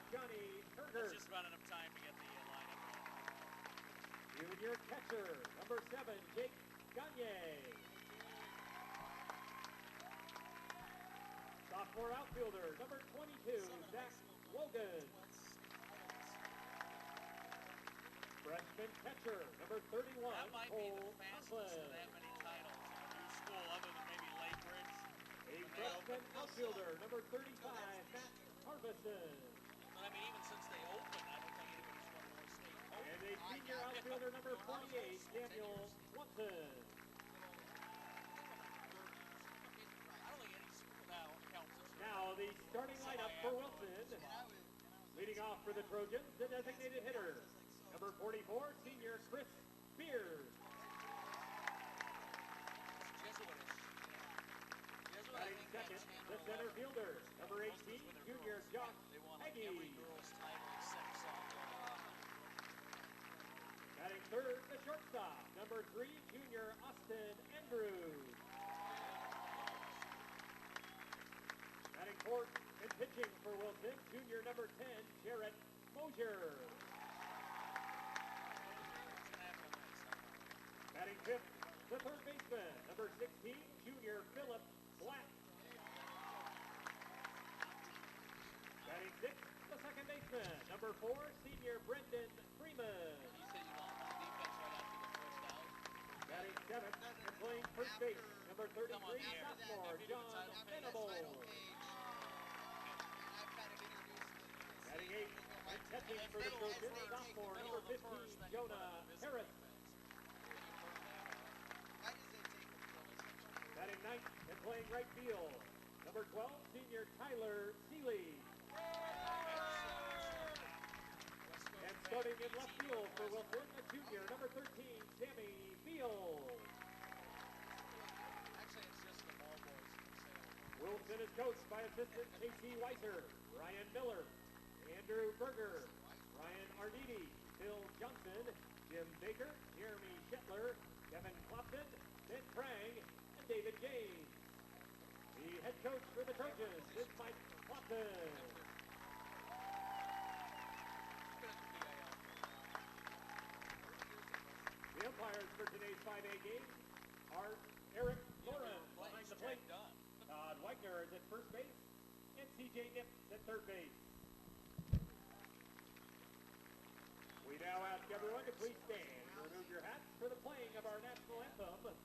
Johnny Turner. It's just about enough time to get the lineup. Junior catcher, number 7, Jake Gagne. Sophomore outfielder, number 22, Zach Logan. Freshman catcher, number 31, That might be the Cole fastest Conklin. of that many titles in a new school other than maybe Lakebridge. A freshman outfielder, number 35, Matt Harbison. But I mean, even since they opened, I don't think anybody's won more state. And a senior outfielder, number 28, Daniel Swanson. I don't think any school now counts as Now the starting lineup for Wilson. Leading off for the Trojans, the designated hitter, number 44, senior Chris Beers. Batting second, the center fielder, number 18, junior Josh Hagee. Batting third, the shortstop, number 3, junior Austin Andrews. Batting fourth and pitching for Wilson, junior number 10, Jarrett Mosier. Batting fifth, the third baseman, number 16, junior Philip Black. Batting sixth, the second baseman, number 4, senior Brendan Freeman. Batting seventh and playing first base, number 33, sophomore John Venable. Batting eighth and catching for the Trojans, sophomore number 15, Jonah Harris. Batting ninth and playing right field, number 12, senior Tyler Seeley. And starting in left field for Wilson, a junior, number 13, Sammy Beal. Actually, it's just the ball boys. Wilson is coached by assistant Casey Weiser, Ryan Miller, Andrew Berger, Ryan Arnidi, Bill Johnson, Jim Baker, Jeremy Shetler, Kevin Clopton, Ben Krang, and David James. The head coach for the Trojans is Mike Clopton. The umpires for today's 5A game are Eric Lauren behind the plate, Todd Wagner is at first base, and CJ Nips at third base. We now ask everyone to please stand and remove your hats for the playing of our national anthem,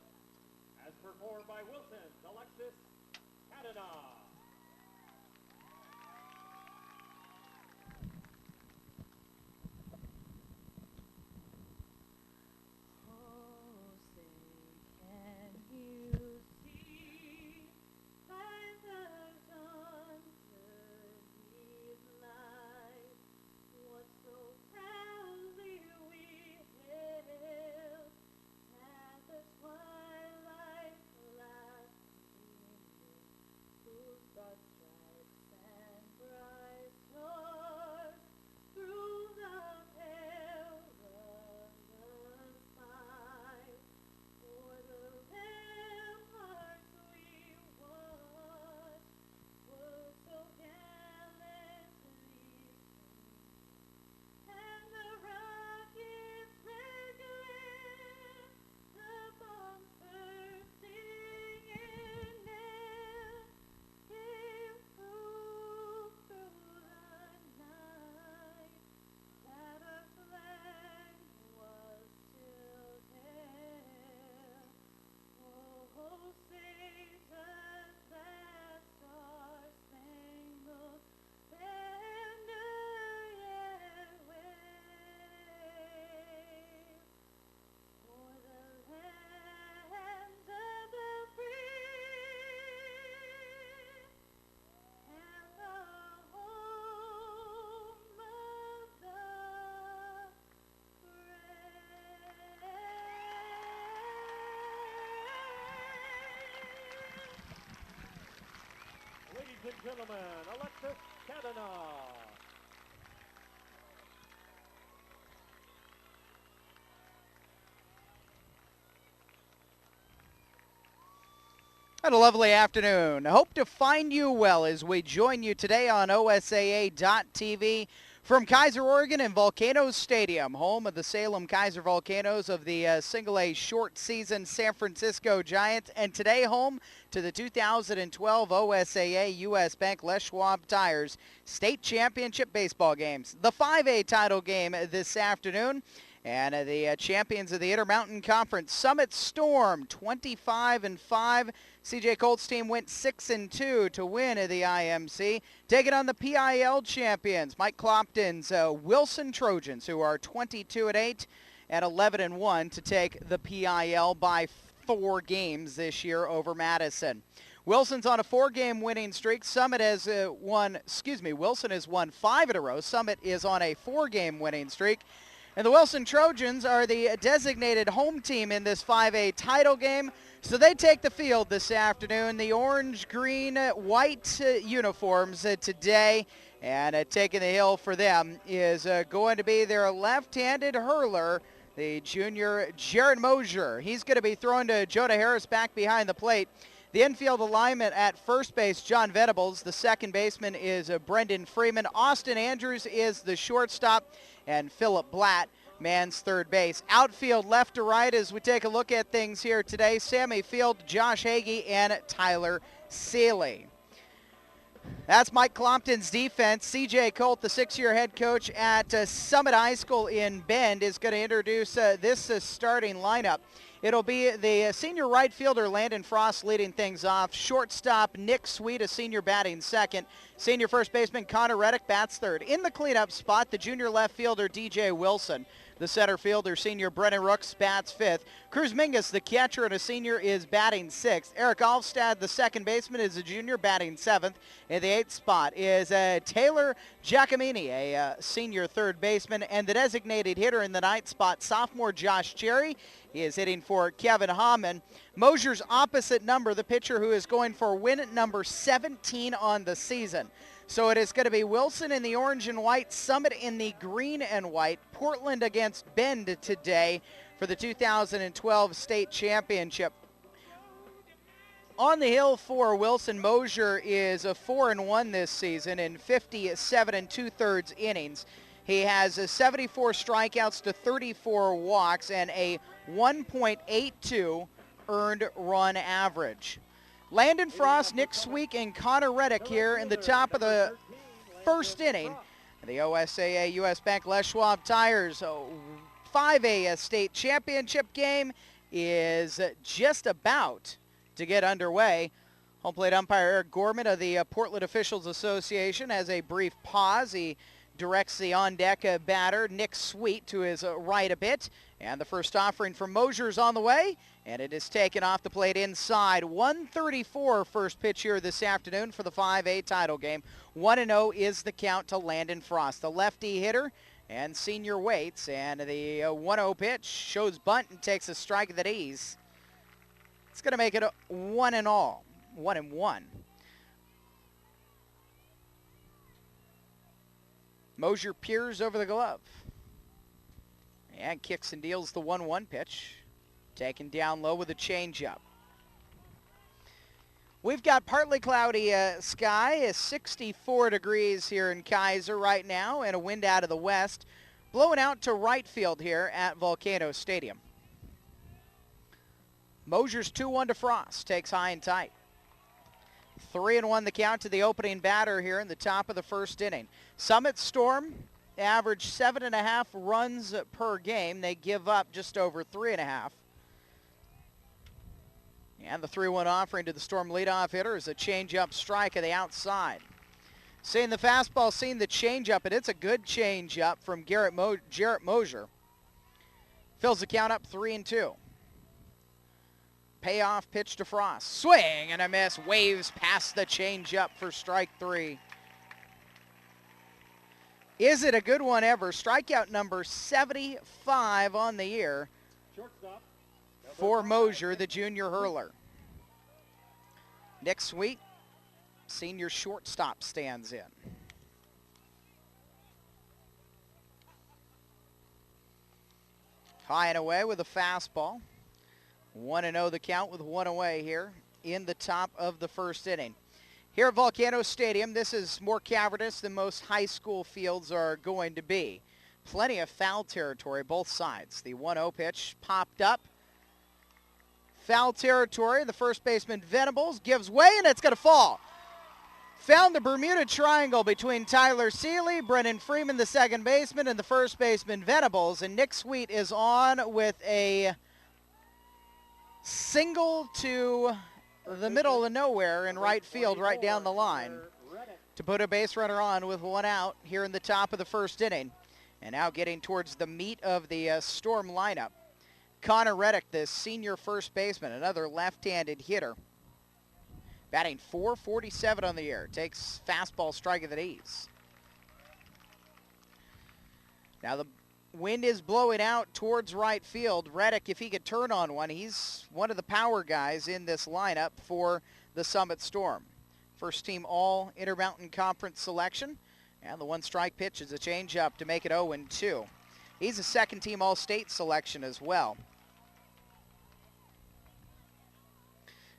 as performed by Wilson's Alexis Kavanaugh. Ladies and gentlemen, Alexis Kavanaugh. And a lovely afternoon. Hope to find you well as we join you today on OSAA.TV from Keizer, Oregon and Volcanoes Stadium, home of the Salem Keizer Volcanoes of the Single-A short season San Francisco Giants, and today home to the 2012 OSAA US Bank Les Schwab Tires State Championship baseball games. The 5A title game this afternoon. And the champions of the Intermountain Conference, Summit Storm, 25-5. CJ Colt's team went 6-2 to win the IMC. Taking on the PIL champions, Mike Clopton's Wilson Trojans, who are 22-8 and 11-1 to take the PIL by 4 games this year over Madison. Wilson's on a 4-game winning streak. Summit has Wilson has won 5 in a row. Summit is on a 4-game winning streak. And the Wilson Trojans are the designated home team in this 5A title game. So they take the field this afternoon. The orange, green, white uniforms today. And taking the hill for them is going to be their left-handed hurler, the junior Jared Mosier. He's going to be throwing to Jonah Harris back behind the plate. The infield alignment at first base, John Venables. The second baseman is Brendan Freeman. Austin Andrews is the shortstop, and Philip Blatt mans third base. Outfield left to right as we take a look at things here today. Sammy Field, Josh Hagee, and Tyler Seeley. That's Mike Clopton's defense. CJ Colt, the 6-year head coach at Summit High School in Bend, is going to introduce this starting lineup. It'll be the senior right fielder, Landon Frost, leading things off. Shortstop, Nick Sweet, a senior, batting second. Senior first baseman, Connor Reddick, bats third. In the cleanup spot, the junior left fielder, DJ Wilson. The center fielder, senior Brennan Rooks, bats fifth. Cruz Mingus, the catcher and a senior, is batting sixth. Eric Alstad, the second baseman, is a junior, batting seventh. In the eighth spot is Taylor Giacomini, a senior third baseman. And the designated hitter in the ninth spot, sophomore Josh Cherry. He is hitting for Kevin Hamann. Mosier's opposite number, the pitcher who is going for win number 17 on the season. So it is going to be Wilson in the orange and white, Summit in the green and white, Portland against Bend today for the 2012 state championship. On the hill for Wilson, Mosier is a 4-1 this season in 57 2/3 innings. He has 74 strikeouts to 34 walks and a 1.82 earned run average. Landon Frost, Nick Sweet, and Connor Reddick here in the top of the first inning. The OSAA US Bank Les Schwab Tires 5A state championship game is just about to get underway. Home plate umpire Eric Gorman of the Portland Officials Association has a brief pause. He directs the on-deck batter, Nick Sweet, to his right a bit. And the first offering from Mosier's on the way, and it is taken off the plate inside. 1:34 first pitch here this afternoon for the 5A title game. 1-0 is the count to Landon Frost, the lefty hitter, and senior waits. And the 1-0 pitch shows bunt and takes a strike at ease. It's going to make it a 1-1. Mosier peers over the glove and kicks and deals the 1-1 pitch. Taken down low with a changeup. We've got partly cloudy sky, 64 degrees here in Keizer right now, and a wind out of the west, blowing out to right field here at Volcanoes Stadium. Mosier's 2-1 to Frost, takes high and tight. 3-1 the count to the opening batter here in the top of the first inning. Summit Storm average 7.5 runs per game. They give up just over 3.5. And the 3-1 offering to the Storm leadoff hitter is a changeup strike of the outside. Seeing the fastball, seeing the changeup, and it's a good changeup from Jarrett Mosier. Fills the count up 3-2. Payoff pitch to Frost. Swing and a miss. Waves past the changeup for strike 3. Is it a good one ever? Strikeout number 75 on the year for Mosier, the junior hurler. Nick Sweet, senior shortstop, stands in. High and away with a fastball. 1-0 the count with one away here in the top of the first inning. Here at Volcanoes Stadium, this is more cavernous than most high school fields are going to be. Plenty of foul territory both sides. The 1-0 pitch popped up. Foul territory. The first baseman Venables gives way, and it's going to fall. Found the Bermuda Triangle between Tyler Seeley, Brennan Freeman, the second baseman, and the first baseman Venables. And Nick Sweet is on with a single to the middle of nowhere in right field, right down the line, to put a base runner on with one out here in the top of the first inning. And now getting towards the meat of the Storm lineup, Connor Reddick, the senior first baseman, another left-handed hitter, batting .447 on the year. Takes fastball strike at ease. Now the wind is blowing out towards right field. Reddick, if he could turn on one, he's one of the power guys in this lineup for the Summit Storm. First team all Intermountain Conference selection. And the one strike pitch is a changeup to make it 0-2. He's a second team all-state selection as well.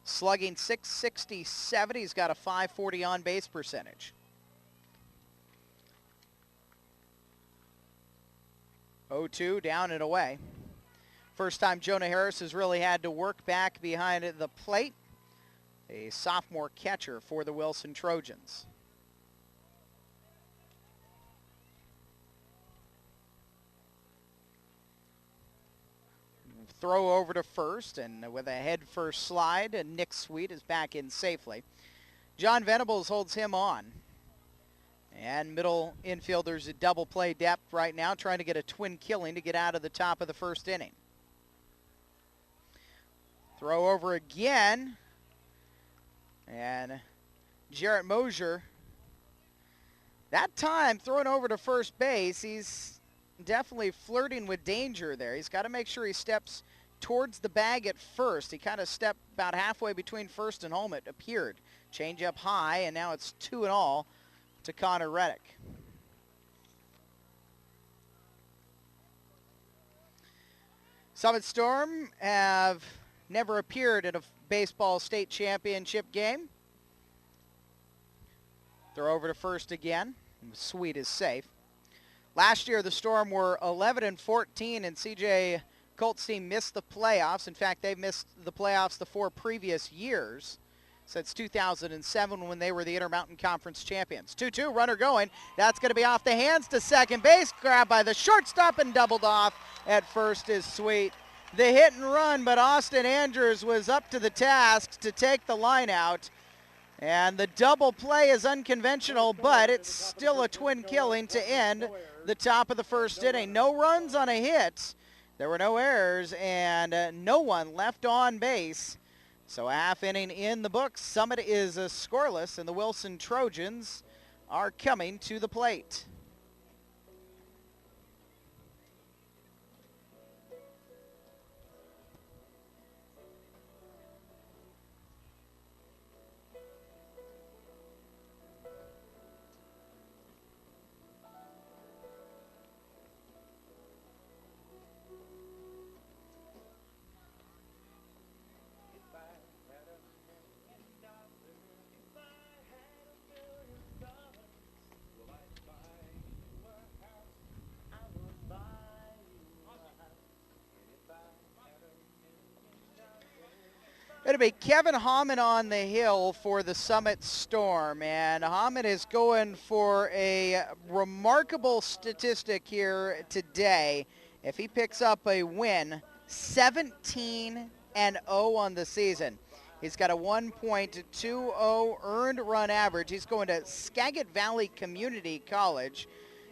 Slugging .667. He's got a .540 on-base percentage. 0-2, down and away. First time Jonah Harris has really had to work back behind the plate. A sophomore catcher for the Wilson Trojans. Throw over to first, and with a head-first slide, and Nick Sweet is back in safely. John Venables holds him on. And middle infielders at double play depth right now, trying to get a twin killing to get out of the top of the first inning. Throw over again. And Jarrett Mosier, that time throwing over to first base, he's definitely flirting with danger there. He's got to make sure he steps towards the bag at first. He kind of stepped about halfway between first and home, it appeared. Change up high, and now it's 2-0 to Connor Reddick. Summit Storm have never appeared in a baseball state championship game. Throw over to first again. Sweet is safe. Last year, the Storm were 11-14, and C.J. Colt's team missed the playoffs. In fact, they've missed the playoffs the 4 previous years, since 2007 when they were the Intermountain Conference champions. 2-2, runner going. That's going to be off the hands to second base. Grabbed by the shortstop and doubled off at first is Sweet. The hit and run, but Austin Andrews was up to the task to take the line out. And the double play is unconventional, but it's still a twin killing to end the top of the first inning. No runs on a hit. There were no errors and no one left on base. So a half inning in the books. Summit is scoreless, and the Wilson Trojans are coming to the plate. It'll be Kevin Hammond on the hill for the Summit Storm, and Hammond is going for a remarkable statistic here today. If he picks up a win, 17-0 on the season. He's got a 1.20 earned run average. He's going to Skagit Valley Community College.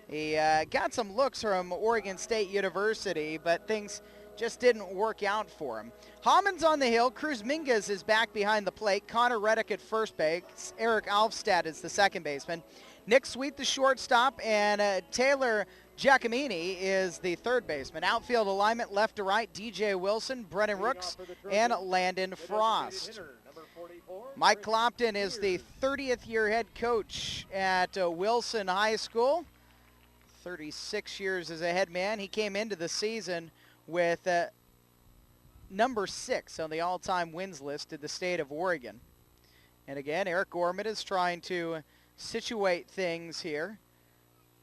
He got some looks from Oregon State University, but things just didn't work out for him. Hammond's on the hill. Cruz Mingus is back behind the plate. Connor Reddick at first base. Eric Alfstad is the second baseman. Nick Sweet, the shortstop, and Taylor Giacomini is the third baseman. Outfield alignment left to right, DJ Wilson, Brennan Rooks, and Landon Frost. Mike Clopton is the 30th year head coach at Wilson High School. 36 years as a head man. He came into the season with number 6 on the all-time wins list in the state of Oregon. And again, Eric Gorman is trying to situate things here,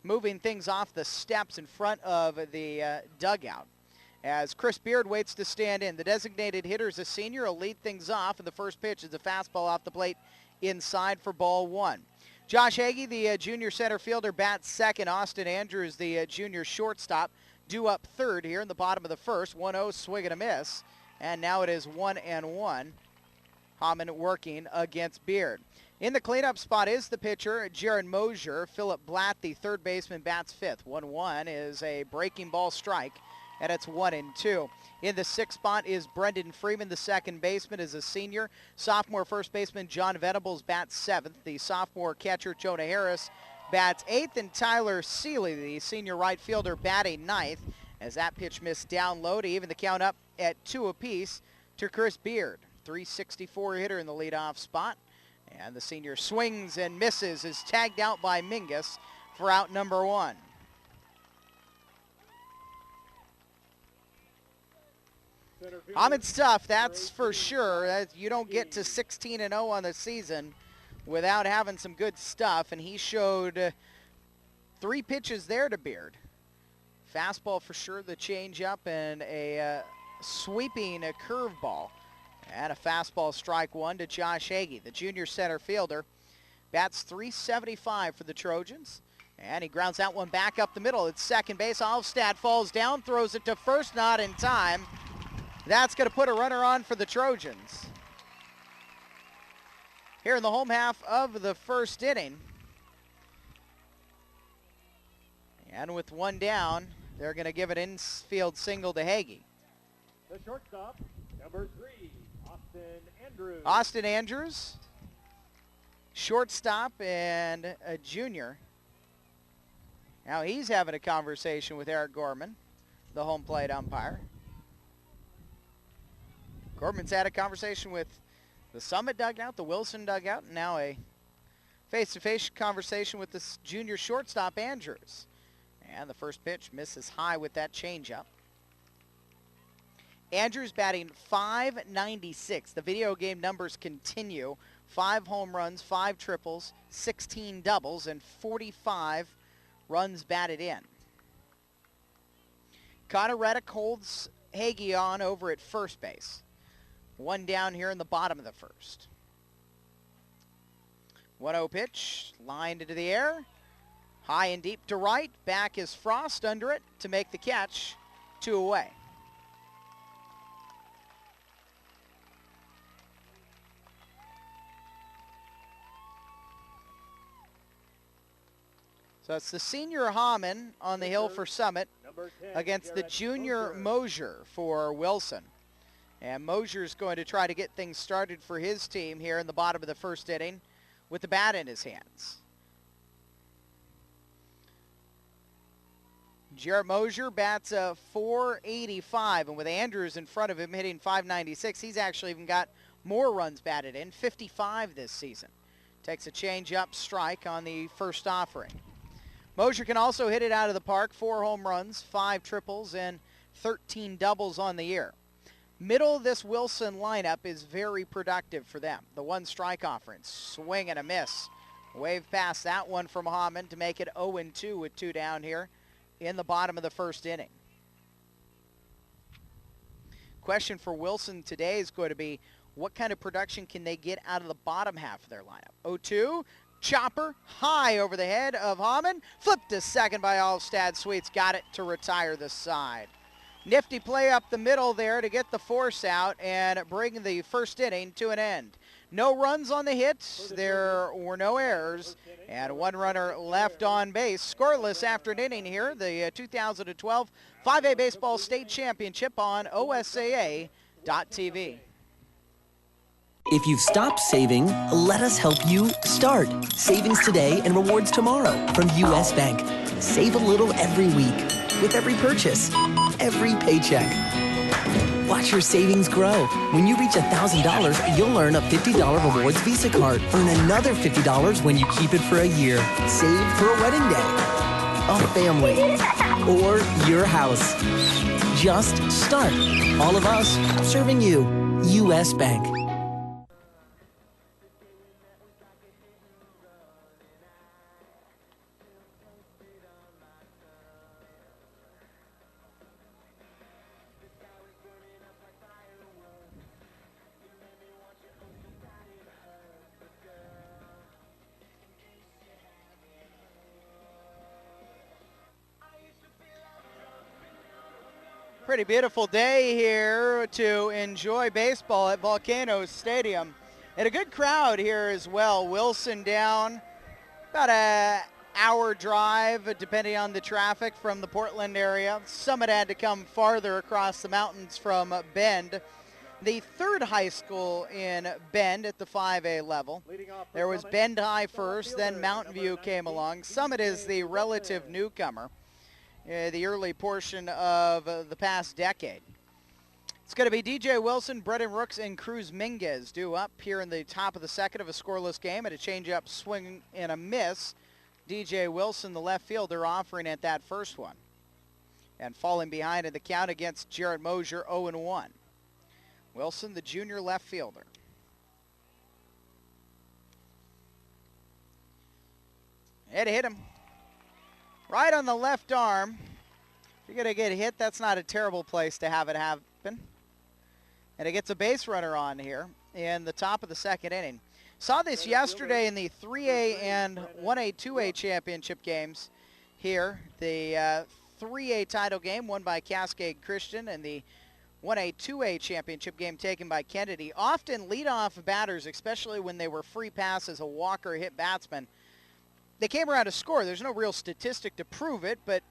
moving things off the steps in front of the dugout. As Chris Beard waits to stand in. The designated hitter is a senior. He'll lead things off, and the first pitch is a fastball off the plate inside for ball 1. Josh Hagee, the junior center fielder, bats second. Austin Andrews, the junior shortstop, due up third here in the bottom of the first. 1-0, swing and a miss. And now it is 1-1. Hammond working against Beard. In the cleanup spot is the pitcher, Jaron Mosier. Philip Blatt, the third baseman, bats fifth. 1-1 is a breaking ball strike, and it's 1-2. In the sixth spot is Brendan Freeman, the second baseman, is a senior. Sophomore first baseman John Venables bats seventh. The sophomore catcher Jonah Harris bats eighth, and Tyler Seeley, the senior right fielder, batting ninth. As that pitch missed down low to even the count up at 2 apiece to Chris Beard. 364 hitter in the leadoff spot. And the senior swings and misses, is tagged out by Mingus for out number 1. Hammond's tough, that's for sure. You don't get to 16-0 on the season without having some good stuff, and he showed 3 pitches there to Beard. Fastball for sure, the changeup, and a sweeping curveball. And a fastball strike 1 to Josh Hagee, the junior center fielder. Bats .375 for the Trojans. And he grounds that one back up the middle. It's second base. Alvstad falls down, throws it to first, not in time. That's going to put a runner on for the Trojans. Here in the home half of the first inning. And with 1 down, they're going to give an infield single to Hagee. The shortstop, number 3, Austin Andrews. Austin Andrews, shortstop and a junior. Now he's having a conversation with Eric Gorman, the home plate umpire. Gorman's had a conversation with the Summit dugout, the Wilson dugout, and now a face-to-face conversation with this junior shortstop, Andrews. And the first pitch misses high with that changeup. Andrews batting .596. The video game numbers continue. 5 home runs, 5 triples, 16 doubles, and 45 runs batted in. Connor Reddick holds Hagee on over at first base. 1 down here in the bottom of the first. 1-0 pitch, lined into the air. High and deep to right. Back is Frost under it to make the catch. 2 away. So it's the senior Hammond on the hill for Summit against the junior Mosier for Wilson. And Mosier's going to try to get things started for his team here in the bottom of the first inning with the bat in his hands. Jarrett Mosier bats a .485, and with Andrews in front of him hitting .596, he's actually even got more runs batted in, 55 this season. Takes a change-up strike on the first offering. Mosier can also hit it out of the park, 4 home runs, 5 triples, and 13 doubles on the year. Middle of this Wilson lineup is very productive for them. The 1 strike offering, swing and a miss. Wave past that one from Hammond to make it 0-2 with 2 down here in the bottom of the first inning. Question for Wilson today is going to be, what kind of production can they get out of the bottom half of their lineup? 0-2, chopper high over the head of Hammond, flipped to second by Alvstad. Sweets got it to retire the side. Nifty play up the middle there to get the force out and bring the first inning to an end. No runs on the hit, there were no errors, and 1 runner left on base. Scoreless after an inning here, the 2012 5A Baseball State Championship on OSAA.TV. If you've stopped saving, let us help you start. Savings today and rewards tomorrow from U.S. Bank. Save a little every week with every purchase, every paycheck. Watch your savings grow. When you reach $1,000, you'll earn a $50 rewards Visa card. Earn another $50 when you keep it for a year. Save for a wedding day, a family, or your house. just start. All of us serving you. U.S. Bank. Pretty beautiful day here to enjoy baseball at Volcanoes Stadium. And a good crowd here as well. Wilson down about an hour drive, depending on the traffic, from the Portland area. Summit had to come farther across the mountains from Bend. The third high school in Bend at the 5A level. There was Bend High first, then Mountain View came along. Summit is the relative newcomer. The early portion of the past decade. It's going to be DJ Wilson, Brendan Rooks, and Cruz Minguez due up here in the top of the second of a scoreless game at a changeup swing and a miss. DJ Wilson, the left fielder, offering at that first one. And falling behind in the count against Jarrett Mosier, 0-1. Wilson, the junior left fielder. It hit him. Right on the left arm. If you're going to get hit, that's not a terrible place to have it happen. And it gets a base runner on here in the top of the second inning. Saw this yesterday in the 3A and 1A, 2A championship games here. The 3A title game won by Cascade Christian and the 1A, 2A championship game taken by Kennedy. Often leadoff batters, especially when they were free passes, a walker hit batsman, they came around to score. There's no real statistic to prove it, but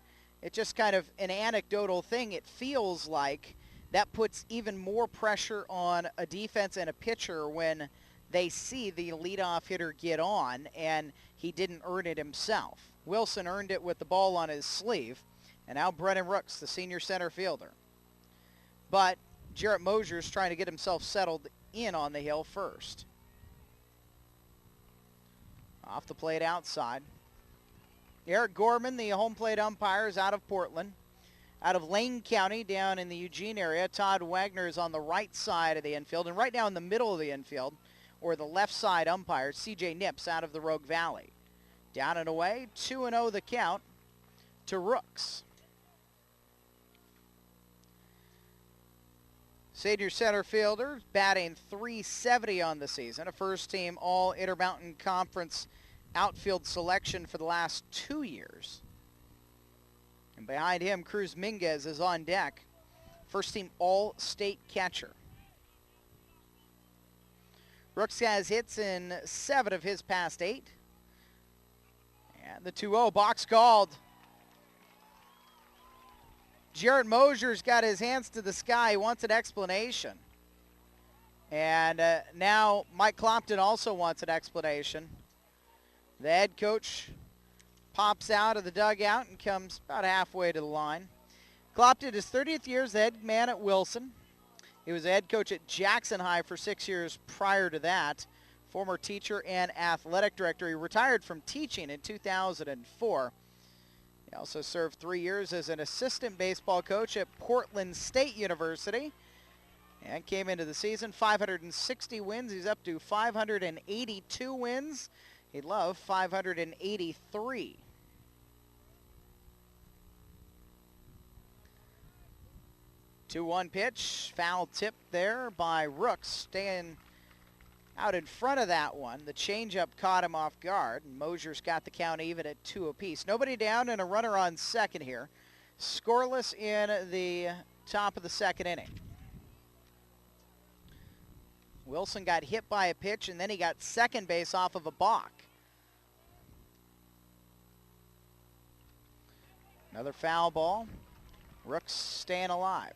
it's just kind of an anecdotal thing. It feels like that puts even more pressure on a defense and a pitcher when they see the leadoff hitter get on, and he didn't earn it himself. Wilson earned it with the ball on his sleeve, and now Brendan Rooks, the senior center fielder. But Jarrett Mosier's trying to get himself settled in on the hill first. Off the plate outside. Eric Gorman, the home plate umpire, is out of Portland. Out of Lane County, down in the Eugene area, Todd Wagner is on the right side of the infield. And right now in the middle of the infield, or the left side umpire, C.J. Nips out of the Rogue Valley. Down and away, 2-0 the count to Rooks. Senior center fielder, batting .370 on the season. A first-team All-Intermountain Conference outfield selection for the last 2 years. And behind him, Cruz Minguez is on deck. First-team All-State catcher. Rooks has hits in 7 of his past 8. And the 2-0 box called. Jarrett Mosier's got his hands to the sky. He wants an explanation. And now Mike Clopton also wants an explanation. The head coach pops out of the dugout and comes about halfway to the line. Clopton, his 30th year as the head man at Wilson. He was the head coach at Jackson High for 6 years prior to that. Former teacher and athletic director. He retired from teaching in 2004. He also served 3 years as an assistant baseball coach at Portland State University and came into the season 560 wins. He's up to 582 wins. He'd love 583. Two-one pitch, foul tip there by Rooks, staying out in front of that one. The changeup caught him off guard, and Mosier's got the count even at 2 apiece. Nobody down and a runner on second here. Scoreless in the top of the second inning. Wilson got hit by a pitch, and then he got second base off of a balk. Another foul ball. Rooks staying alive.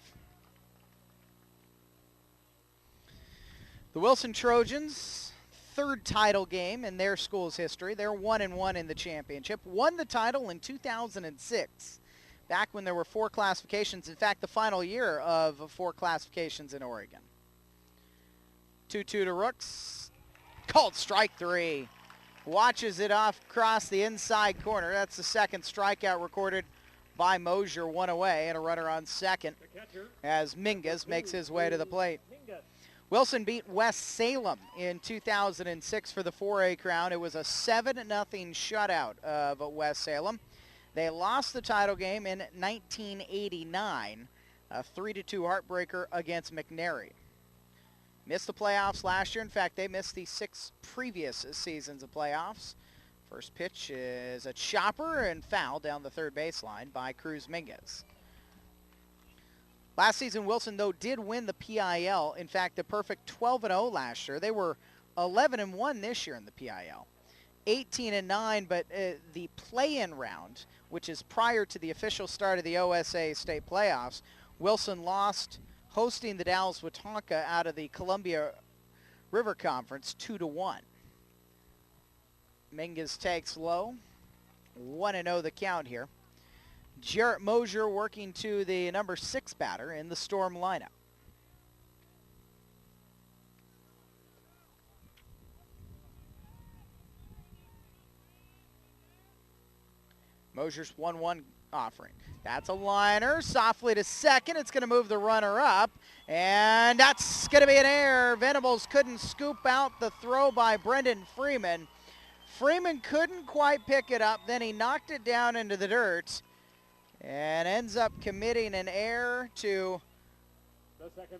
The Wilson Trojans, third title game in their school's history. They're 1-1 in the championship. Won the title in 2006, back when there were 4 classifications. In fact, the final year of 4 classifications in Oregon. 2-2 to Rooks. Called strike 3. Watches it off across the inside corner. That's the second strikeout recorded by Mosier, one away, and a runner on second The catcher, as Mingus makes his way to the plate. Mingus. Wilson beat West Salem in 2006 for the 4A crown. It was a 7-0 shutout of West Salem. They lost the title game in 1989, a 3-2 heartbreaker against McNary. Missed the playoffs last year. In fact, they missed the 6 previous seasons of playoffs. First pitch is a chopper and foul down the third baseline by Cruz Mingus. Last season, Wilson, though, did win the PIL. In fact, the perfect 12-0 last year. They were 11-1 this year in the PIL. 18-9, but the play-in round, which is prior to the official start of the OSAA state playoffs, Wilson lost hosting the Dallas Wetumpka out of the Columbia River Conference 2-1. Mingus takes low. 1-0 the count here. Jarrett Mosier working to the number 6 batter in the Storm lineup. Mosier's 1-1 offering. That's a liner, softly to second. It's going to move the runner up, and that's going to be an error. Venables couldn't scoop out the throw by Brendan Freeman. Freeman couldn't quite pick it up, then he knocked it down into the dirt and ends up committing an error to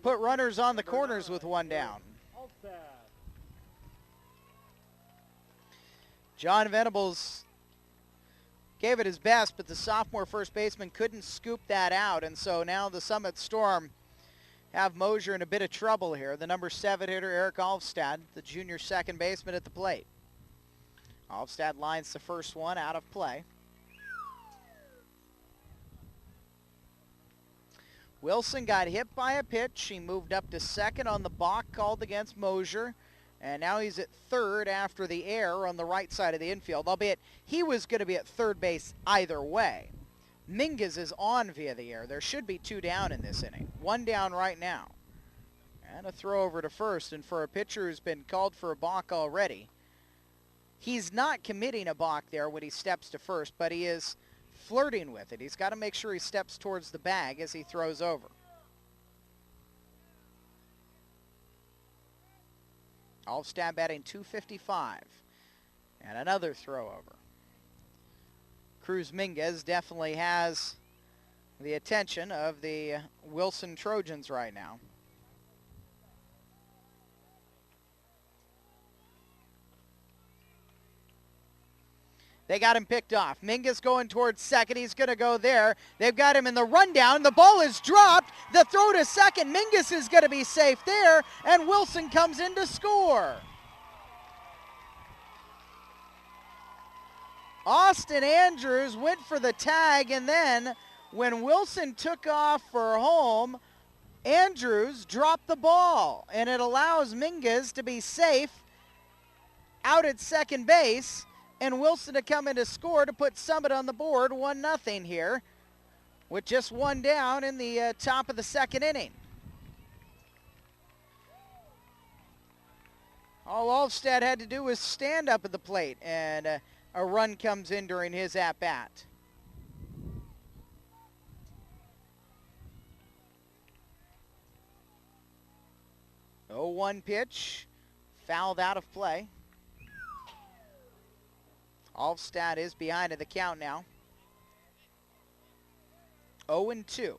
put runners on the corners with one down. John Venables gave it his best, but the sophomore first baseman couldn't scoop that out, and so now the Summit Storm have Mosier in a bit of trouble here. The number 7 hitter, Eric Alfstad, the junior second baseman at the plate. Alfstad lines the first one out of play. Wilson got hit by a pitch. He moved up to second on the balk called against Mosier. And now he's at third after the error on the right side of the infield, albeit he was going to be at third base either way. Mingus is on via the error. There should be 2 down in this inning. 1 down right now. And a throw over to first. And for a pitcher who's been called for a balk already, he's not committing a balk there when he steps to first, but he is flirting with it. He's got to make sure he steps towards the bag as he throws over. Alfstad batting .255. And another throw over. Cruz Mingus definitely has the attention of the Wilson Trojans right now. They got him picked off. Mingus going towards second. He's going to go there. They've got him in the rundown. The ball is dropped. The throw to second. Mingus is going to be safe there, and Wilson comes in to score. Austin Andrews went for the tag, and then when Wilson took off for home, Andrews dropped the ball, and it allows Mingus to be safe out at second base, and Wilson to come in to score to put Summit on the board, 1-0 here, with just 1 down in the top of the second inning. All Alfstad had to do was stand up at the plate, and a run comes in during his at-bat. The 0-1 pitch, fouled out of play. Alfstad is behind in the count now. 0-2.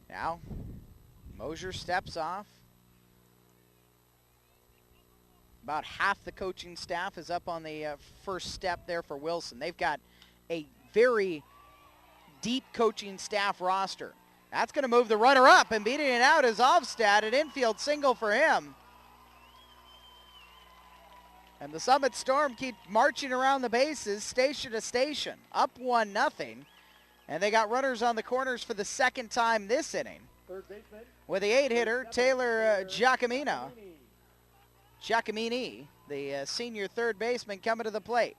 Now, Mosier steps off. About half the coaching staff is up on the first step there for Wilson. They've got a very deep coaching staff roster. That's going to move the runner up, and beating it out is Alfstad, an infield single for him. And the Summit Storm keep marching around the bases, station to station, up 1-0. And they got runners on the corners for the second time this inning. Third baseman, With the 8-hitter, Taylor Giacomini, the senior third baseman, coming to the plate.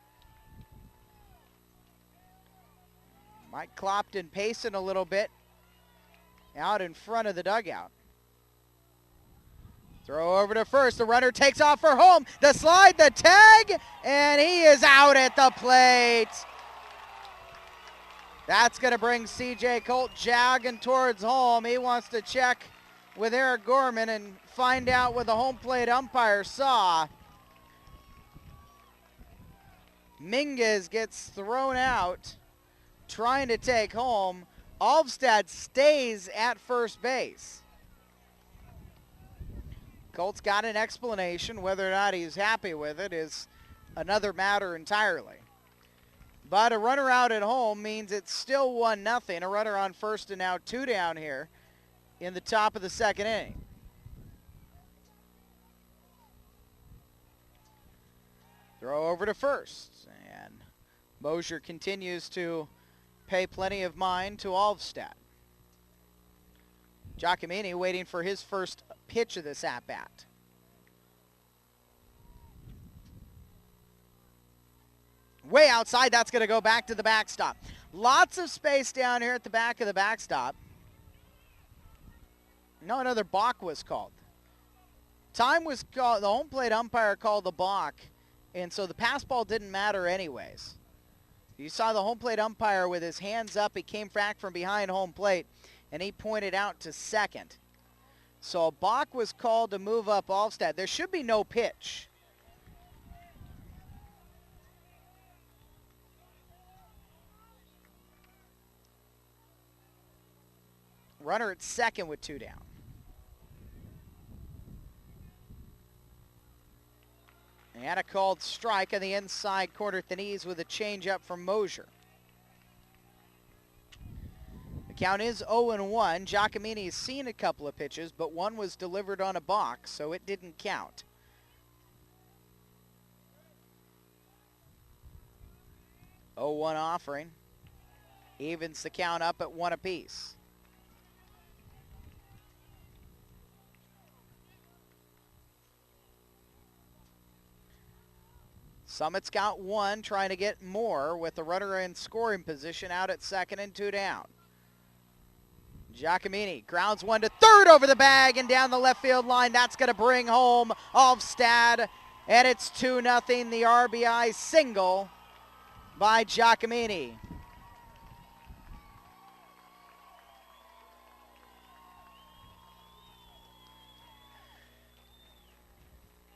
Mike Clopton pacing a little bit out in front of the dugout. Throw over to first. The runner takes off for home. The slide, the tag, and he is out at the plate. That's going to bring C.J. Colt jogging towards home. He wants to check with Eric Gorman and find out what the home plate umpire saw. Minguez gets thrown out, trying to take home. Alvstad stays at first base. Colt's got an explanation. Whether or not he's happy with it is another matter entirely. But a runner out at home means it's still 1-0. A runner on first and now 2 down here in the top of the second inning. Throw over to first. And Mosier continues to pay plenty of mind to Alvstad. Giacomini waiting for his first pitch of this at-bat. Way outside, that's going to go back to the backstop. Lots of space down here at the back of the backstop. No, another balk was called. Time was called, the home plate umpire called the balk, and so the pass ball didn't matter anyways. You saw the home plate umpire with his hands up. He came back from behind home plate, and he pointed out to second. So a balk was called to move up Alvstad. There should be no pitch. Runner at second with 2 down. And a called strike on the inside corner at the knees with a changeup from Mosier. The count is 0-1. Giacomini's seen a couple of pitches, but one was delivered on a box, so it didn't count. Oh, 1 offering. Evens the count up at 1 apiece. Summit's got 1, trying to get more with the runner in scoring position out at second and 2 down. Giacomini grounds 1 to third over the bag and down the left field line. That's going to bring home Alvstad, and it's 2-0, the RBI single by Giacomini.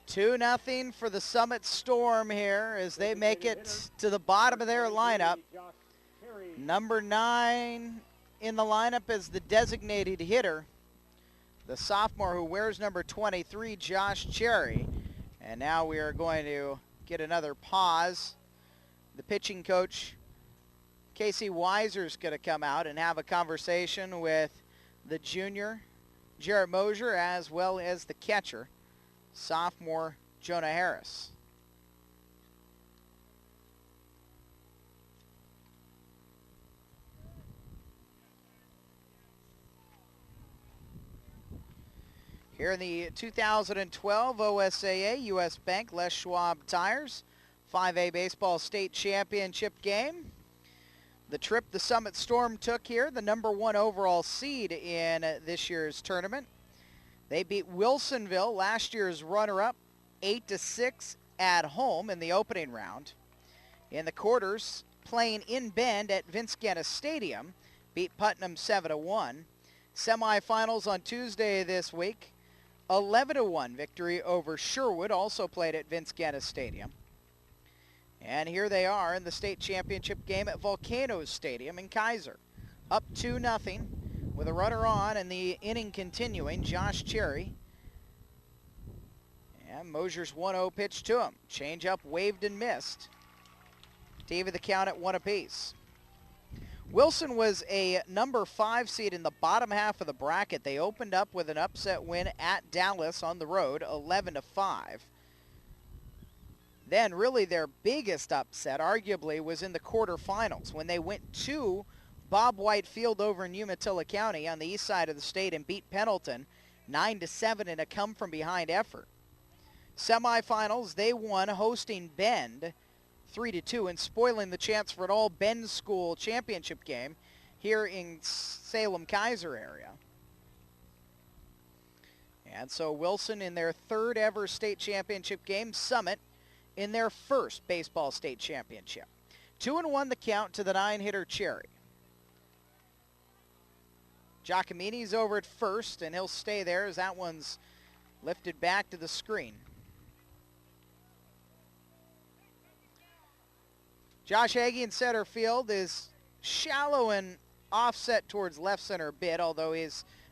$2-0 for the Summit Storm here as they make it to the bottom of their lineup. Number 9 in the lineup is the designated hitter, the sophomore who wears number 23, Josh Cherry. And now we are going to get another pause. The pitching coach, Casey Weiser, is going to come out and have a conversation with the junior, Jarrett Mosier, as well as the catcher, sophomore Jonah Harris. Here in the 2012 OSAA US Bank Les Schwab Tires 5A Baseball State Championship game. The trip the Summit Storm took here, the number 1 overall seed in this year's tournament. They beat Wilsonville, last year's runner-up, 8-6 at home in the opening round. In the quarters, playing in Bend at Volcanoes Stadium, beat Putnam 7-1. Semifinals on Tuesday this week, 11-1 victory over Sherwood, also played at Volcanoes Stadium. And here they are in the state championship game at Volcanoes Stadium in Keizer, up 2-0. With a runner on and the inning continuing, Josh Cherry. And Mosier's 1-0 pitch to him. Changeup waved and missed. To even the count at 1 apiece. Wilson was a number 5 seed in the bottom half of the bracket. They opened up with an upset win at Dallas on the road, 11-5. Then really their biggest upset, arguably, was in the quarterfinals when they went to Bob White Field over in Umatilla County on the east side of the state and beat Pendleton 9-7 in a come-from-behind effort. Semifinals, they won hosting Bend 3-2 and spoiling the chance for an all-Bend school championship game here in Salem Keizer area. And so Wilson in their third ever state championship game, Summit in their first baseball state championship. 2-1 the count to the 9-hitter Cherry. Giacomini's over at first, and he'll stay there as that one's lifted back to the screen. Josh Hagee in center field is shallow and offset towards left center a bit, although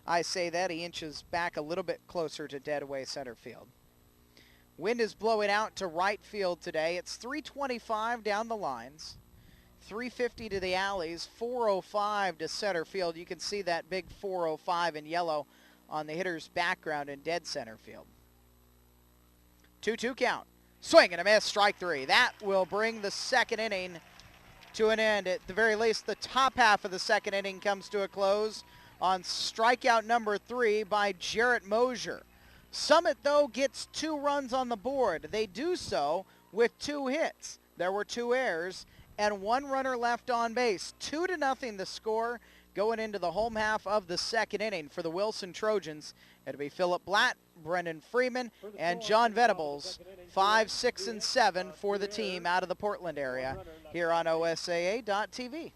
I say that, he inches back a little bit closer to dead away center field. Wind is blowing out to right field today. It's 325 down the lines, 350 to the alleys, 405 to center field. You can see that big 405 in yellow on the hitter's background in dead center field. 2-2 count. Swing and a miss, strike three. That will bring the second inning to an end. At the very least, the top half of the second inning comes to a close on strikeout number 3 by Jarrett Mosier. Summit, though, gets 2 runs on the board. They do so with 2 hits. There were 2 errors and 1 runner left on base. 2-0 the score going into the home half of the second inning for the Wilson Trojans. It'll be Philip Blatt, Brendan Freeman, and John Venables, 5, 6, and 7 for the team out of the Portland area here on OSAA.TV.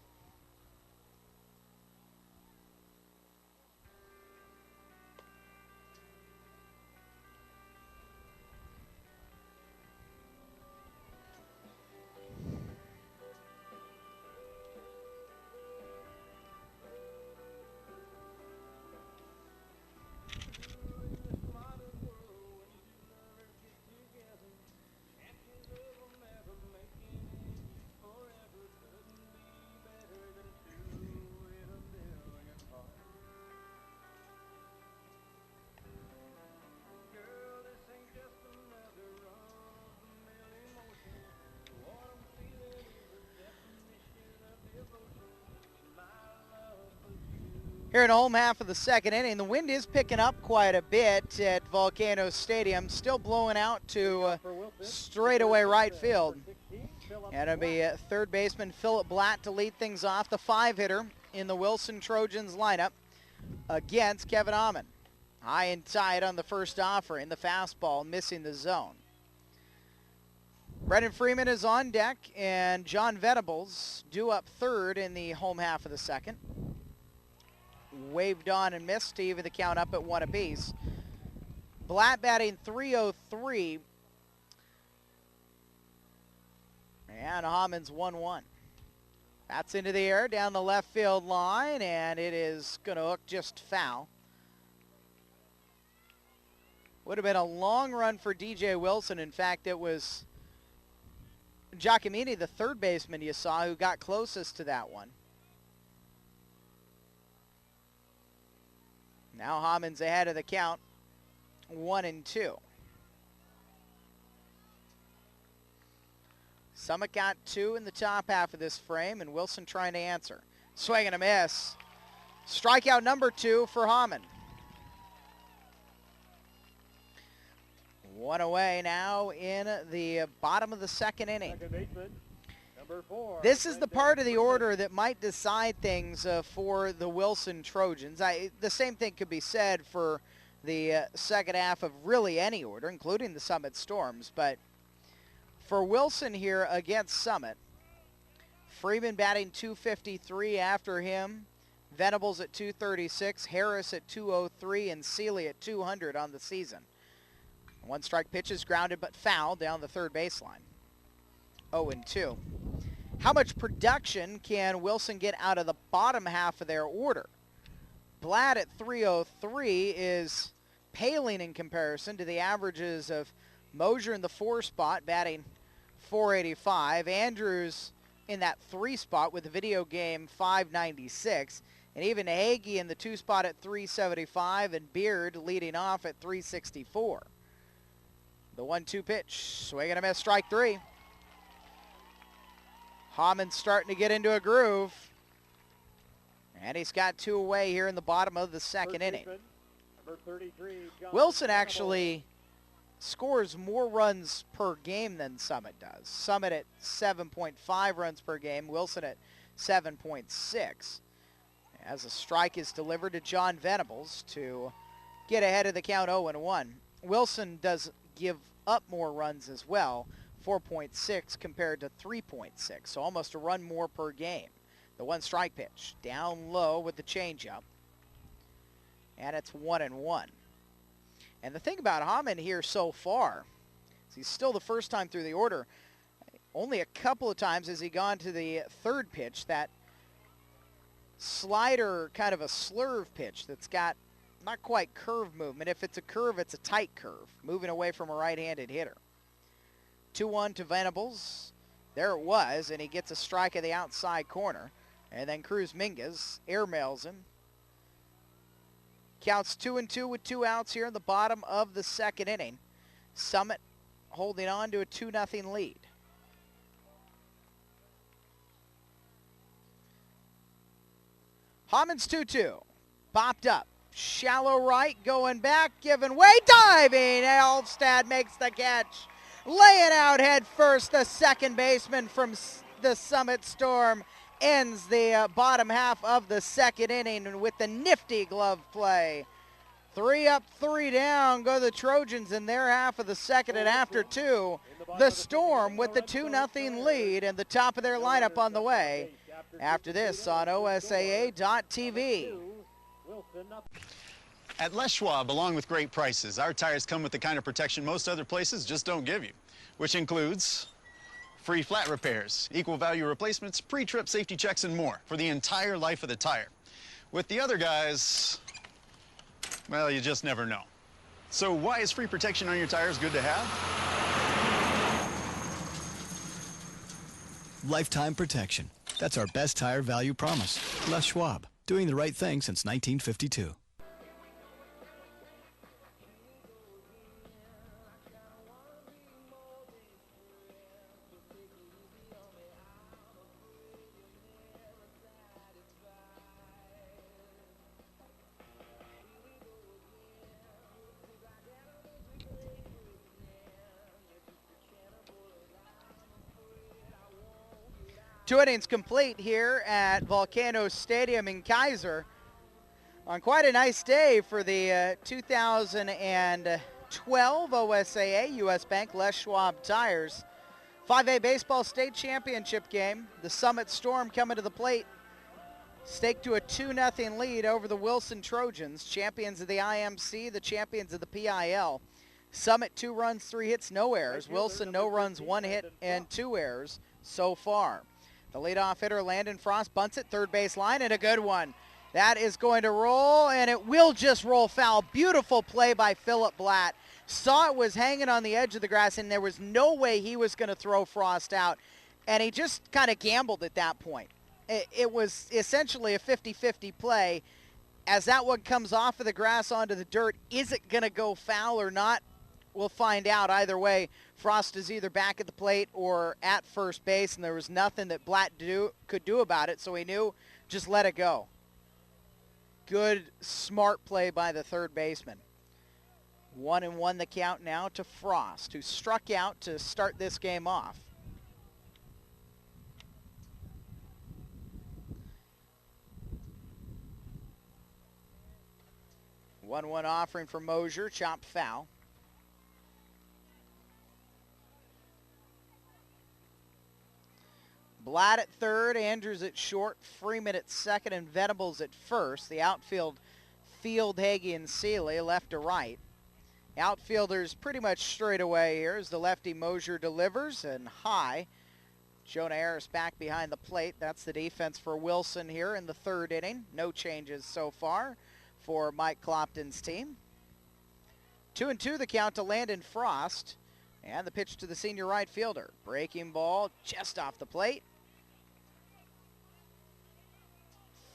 Here in the home half of the second inning, the wind is picking up quite a bit at Volcanoes Stadium, still blowing out to straightaway right field. And it'll be third baseman Philip Blatt to lead things off, the 5-hitter in the Wilson Trojans lineup against Kevin Amon. High and tight on the first offering, the fastball missing the zone. Brendan Freeman is on deck, and John Venables due up third in the home half of the second. Waved on and missed to even the count up at 1 apiece. Blatt batting .303. And Hammond's 1-1. That's into the air down the left field line, and it is going to hook just foul. Would have been a long run for DJ Wilson. In fact, it was Giacomini, the third baseman you saw, who got closest to that one. Now Hammond's ahead of the count, 1-2. Summit got 2 in the top half of this frame, and Wilson trying to answer. Swing and a miss. Strikeout number 2 for Hammond. 1 away now in the bottom of the second inning. This is the part of the order that might decide things for the Wilson Trojans. The same thing could be said for the second half of really any order, including the Summit Storms. But for Wilson here against Summit, Freeman batting .253 after him, Venables at .236, Harris at .203, and Seeley at .200 on the season. 1 strike pitch is grounded but foul down the third baseline. 0-2. How much production can Wilson get out of the bottom half of their order? Blatt at .303 is paling in comparison to the averages of Mosier in the 4 spot, batting .485. Andrews in that 3 spot with the video game .596. And even Hagee in the 2 spot at .375, and Beard leading off at .364. The 1-2 pitch, swing and a miss, strike 3. Hammond's starting to get into a groove. And he's got 2 away here in the bottom of the second inning. Wilson actually scores more runs per game than Summit does. Summit at 7.5 runs per game, Wilson at 7.6. as a strike is delivered to John Venables to get ahead of the count 0-1. Wilson does give up more runs as well, 4.6 compared to 3.6, so almost a run more per game. The one strike pitch, down low with the changeup, and it's 1-1. And the thing about Hammond here so far is he's still the first time through the order. Only a couple of times has he gone to the third pitch, that slider, kind of a slurve pitch that's got not quite curve movement. If it's a curve, it's a tight curve, moving away from a right-handed hitter. 2-1 to Venables. There it was, and he gets a strike at the outside corner. And then Cruz Mingus airmails him. Counts 2-2 with 2 outs here in the bottom of the second inning. Summit holding on to a 2-0 lead. Hammond's 2-2. Popped up. Shallow right, going back, giving way, diving. Elfstad makes the catch. Laying out head first, the second baseman from the Summit Storm ends the bottom half of the second inning with the nifty glove play. 3 up, 3 down go the Trojans in their half of the second, and after 2, the Storm with the 2-0 lead and the top of their lineup on the way. After this on OSAA.tv. At Les Schwab, along with great prices, our tires come with the kind of protection most other places just don't give you, which includes free flat repairs, equal value replacements, pre-trip safety checks, and more for the entire life of the tire. With the other guys, well, you just never know. So why is free protection on your tires good to have? Lifetime protection. That's our best tire value promise. Les Schwab, doing the right thing since 1952. Two innings complete here at Volcanoes Stadium in Keizer on quite a nice day for the 2012 OSAA US Bank Les Schwab Tires 5A Baseball State Championship game. The Summit Storm coming to the plate, staked to a 2-0 lead over the Wilson Trojans, champions of the IMC, the champions of the PIL. Summit 2 runs, 3 hits, no errors. Wilson no runs, 1 hit, and 2 errors so far. The leadoff hitter, Landon Frost, bunts it, third base line, and a good one. That is going to roll, and it will just roll foul. Beautiful play by Philip Blatt. Saw it was hanging on the edge of the grass, and there was no way he was going to throw Frost out, and he just kind of gambled at that point. It was essentially a 50-50 play. As that one comes off of the grass onto the dirt, is it going to go foul or not? We'll find out. Either way, Frost is either back at the plate or at first base, and there was nothing that Blatt could do about it, so he knew, just let it go. Good, smart play by the third baseman. 1-1 the count now to Frost, who struck out to start this game off. One offering for Mosier, chopped foul. Blatt at third, Andrews at short, Freeman at second, and Venables at first. The outfield, Field, Hagee, and Seeley, left to right. Outfielders pretty much straight away here as the lefty Mosier delivers, and high. Jonah Harris back behind the plate. That's the defense for Wilson here in the third inning. No changes so far for Mike Clopton's team. 2-2 the count to Landon Frost, and the pitch to the senior right fielder. Breaking ball just off the plate.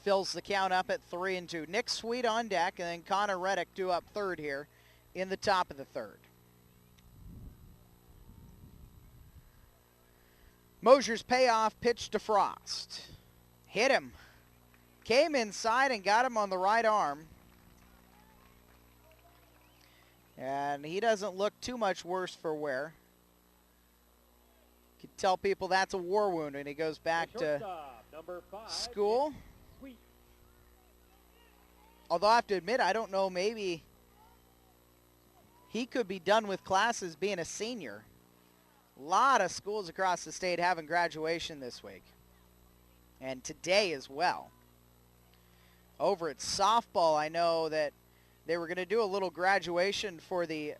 Fills the count up at 3-2. Nick Sweet on deck, and then Connor Reddick due up third here in the top of the third. Mosier's payoff pitch to Frost. Hit him. Came inside and got him on the right arm. And he doesn't look too much worse for wear. You can tell people that's a war wound, and he goes back to school. Although I have to admit, I don't know, maybe he could be done with classes being a senior. A lot of schools across the state having graduation this week. And today as well. Over at softball, I know that they were going to do a little graduation for the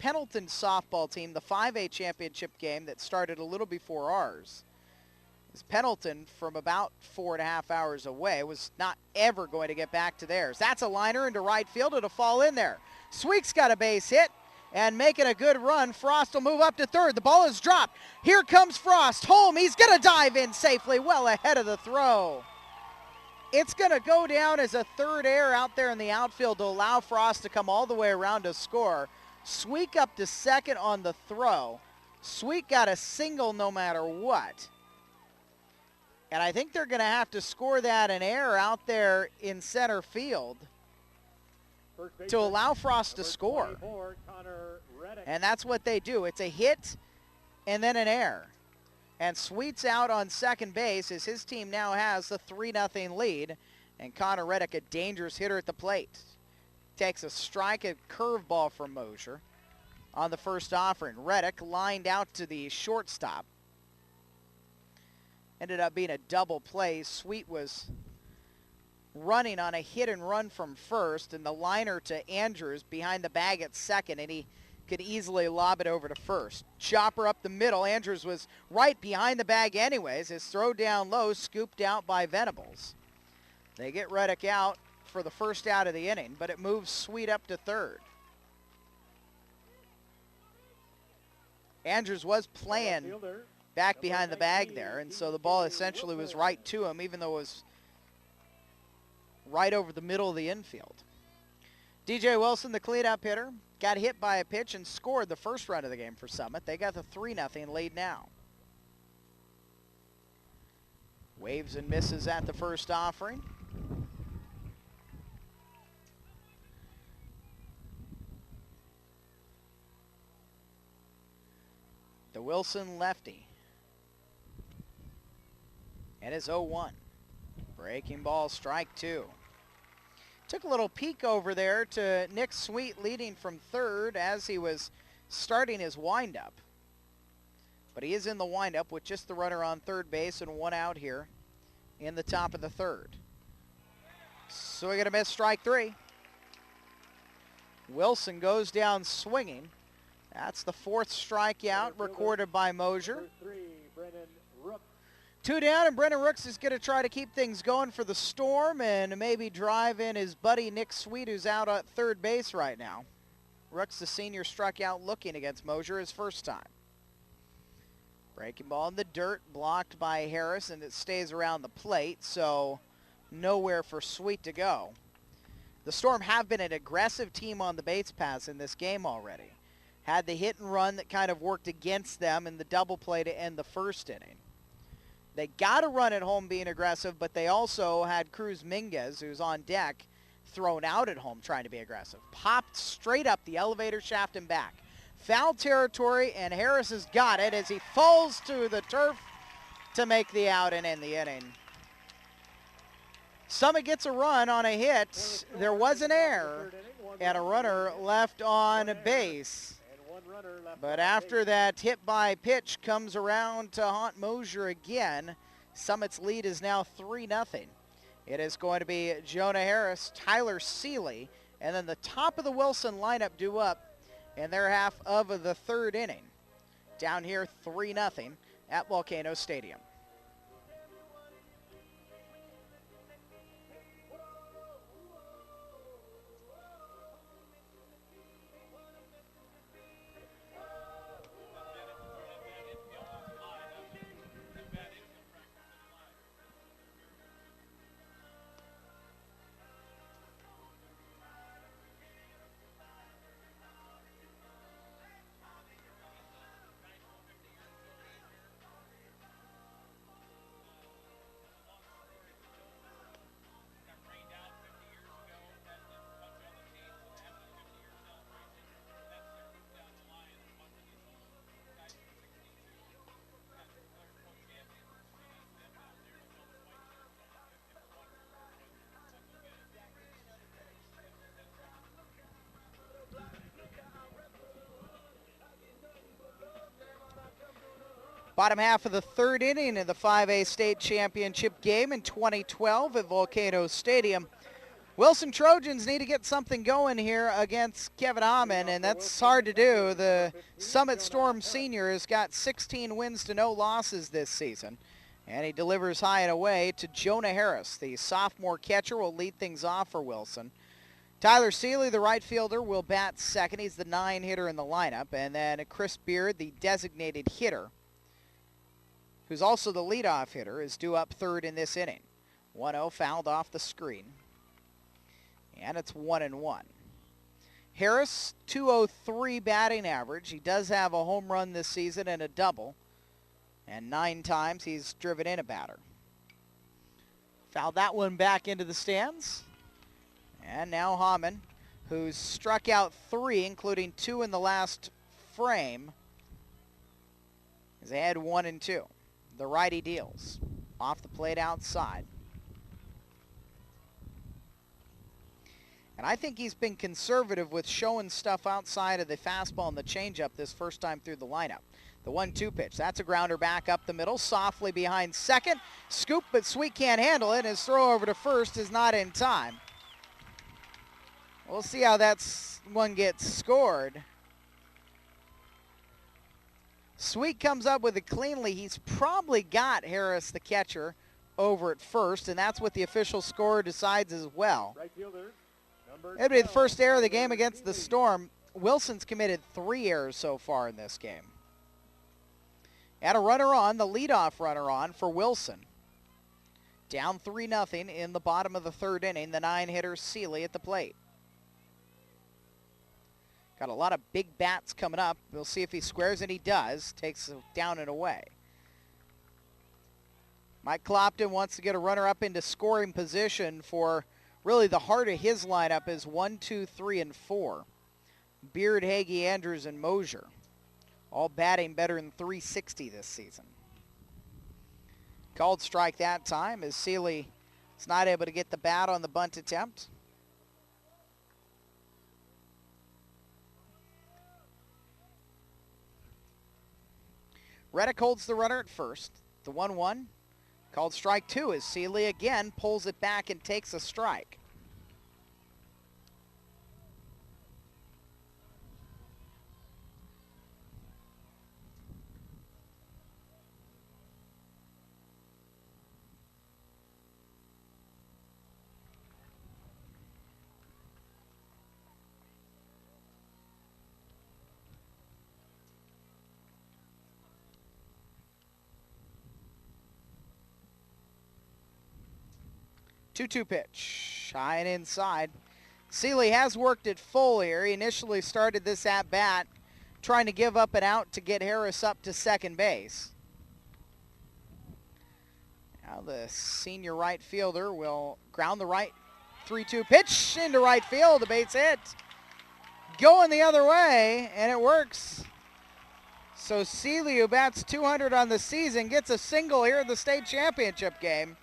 Pendleton softball team, the 5A championship game that started a little before ours. As Pendleton, from about 4.5 hours away, was not ever going to get back to theirs. That's a liner into right field. It'll fall in there. Sweek's got a base hit and making a good run. Frost will move up to third. The ball is dropped. Here comes Frost. Home. He's going to dive in safely, well ahead of the throw. It's going to go down as a third error out there in the outfield to allow Frost to come all the way around to score. Sweek up to second on the throw. Sweek got a single no matter what. And I think they're going to have to score that an error out there in center field to allow Frost to score. And that's what they do. It's a hit and then an error. And Sweet's out on second base as his team now has the 3-0 lead. And Connor Reddick, a dangerous hitter at the plate. Takes a strike, a curveball from Mosier on the first offering. Reddick lined out to the shortstop. Ended up being a double play. Sweet was running on a hit and run from first, and the liner to Andrews behind the bag at second, and he could easily lob it over to first. Chopper up the middle. Andrews was right behind the bag anyways. His throw down low, scooped out by Venables. They get Reddick out for the first out of the inning, but it moves Sweet up to third. Andrews was playing back behind the bag there, and so the ball essentially was right to him, even though it was right over the middle of the infield. DJ Wilson, the cleanup hitter, got hit by a pitch and scored the first run of the game for Summit. They got the 3-0 lead now. Waves and misses at the first offering. The Wilson lefty. And it's 0-1. Breaking ball, strike two. Took a little peek over there to Nick Sweet leading from third as he was starting his windup. But he is in the windup with just the runner on third base and one out here in the top of the third. So we got a miss, strike three. Wilson goes down swinging. That's the fourth strikeout recorded by Mosier. Two down, and Brennan Rooks is going to try to keep things going for the Storm and maybe drive in his buddy Nick Sweet, who's out at third base right now. Rooks, the senior, struck out looking against Mosier his first time. Breaking ball in the dirt, blocked by Harris, and it stays around the plate, so nowhere for Sweet to go. The Storm have been an aggressive team on the base pass in this game already. Had the hit and run that kind of worked against them in the double play to end the first inning. They got a run at home being aggressive, but they also had Cruz Minguez, who's on deck, thrown out at home trying to be aggressive. Popped straight up the elevator shaft and back. Foul territory, and Harris has got it as he falls to the turf to make the out and end the inning. Summit gets a run on a hit. There was an error and a runner left on base. But after that hit by pitch comes around to haunt Mosier again, Summit's lead is now 3-0. It is going to be Jonah Harris, Tyler Seeley, and then the top of the Wilson lineup due up in their half of the third inning. Down here 3-0 at Volcanoes Stadium. Bottom half of the third inning in the 5A state championship game in 2012 at Volcanoes Stadium. Wilson Trojans need to get something going here against Kevin Amon, and that's hard to do. The Summit Storm senior has got 16 wins to no losses this season, and he delivers high and away to Jonah Harris. The sophomore catcher will lead things off for Wilson. Tyler Seeley, the right fielder, will bat second. He's the 9-hitter in the lineup. And then Chris Beard, the designated hitter, who's also the leadoff hitter, is due up third in this inning. 1-0 fouled off the screen. And it's 1-1. Harris, 203 batting average. He does have a home run this season and a double. And 9 times he's driven in a batter. Fouled that one back into the stands. And now Hamann, who's struck out 3, including 2 in the last frame, is ahead 1-2. The righty deals. Off the plate outside. And I think he's been conservative with showing stuff outside of the fastball and the changeup this first time through the lineup. The 1-2 pitch. That's a grounder back up the middle, softly behind second. Scoop, but Sweet can't handle it. His throw over to first is not in time. We'll see how that one gets scored. Sweet comes up with it cleanly. He's probably got Harris, the catcher, over at first, and that's what the official score decides as well. Right fielder, It'll be the first error of the game against the Storm. Wilson's committed 3 errors so far in this game. And a runner on, the leadoff runner on for Wilson. Down 3-0 in the bottom of the third inning. The 9-hitter Seeley at the plate. Got a lot of big bats coming up. We'll see if he squares, and he does. Takes it down and away. Mike Clopton wants to get a runner up into scoring position for really the heart of his lineup is 1, 2, 3, and 4. Beard, Hagee, Andrews, and Mosier. All batting better than .360 this season. Called strike that time as Seeley is not able to get the bat on the bunt attempt. Reddick holds the runner at first. The 1-1. Called strike 2 as Seeley again pulls it back and takes a strike. Two-two pitch, high and inside. Seeley has worked it full here. He initially started this at-bat trying to give up an out to get Harris up to second base. Now the senior right fielder will ground the right 3-2 pitch into right field. A base hit. Going the other way, and it works. So Seeley, who bats 200 on the season, gets a single here in the state championship game.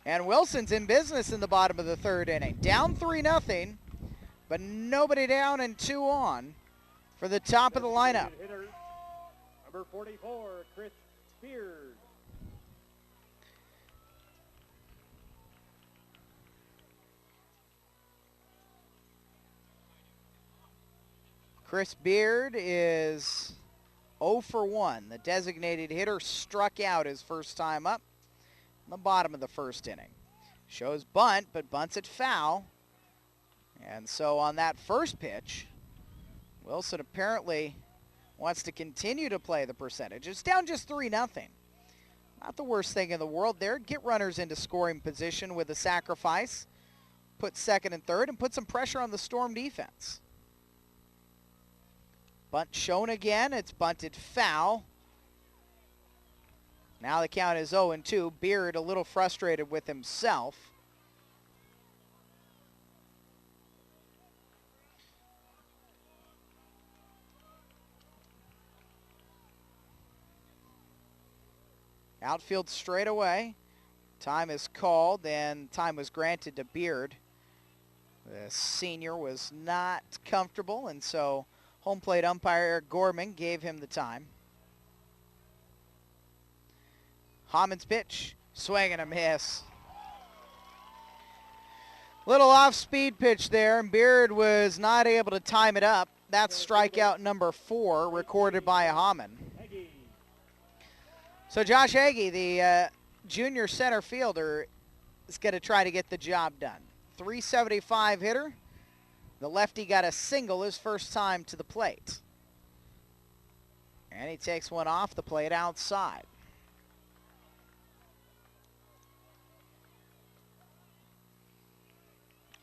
And Wilson's in business in the bottom of the third inning. Down 3-0, but nobody down and 2 on for the top of the lineup. Hitter, number 44, Chris Beard. Chris Beard is 0 for 1. The designated hitter struck out his first time up. The bottom of the first inning. Shows bunt, but bunts it foul. And so on that first pitch, Wilson apparently wants to continue to play the percentage. It's down just 3-0. Not the worst thing in the world there. Get runners into scoring position with a sacrifice. Put second and third and put some pressure on the Storm defense. Bunt shown again. It's bunted foul. Now the count is 0-2. Beard a little frustrated with himself. Outfield straight away. Time is called, and time was granted to Beard. The senior was not comfortable, and so home plate umpire Eric Gorman gave him the time. Hammond's pitch, swing and a miss. Little off-speed pitch there, and Beard was not able to time it up. That's strikeout number 4, recorded by Hammond. So Josh Hagee, the junior center fielder, is going to try to get the job done. 375 hitter. The lefty got a single his first time to the plate. And he takes one off the plate outside.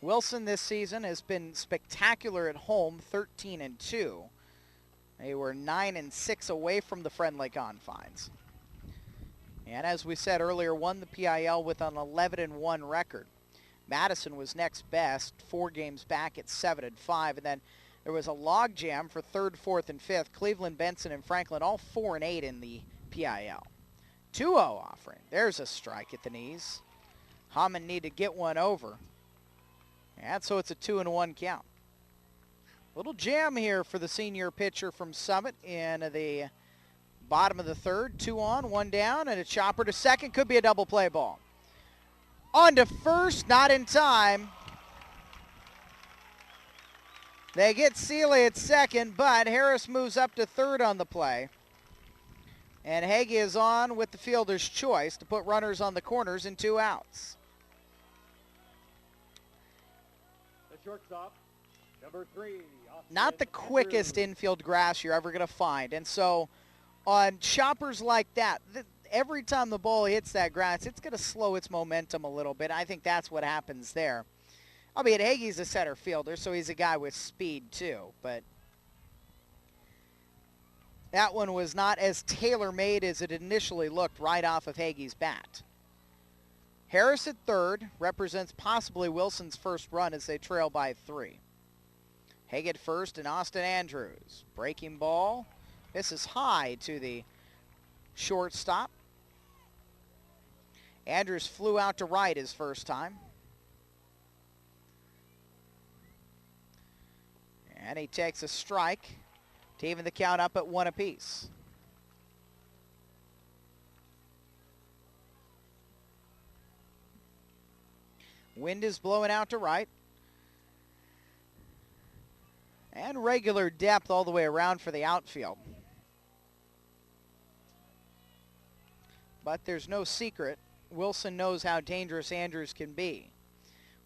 Wilson this season has been spectacular at home, 13-2. They were 9-6 away from the friendly confines. And as we said earlier, won the PIL with an 11-1 record. Madison was next best, 4 games back at 7-5. And then there was a logjam for 3rd, 4th, and 5th. Cleveland, Benson, and Franklin all 4-8 in the PIL. 2-0 offering. There's a strike at the knees. Hammond need to get one over. And so it's a 2-1 count. Little jam here for the senior pitcher from Summit in the bottom of the 3rd. 2 on, 1 down, and a chopper to second. Could be a double play ball. On to first, not in time. They get Seeley at second, but Harris moves up to 3rd on the play. And Hagee is on with the fielder's choice to put runners on the corners and 2 outs. Shortstop, number 3. Not the quickest infield grass you're ever going to find. And so on choppers like that, every time the ball hits that grass, it's going to slow its momentum a little bit. I think that's what happens there. Albeit Hagee's a center fielder, so he's a guy with speed too. But that one was not as tailor-made as it initially looked right off of Hagee's bat. Harris at 3rd represents possibly Wilson's first run as they trail by 3. Hagee at first and Austin Andrews. Breaking ball. This is high to the shortstop. Andrews flew out to right his first time. And he takes a strike to even the count up at 1 apiece. Wind is blowing out to right. And regular depth all the way around for the outfield. But there's no secret. Wilson knows how dangerous Andrews can be.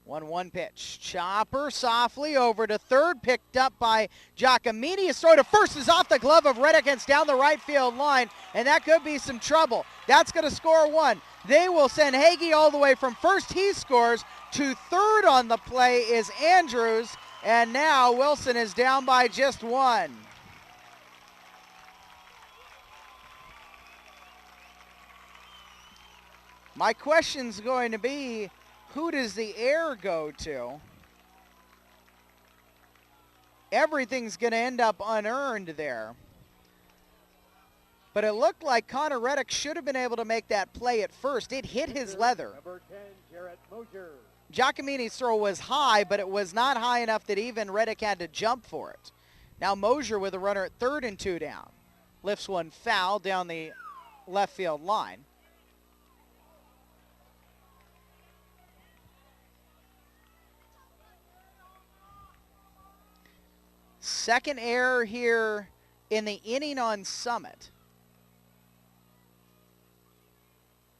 1-1 pitch. Chopper softly over to 3rd. Picked up by Giacomini. His throw to first is off the glove of Reddick. It's down the right field line. And that could be some trouble. That's going to score 1. They will send Hagee all the way from first. He scores. To 3rd on the play is Andrews. And now Wilson is down by just 1. My question's going to be, who does the air go to? Everything's going to end up unearned there. But it looked like Connor Reddick should have been able to make that play at first. It hit his leather. Number 10, Jarrett Mosier. Giacomini's throw was high, but it was not high enough that even Reddick had to jump for it. Now Mosier with a runner at 3rd and 2 down. Lifts one foul down the left field line. Second error here in the inning on Summit.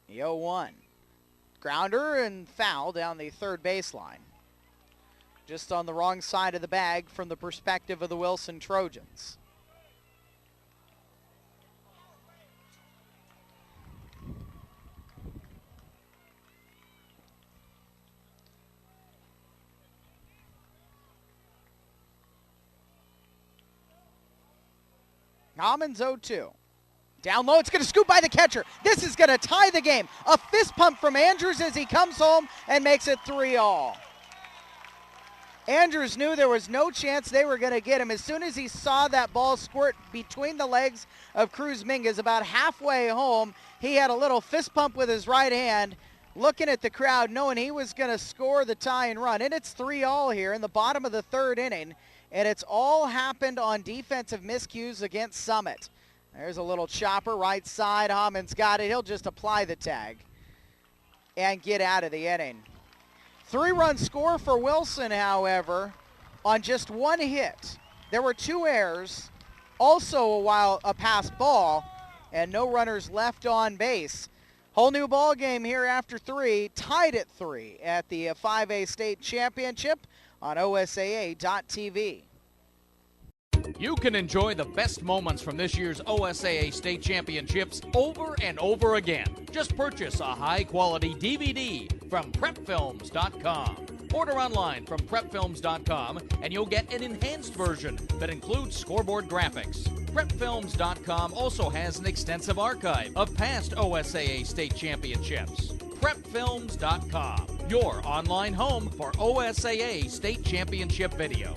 The 0-1. Grounder and foul down the 3rd baseline. Just on the wrong side of the bag from the perspective of the Wilson Trojans. Hammond's 0-2. Down low, it's going to scoop by the catcher. This is going to tie the game. A fist pump from Andrews as he comes home and makes it 3-all. Andrews knew there was no chance they were going to get him. As soon as he saw that ball squirt between the legs of Cruz Mingus about halfway home, he had a little fist pump with his right hand, looking at the crowd, knowing he was going to score the tying run. And it's 3-all here in the bottom of the 3rd inning, and it's all happened on defensive miscues against Summit. There's a little chopper, right side. Hammond's got it. He'll just apply the tag and get out of the inning. 3-run score for Wilson, however, on just one hit. There were 2 errors, also a pass ball, and no runners left on base. Whole new ball game here after 3, tied at 3 at the 5A state championship on OSAA.TV. You can enjoy the best moments from this year's OSAA State Championships over and over again. Just purchase a high-quality DVD from PrepFilms.com. Order online from PrepFilms.com and you'll get an enhanced version that includes scoreboard graphics. PrepFilms.com also has an extensive archive of past OSAA State Championships. PrepFilms.com, your online home for OSAA State Championship video.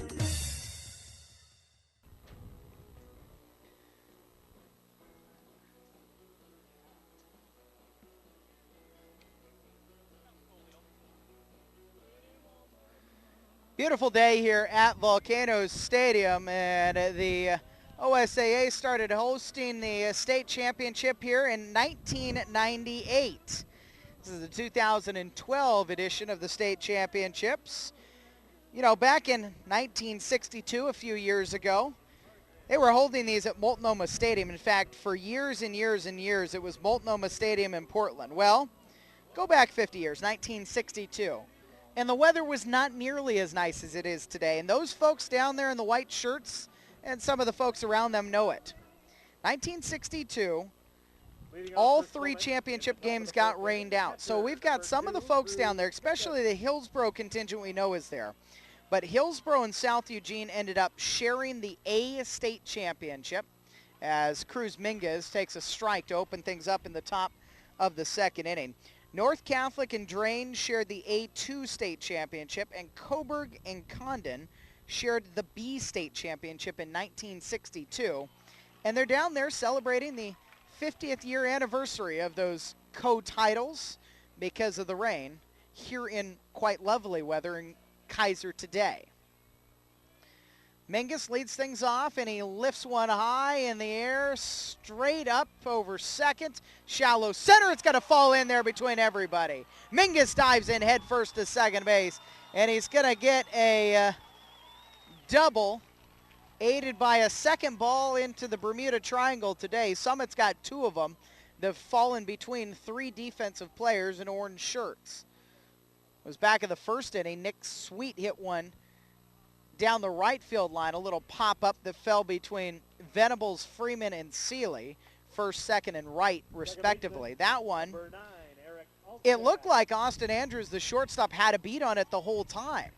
Beautiful day here at Volcanoes Stadium, and the OSAA started hosting the state championship here in 1998. This is the 2012 edition of the state championships. You know, back in 1962, a few years ago, they were holding these at Multnomah Stadium. In fact, for years and years and years, it was Multnomah Stadium in Portland. Well, go back 50 years, 1962. And the weather was not nearly as nice as it is today. And those folks down there in the white shirts and some of the folks around them know it. 1962, all 3 championship games got rained out. So we've got some of the folks down there, especially the Hillsboro contingent we know is there. But Hillsboro and South Eugene ended up sharing the A state championship as Cruz Minguez takes a strike to open things up in the top of the 2nd inning. North Catholic and Drain shared the A2 state championship, and Coburg and Condon shared the B state championship in 1962. And they're down there celebrating the 50th year anniversary of those co-titles because of the rain here in quite lovely weather in Keizer today. Mingus leads things off, and he lifts one high in the air, straight up over second. Shallow center, it's going to fall in there between everybody. Mingus dives in head first to second base, and he's going to get a double, aided by a second ball into the Bermuda Triangle today. Summit's got 2 of them. They've fallen between 3 defensive players in orange shirts. It was back in the 1st inning. Nick Sweet hit one down the right field line, a little pop-up that fell between Venables, Freeman, and Seeley, 1st, 2nd, and right, respectively. That one, it looked like Austin Andrews, the shortstop, had a beat on it the whole time.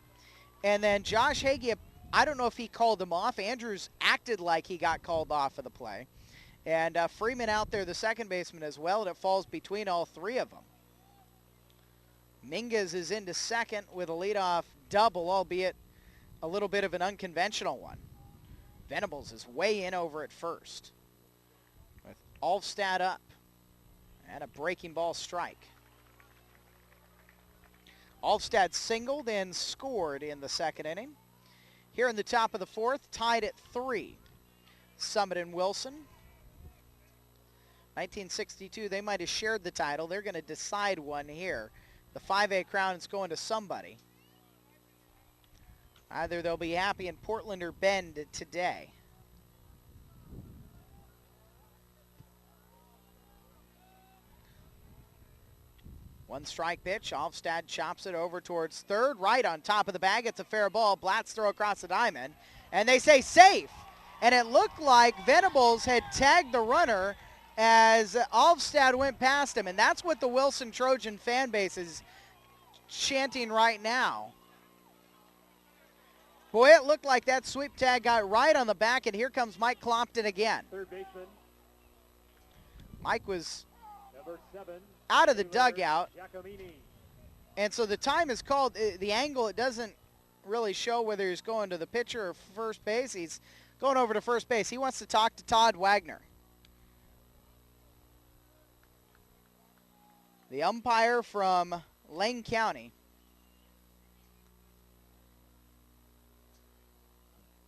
And then Josh Hagee, I don't know if he called him off. Andrews acted like he got called off of the play. And Freeman out there, the second baseman as well, and it falls between all 3 of them. Minguez is into second with a leadoff double, albeit a little bit of an unconventional one. Venables is way in over at first with Alvstad up and a breaking ball strike. Alvstad singled and scored in the 2nd inning. Here in the top of the 4th, tied at 3. Summit and Wilson. 1962, they might have shared the title. They're going to decide one here. The 5A crown is going to somebody. Either they'll be happy in Portland or Bend today. One strike pitch. Alvstad chops it over towards third. Right on top of the bag. It's a fair ball. Blatz throw across the diamond. And they say safe. And it looked like Venables had tagged the runner as Alvstad went past him. And that's what the Wilson Trojan fan base is chanting right now. Boy, it looked like that sweep tag got right on the back, and here comes Mike Clompton again. 3rd baseman. Mike was Number 7, out of the dugout, Giacomini. and so the time is called. The angle, it doesn't really show whether he's going to the pitcher or first base. He's going over to first base. He wants to talk to Todd Wagner. The umpire from Lane County.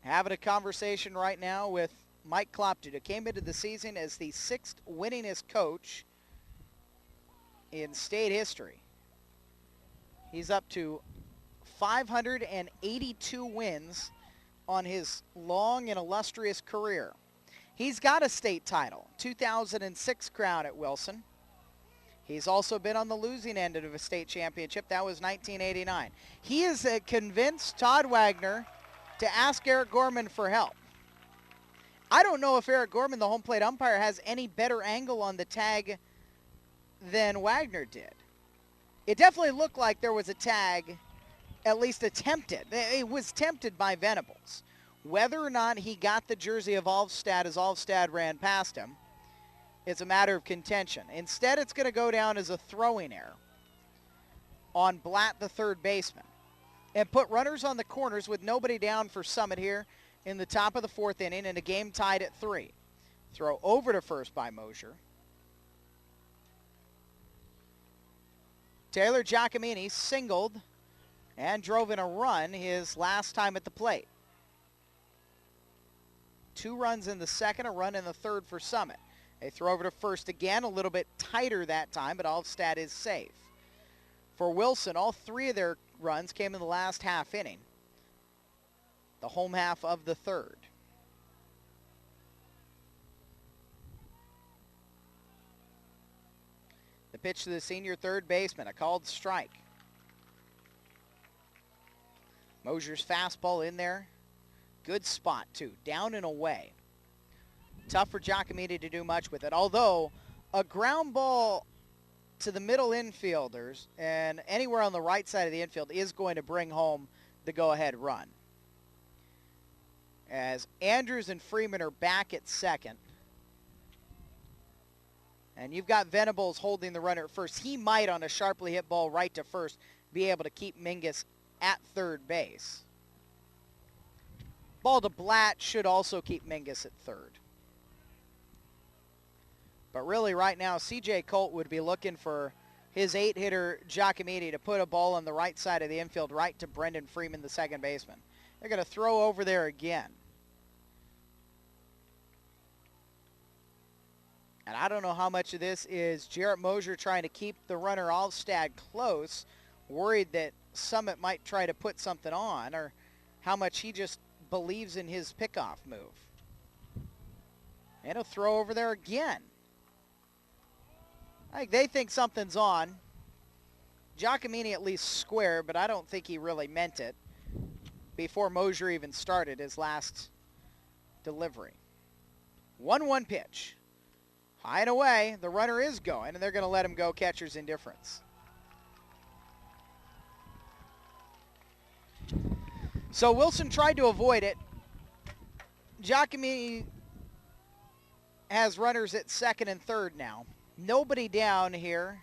Having a conversation right now with Mike Klopduda came into the season as the 6th winningest coach in state history. He's up to 582 wins on his long and illustrious career. He's got a state title, 2006 crown at Wilson. He's also been on the losing end of a state championship. That was 1989. He has convinced Todd Wagner to ask Eric Gorman for help. I don't know if Eric Gorman, the home plate umpire, has any better angle on the tag than Wagner did. It definitely looked like there was a tag, at least attempted. It was tempted by Venables. Whether or not he got the jersey of Alvstad as Alvstad ran past him, it's a matter of contention. Instead, it's going to go down as a throwing error on Blatt, the third baseman, and put runners on the corners with nobody down for Summit here in the top of the 4th inning and a game tied at 3. Throw over to first by Mosier. Taylor Giacomini singled and drove in a run his last time at the plate. 2 runs in the second, a run in the third for Summit. They throw over to first again, a little bit tighter that time, but Alvstad is safe. For Wilson, all 3 of their runs came in the last half inning, the home half of the third. The pitch to the senior third baseman, a called strike. Mosier's fastball in there. Good spot, too, down and away. Tough for Giacomini to do much with it, although a ground ball to the middle infielders and anywhere on the right side of the infield is going to bring home the go-ahead run. As Andrews and Freeman are back at second, and you've got Venables holding the runner at first. He might, on a sharply hit ball right to first, be able to keep Mingus at third base. Ball to Blatt should also keep Mingus at third. But really right now, C.J. Colt would be looking for his 8-hitter Giacomini to put a ball on the right side of the infield right to Brendan Freeman, the second baseman. They're going to throw over there again. And I don't know how much of this is Jarrett Mosier trying to keep the runner Alvstad close, worried that Summit might try to put something on, or how much he just believes in his pickoff move. And he'll throw over there again. I think they think something's on. Giacomini at least square, but I don't think he really meant it before Mosier even started his last delivery. 1-1 pitch. High and away, the runner is going, and they're going to let him go, catcher's indifference. So Wilson tried to avoid it. Giacomini has runners at second and third now. Nobody down here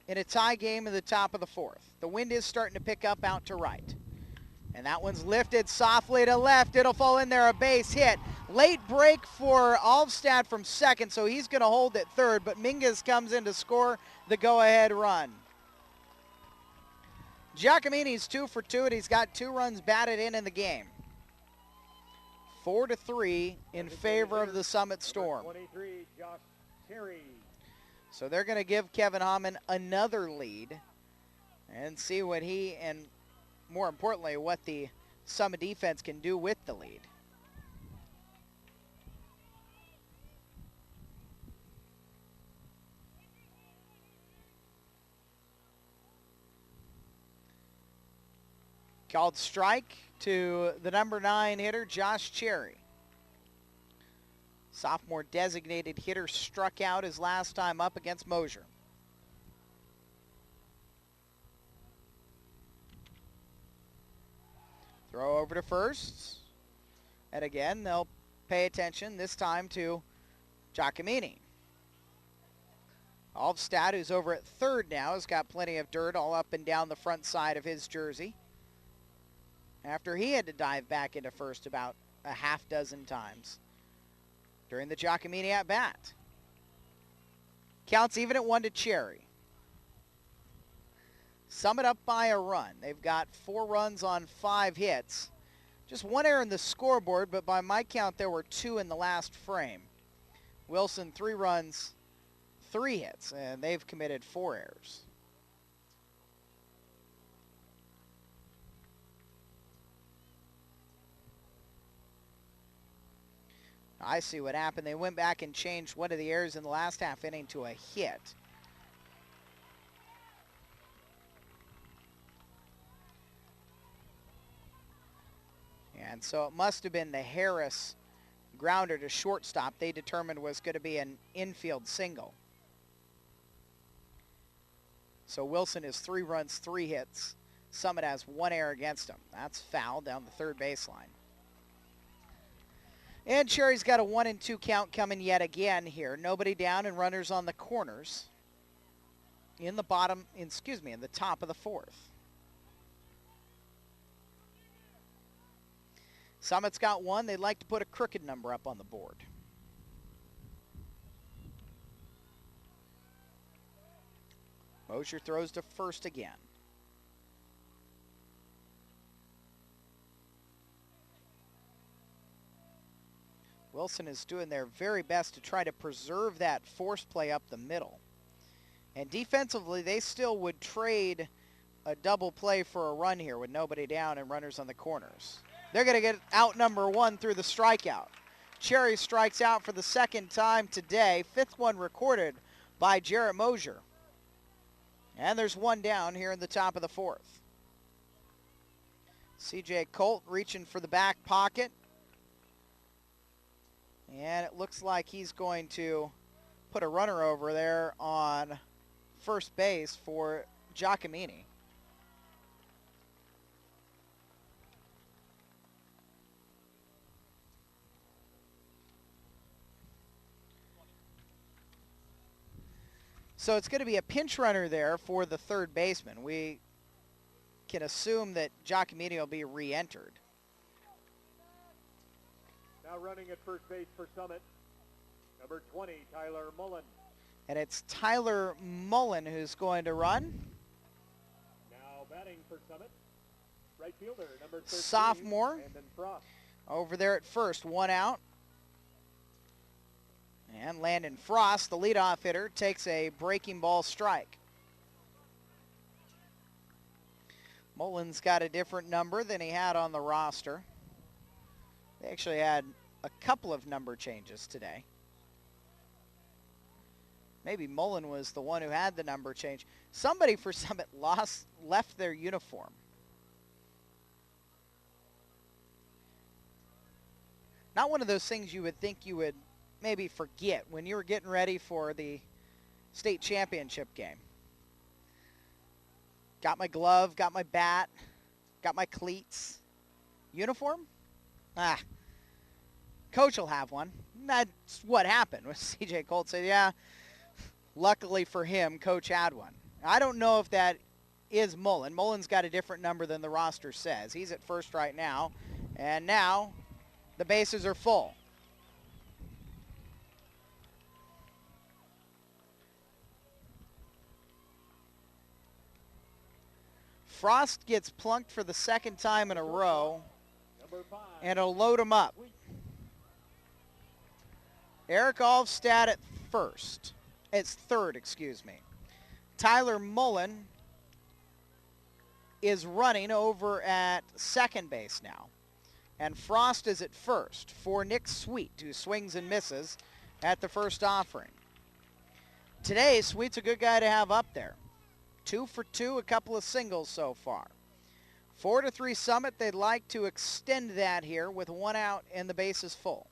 in a tie game in the top of the 4th. The wind is starting to pick up out to right. And that one's lifted softly to left. It'll fall in there, a base hit. Late break for Alvstad from second, so he's going to hold at third, but Mingus comes in to score the go-ahead run. Giacomini's 2 for 2, and he's got 2 runs batted in the game. 4-3 in favor of the Summit Storm. 23, Josh Terry. So they're going to give Kevin Hammond another lead and see what he, and more importantly, what the Summit defense can do with the lead. Called strike to the number 9 hitter, Josh Cherry. Sophomore designated hitter struck out his last time up against Mosier. Throw over to first. And again, they'll pay attention this time to Giacomini. Alvstad, who's over at third now, has got plenty of dirt all up and down the front side of his jersey, after he had to dive back into first about a half dozen times during the Giacomini at bat. Counts even at 1 to Cherry. Summit up by a run. They've got 4 runs on 5 hits. Just one error in the scoreboard, but by my count, there were 2 in the last frame. Wilson, 3 runs, 3 hits, and they've committed 4 errors. I see what happened. They went back and changed one of the errors in the last half inning to a hit. And so it must have been the Harris grounder to shortstop they determined was going to be an infield single. So Wilson is 3 runs, 3 hits. Summit has 1 error against him. That's foul down the third baseline. And Cherry's got a 1-2 count coming yet again here. Nobody down and runners on the corners in the in the top of the 4th. Summit's got 1. They'd like to put a crooked number up on the board. Mosher throws to first again. Wilson is doing their very best to try to preserve that force play up the middle. And defensively, they still would trade a double play for a run here with nobody down and runners on the corners. They're going to get out number 1 through the strikeout. Cherry strikes out for the 2nd time today, 5th one recorded by Jarrett Mosher. And there's 1 down here in the top of the 4th. C.J. Colt reaching for the back pocket. And it looks like he's going to put a runner over there on first base for Giacomini. So it's going to be a pinch runner there for the third baseman. We can assume that Giacomini will be re-entered. Now running at first base for Summit, number 20, Tyler Mullen. And it's Tyler Mullen who's going to run. Now batting for Summit, right fielder, number 13, sophomore. Landon Frost. Over there at first, 1 out. And Landon Frost, the leadoff hitter, takes a breaking ball strike. Mullen's got a different number than he had on the roster. They actually had a couple of number changes today. Maybe Mullen was the one who had the number change. Somebody for Summit left their uniform. Not one of those things you would think you would maybe forget when you were getting ready for the state championship game. Got my glove, got my bat, got my cleats. Uniform? Coach will have one. That's what happened with C.J. Colt said, yeah, luckily for him, Coach had one. I don't know if that is Mullen. Mullen's got a different number than the roster says. He's at first right now, and now the bases are full. Frost gets plunked for the 2nd time in a row, and it'll load him up. Eric Alvstad at first. It's third, excuse me. Tyler Mullen is running over at second base now. And Frost is at first for Nick Sweet, who swings and misses at the first offering. Today, Sweet's a good guy to have up there. 2 for 2, a couple of singles so far. 4-3 Summit. They'd like to extend that here with 1 out and the bases full.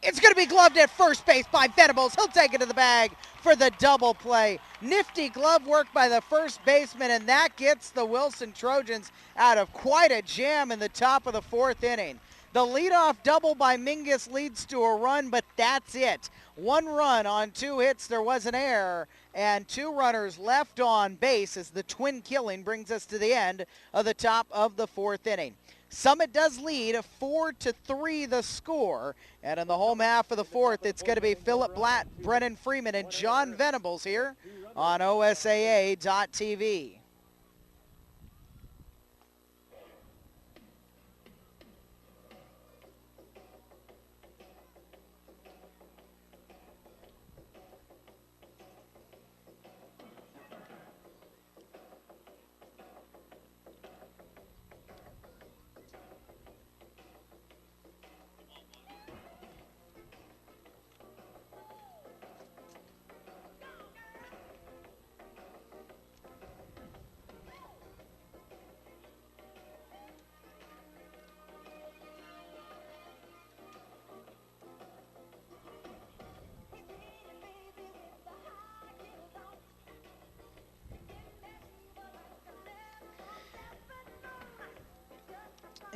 It's going to be gloved at first base by Venables. He'll take it to the bag for the double play. Nifty glove work by the first baseman, and that gets the Wilson Trojans out of quite a jam in the top of the 4th inning. The leadoff double by Mingus leads to a run, but that's it. 1 run on 2 hits. There was an error, and 2 runners left on base as the twin killing brings us to the end of the top of the 4th inning. Summit does lead 4-3 the score, and in the home half of the 4th, it's going to be Philip Blatt, Brennan Freeman, and John Venables here on OSAA.TV.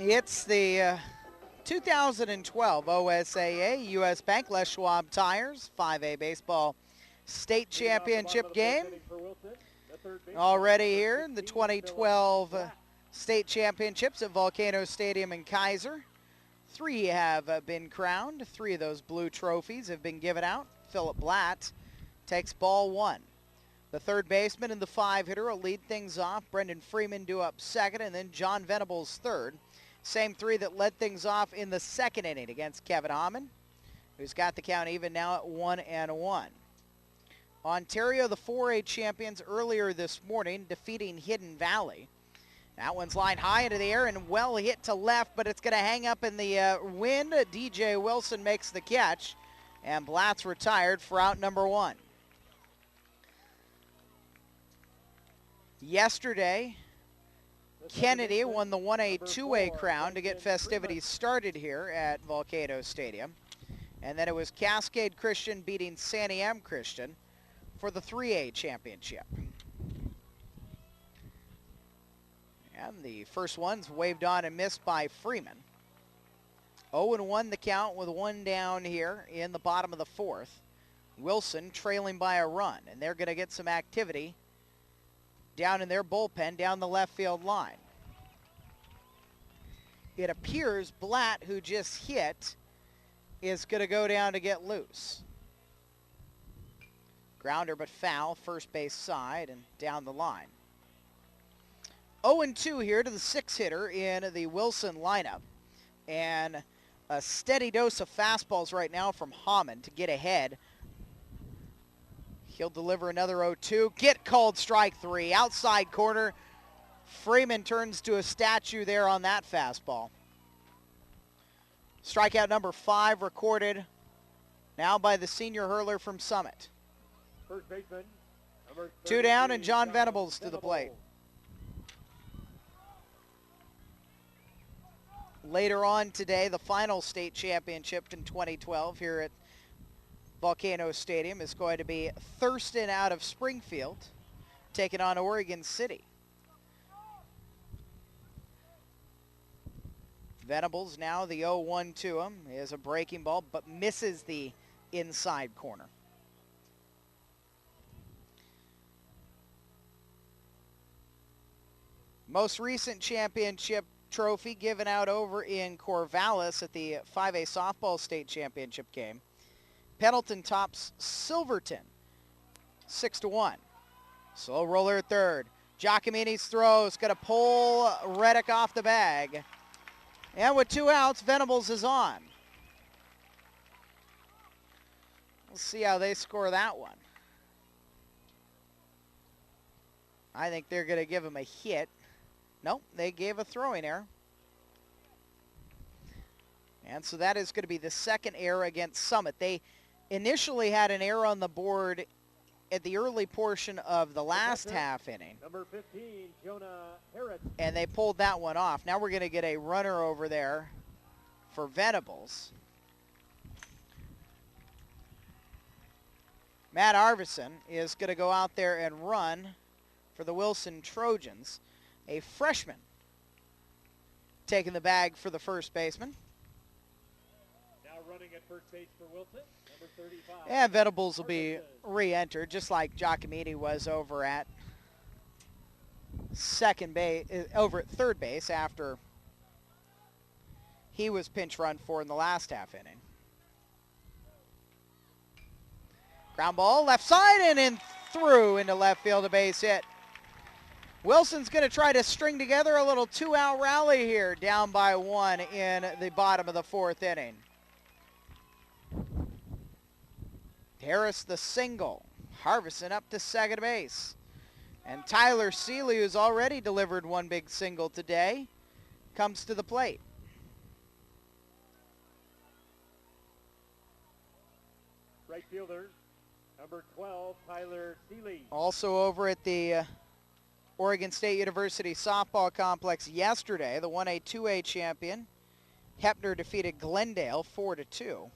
It's the 2012 OSAA U.S. Bank Les Schwab Tires 5A Baseball State Championship game. Already here in the 2012 State Championships at Volcanoes Stadium in Keizer. 3 have been crowned. 3 of those blue trophies have been given out. Philip Blatt takes ball 1. The third baseman and the 5-hitter will lead things off. Brendan Freeman due up second, and then John Venables third. Same 3 that led things off in the second inning against Kevin Hammond, who's got the count even now at 1-1. Ontario, the 4A champions, earlier this morning, defeating Hidden Valley. That one's lined high into the air and well hit to left, but it's going to hang up in the wind. DJ Wilson makes the catch, and Blatt's retired for out number 1. Yesterday, Kennedy won the 1A, 2A crown to get festivities started here at Volcanoes Stadium. And then it was Cascade Christian beating Santiam Christian for the 3A championship. And the first one's waved on and missed by Freeman. 0-1 the count with 1 down here in the bottom of the 4th. Wilson trailing by a run, and they're going to get some activity down in their bullpen down the left field line. It appears Blatt, who just hit, is going to go down to get loose. Grounder but foul, first base side and down the line. 0-2 here to the 6-hitter in the Wilson lineup. And a steady dose of fastballs right now from Hammond to get ahead. He'll deliver another 0-2. Get called strike 3. Outside corner. Freeman turns to a statue there on that fastball. Strikeout number 5 recorded now by the senior hurler from Summit. First baseman, number 2 down and John Venables to the plate. Later on today, the final state championship in 2012 here at Volcanoes Stadium is going to be Thurston out of Springfield taking on Oregon City. Venables now the 0-1 to him is a breaking ball but misses the inside corner. Most recent championship trophy given out over in Corvallis at the 5A softball state championship game. Pendleton tops Silverton 6-1. Slow roller at third. Giacomini's throw is going to pull Reddick off the bag. And with 2 outs, Venables is on. We'll see how they score that one. I think they're going to give him a hit. Nope, they gave a throwing error. And so that is going to be the second error against Summit. They initially had an error on the board at the early portion of the last half inning. Number 15, Jonah Harris. And they pulled that one off. Now we're going to get a runner over there for Venables. Matt Arvidsson is going to go out there and run for the Wilson Trojans. A freshman taking the bag for the first baseman. Now running at first base for Wilson, number 35. And Venables will be re-entered, just like Giacomini was over at third base after he was pinch run for in the last half inning. Ground ball, left side, and in through into left field, a base hit. Wilson's going to try to string together a little 2-out rally here, down by 1 in the bottom of the 4th inning. Harris the single. Harvison up to second base. And Tyler Seeley, who's already delivered 1 big single today, comes to the plate. Right fielder, number 12, Tyler Seeley. Also over at the Oregon State University softball complex yesterday, the 1A, 2A champion, Hepner defeated Glendale 4-2.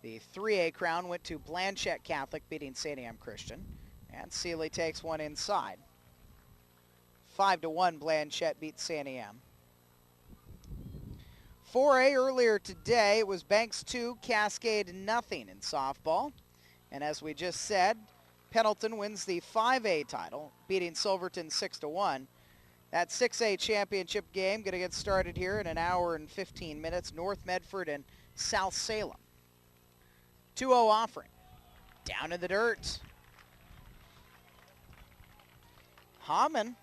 The 3A crown went to Blanchette Catholic, beating Santiam Christian, and Seeley takes one inside. 5-1, Blanchette beats Santiam. 4A earlier today, it was Banks 2, Cascade nothing in softball. And as we just said, Pendleton wins the 5A title, beating Silverton 6-1. That 6A championship game going to get started here in an hour and 15 minutes. North Medford and South Salem. 2-0 offering. Down in the dirt. Hamann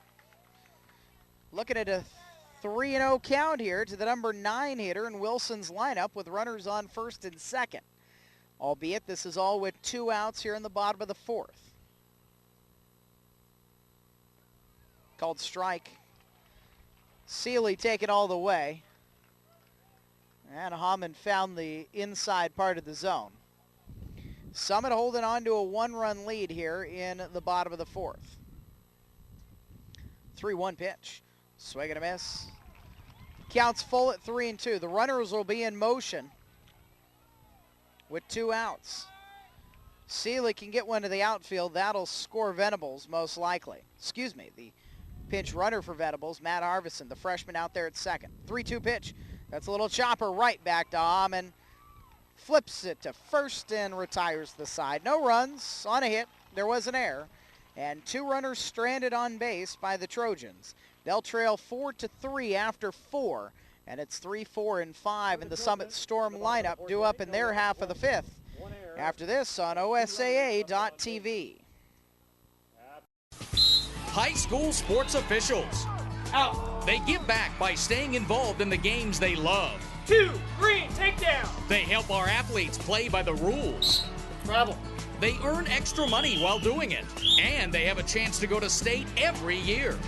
looking at a 3-0 count here to the number 9 hitter in Wilson's lineup with runners on first and second. Albeit this is all with 2 outs here in the bottom of the 4th. Called strike. Seeley taking all the way. And Hamann found the inside part of the zone. Summit holding on to a 1-run lead here in the bottom of the 4th. 3-1 pitch. Swing and a miss. Counts full at 3-2. The runners will be in motion with 2 outs. Seeley can get one to the outfield. That'll score Venables most likely. Excuse me, the pinch runner for Venables, Matt Arvidsson, the freshman out there at second. 3-2 pitch. That's a little chopper right back to Hamann. Flips it to first and retires the side. No runs on a hit. There was an error. And 2 runners stranded on base by the Trojans. They'll trail 4-3 after 4. And it's 3, 4, and 5 in the Summit Storm lineup due up in their half of the 5th. After this on OSAA.tv. High school sports officials. Out. They give back by staying involved in the games they love. 2, green, takedown. They help our athletes play by the rules. Travel. They earn extra money while doing it. And they have a chance to go to state every year.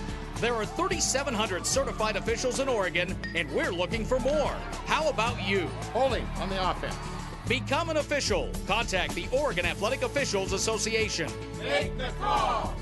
There are 3,700 certified officials in Oregon, and we're looking for more. How about you? Holding on the offense. Become an official. Contact the Oregon Athletic Officials Association. Make the call.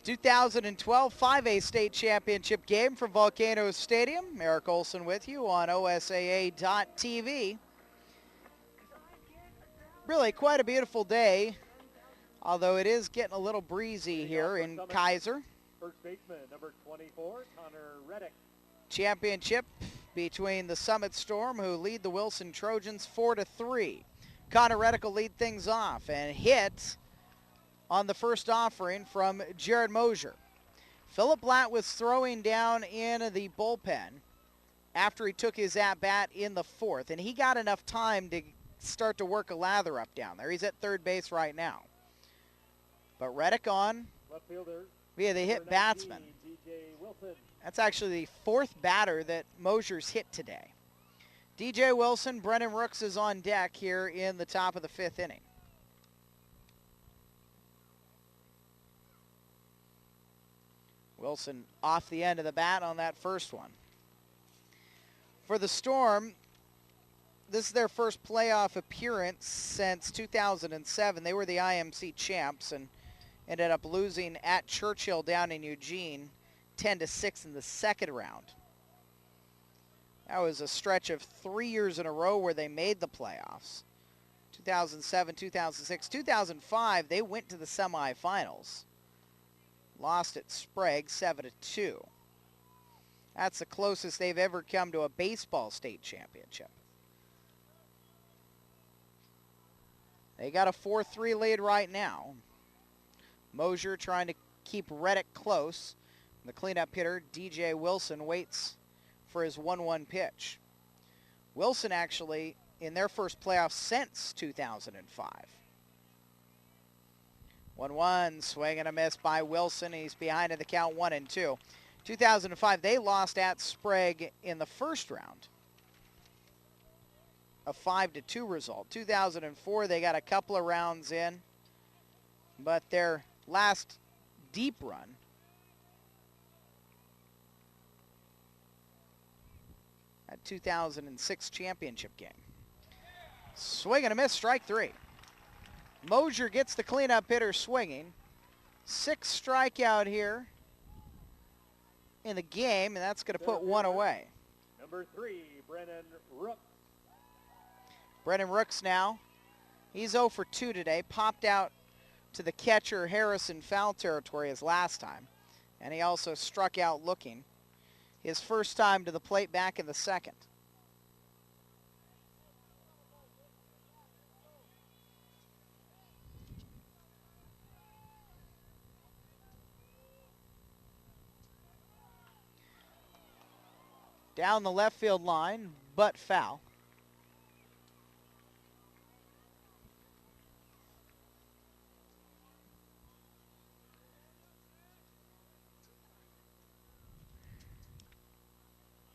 ...2012 5A state championship game from Volcanoes Stadium. Eric Olson with you on OSAA.tv. Really quite a beautiful day, although it is getting a little breezy here in Keizer. First baseman, number 24, Connor Reddick. Championship between the Summit Storm, who lead the Wilson Trojans 4-3. Connor Reddick will lead things off and hit on the first offering from Jared Mosier. Philip Blatt was throwing down in the bullpen after he took his at-bat in the 4th, and he got enough time to start to work a lather up down there. He's at third base right now. But Reddick on Left fielder, via the hit batsman. DJ Wilson. That's actually the 4th batter that Mosier's hit today. DJ Wilson, Brennan Rooks is on deck here in the top of the 5th inning. Wilson off the end of the bat on that first one. For the Storm, this is their first playoff appearance since 2007. They were the IMC champs and ended up losing at Churchill down in Eugene 10-6 in the second round. That was a stretch of 3 years in a row where they made the playoffs. 2007, 2006, 2005, they went to the semifinals. Lost at Sprague 7-2. That's the closest they've ever come to a baseball state championship. They got a 4-3 lead right now. Mosier trying to keep Reddick close. The cleanup hitter, DJ Wilson, waits for his 1-1 pitch. Wilson actually in their first playoff since 2005. 1-1, swing and a miss by Wilson. He's behind in the count 1-2. 2005, they lost at Sprague in the first round. A 5-2 result. 2004, they got a couple of rounds in, but their last deep run that 2006 championship game. Swing and a miss, strike 3. Mosier gets the cleanup hitter swinging. 6th strikeout here in the game, and that's going to put 1 away. Number 3, Brennan Rooks. Brennan Rooks now. He's 0 for 2 today. Popped out to the catcher Harrison foul territory as last time. And he also struck out looking. His first time to the plate back in the 2nd. Down the left field line, but foul.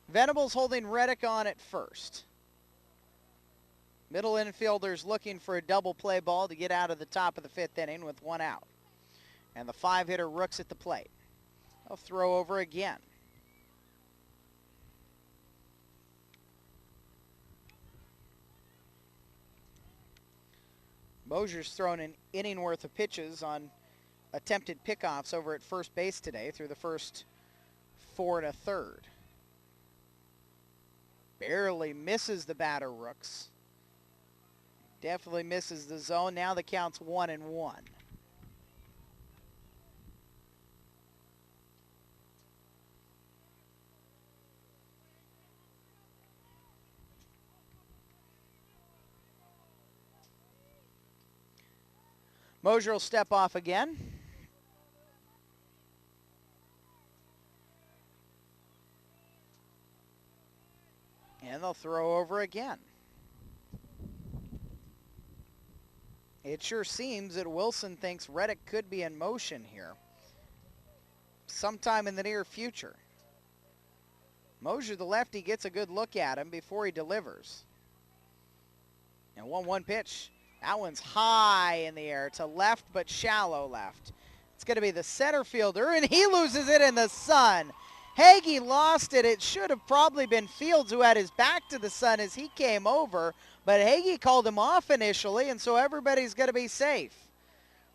Venables holding Reddick on at first. Middle infielders looking for a double play ball to get out of the top of the 5th inning with 1 out. And the 5-hitter Rooks at the plate. They'll throw over again. Mosier's thrown an inning worth of pitches on attempted pickoffs over at first base today through the first 4 1/3. Barely misses the batter, Rooks. Definitely misses the zone. Now the count's 1-1. Mosier will step off again. And they'll throw over again. It sure seems that Wilson thinks Reddick could be in motion here sometime in the near future. Mosier, the lefty, gets a good look at him before he delivers. And 1-1 pitch. That one's high in the air to left, but shallow left. It's going to be the center fielder, and he loses it in the sun. Hagee lost it. It should have probably been Fields who had his back to the sun as he came over, but Hagee called him off initially, and so everybody's going to be safe.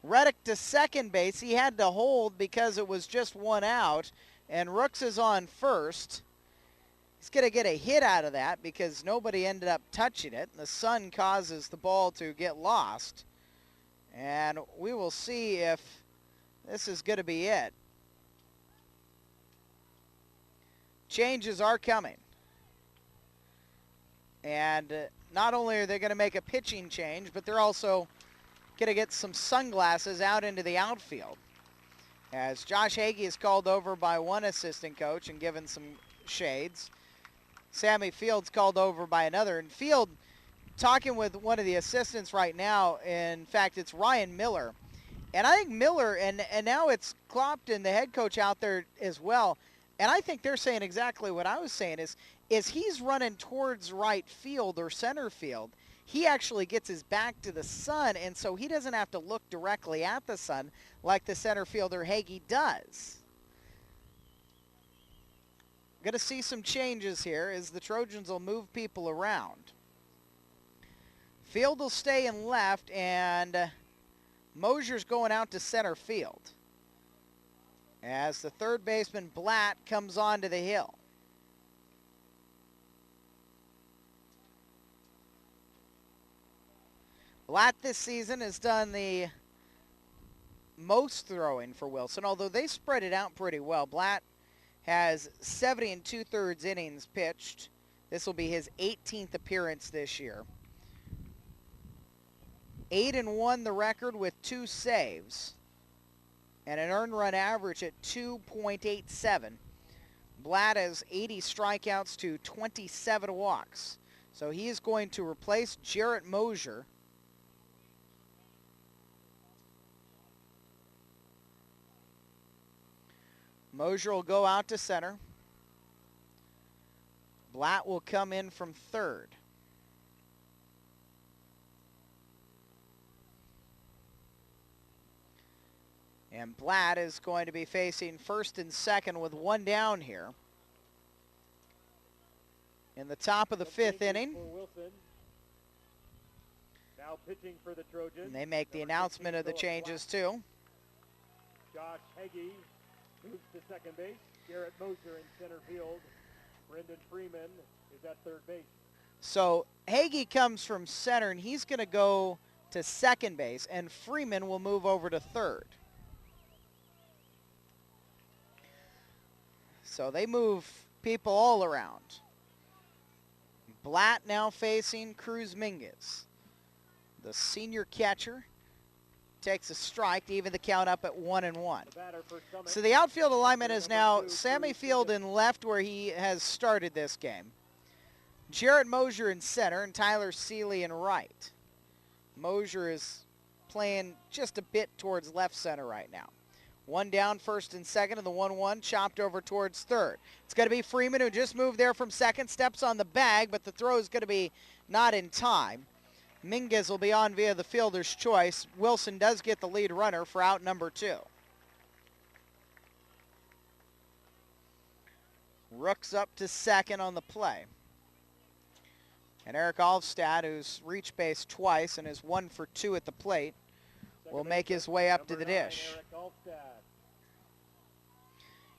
Reddick to second base. He had to hold because it was just 1 out, and Rooks is on first. He's going to get a hit out of that because nobody ended up touching it. The sun causes the ball to get lost. And we will see if this is going to be it. Changes are coming. And not only are they going to make a pitching change, but they're also going to get some sunglasses out into the outfield. As Josh Hagee is called over by one assistant coach and given some shades. Sammy Fields called over by another. And Field talking with one of the assistants right now. In fact, it's Ryan Miller. And I think Miller, and now it's Clopton, the head coach, out there as well. And I think they're saying exactly what I was saying is he's running towards right field or center field. He actually gets his back to the sun, and so he doesn't have to look directly at the sun like the center fielder Hagee does. Going to see some changes here as the Trojans will move people around. Field will stay in left, and Mosier's going out to center field as the third baseman Blatt comes onto the hill. Blatt this season has done the most throwing for Wilson, although they spread it out pretty well. Blatt has 70 2/3 innings pitched. This will be his 18th appearance this year. 8-1 the record with 2 saves and an earned run average at 2.87. Blatt has 80 strikeouts to 27 walks. So he is going to replace Jarrett Mosier. Mosier will go out to center. Blatt will come in from third. And Blatt is going to be facing first and second with 1 down here. in the top of the 5th inning. For Wilson. Now pitching for the Trojans. And they make the announcement of the changes too. Josh Hagee moves to second base. Garrett Mosier in center field. Brendan Freeman is at third base. So Hagee comes from center, and he's going to go to second base, and Freeman will move over to third. So they move people all around. Blatt now facing Cruz Minguez. The senior catcher takes a strike to even the count up at 1-1. So the outfield alignment is now Sammy Field in left where he has started this game. Jarrett Mosier in center and Tyler Seeley in right. Mosier is playing just a bit towards left center right now. One down, first and second, and the 1-1 chopped over towards third. It's going to be Freeman, who just moved there from second, steps on the bag, but the throw is going to be not in time. Minguez will be on via the fielder's choice. Wilson does get the lead runner for out number 2. Rooks up to second on the play. And Eric Alvstad, who's reached base twice and is 1 for 2 at the plate, will make his way up to the dish.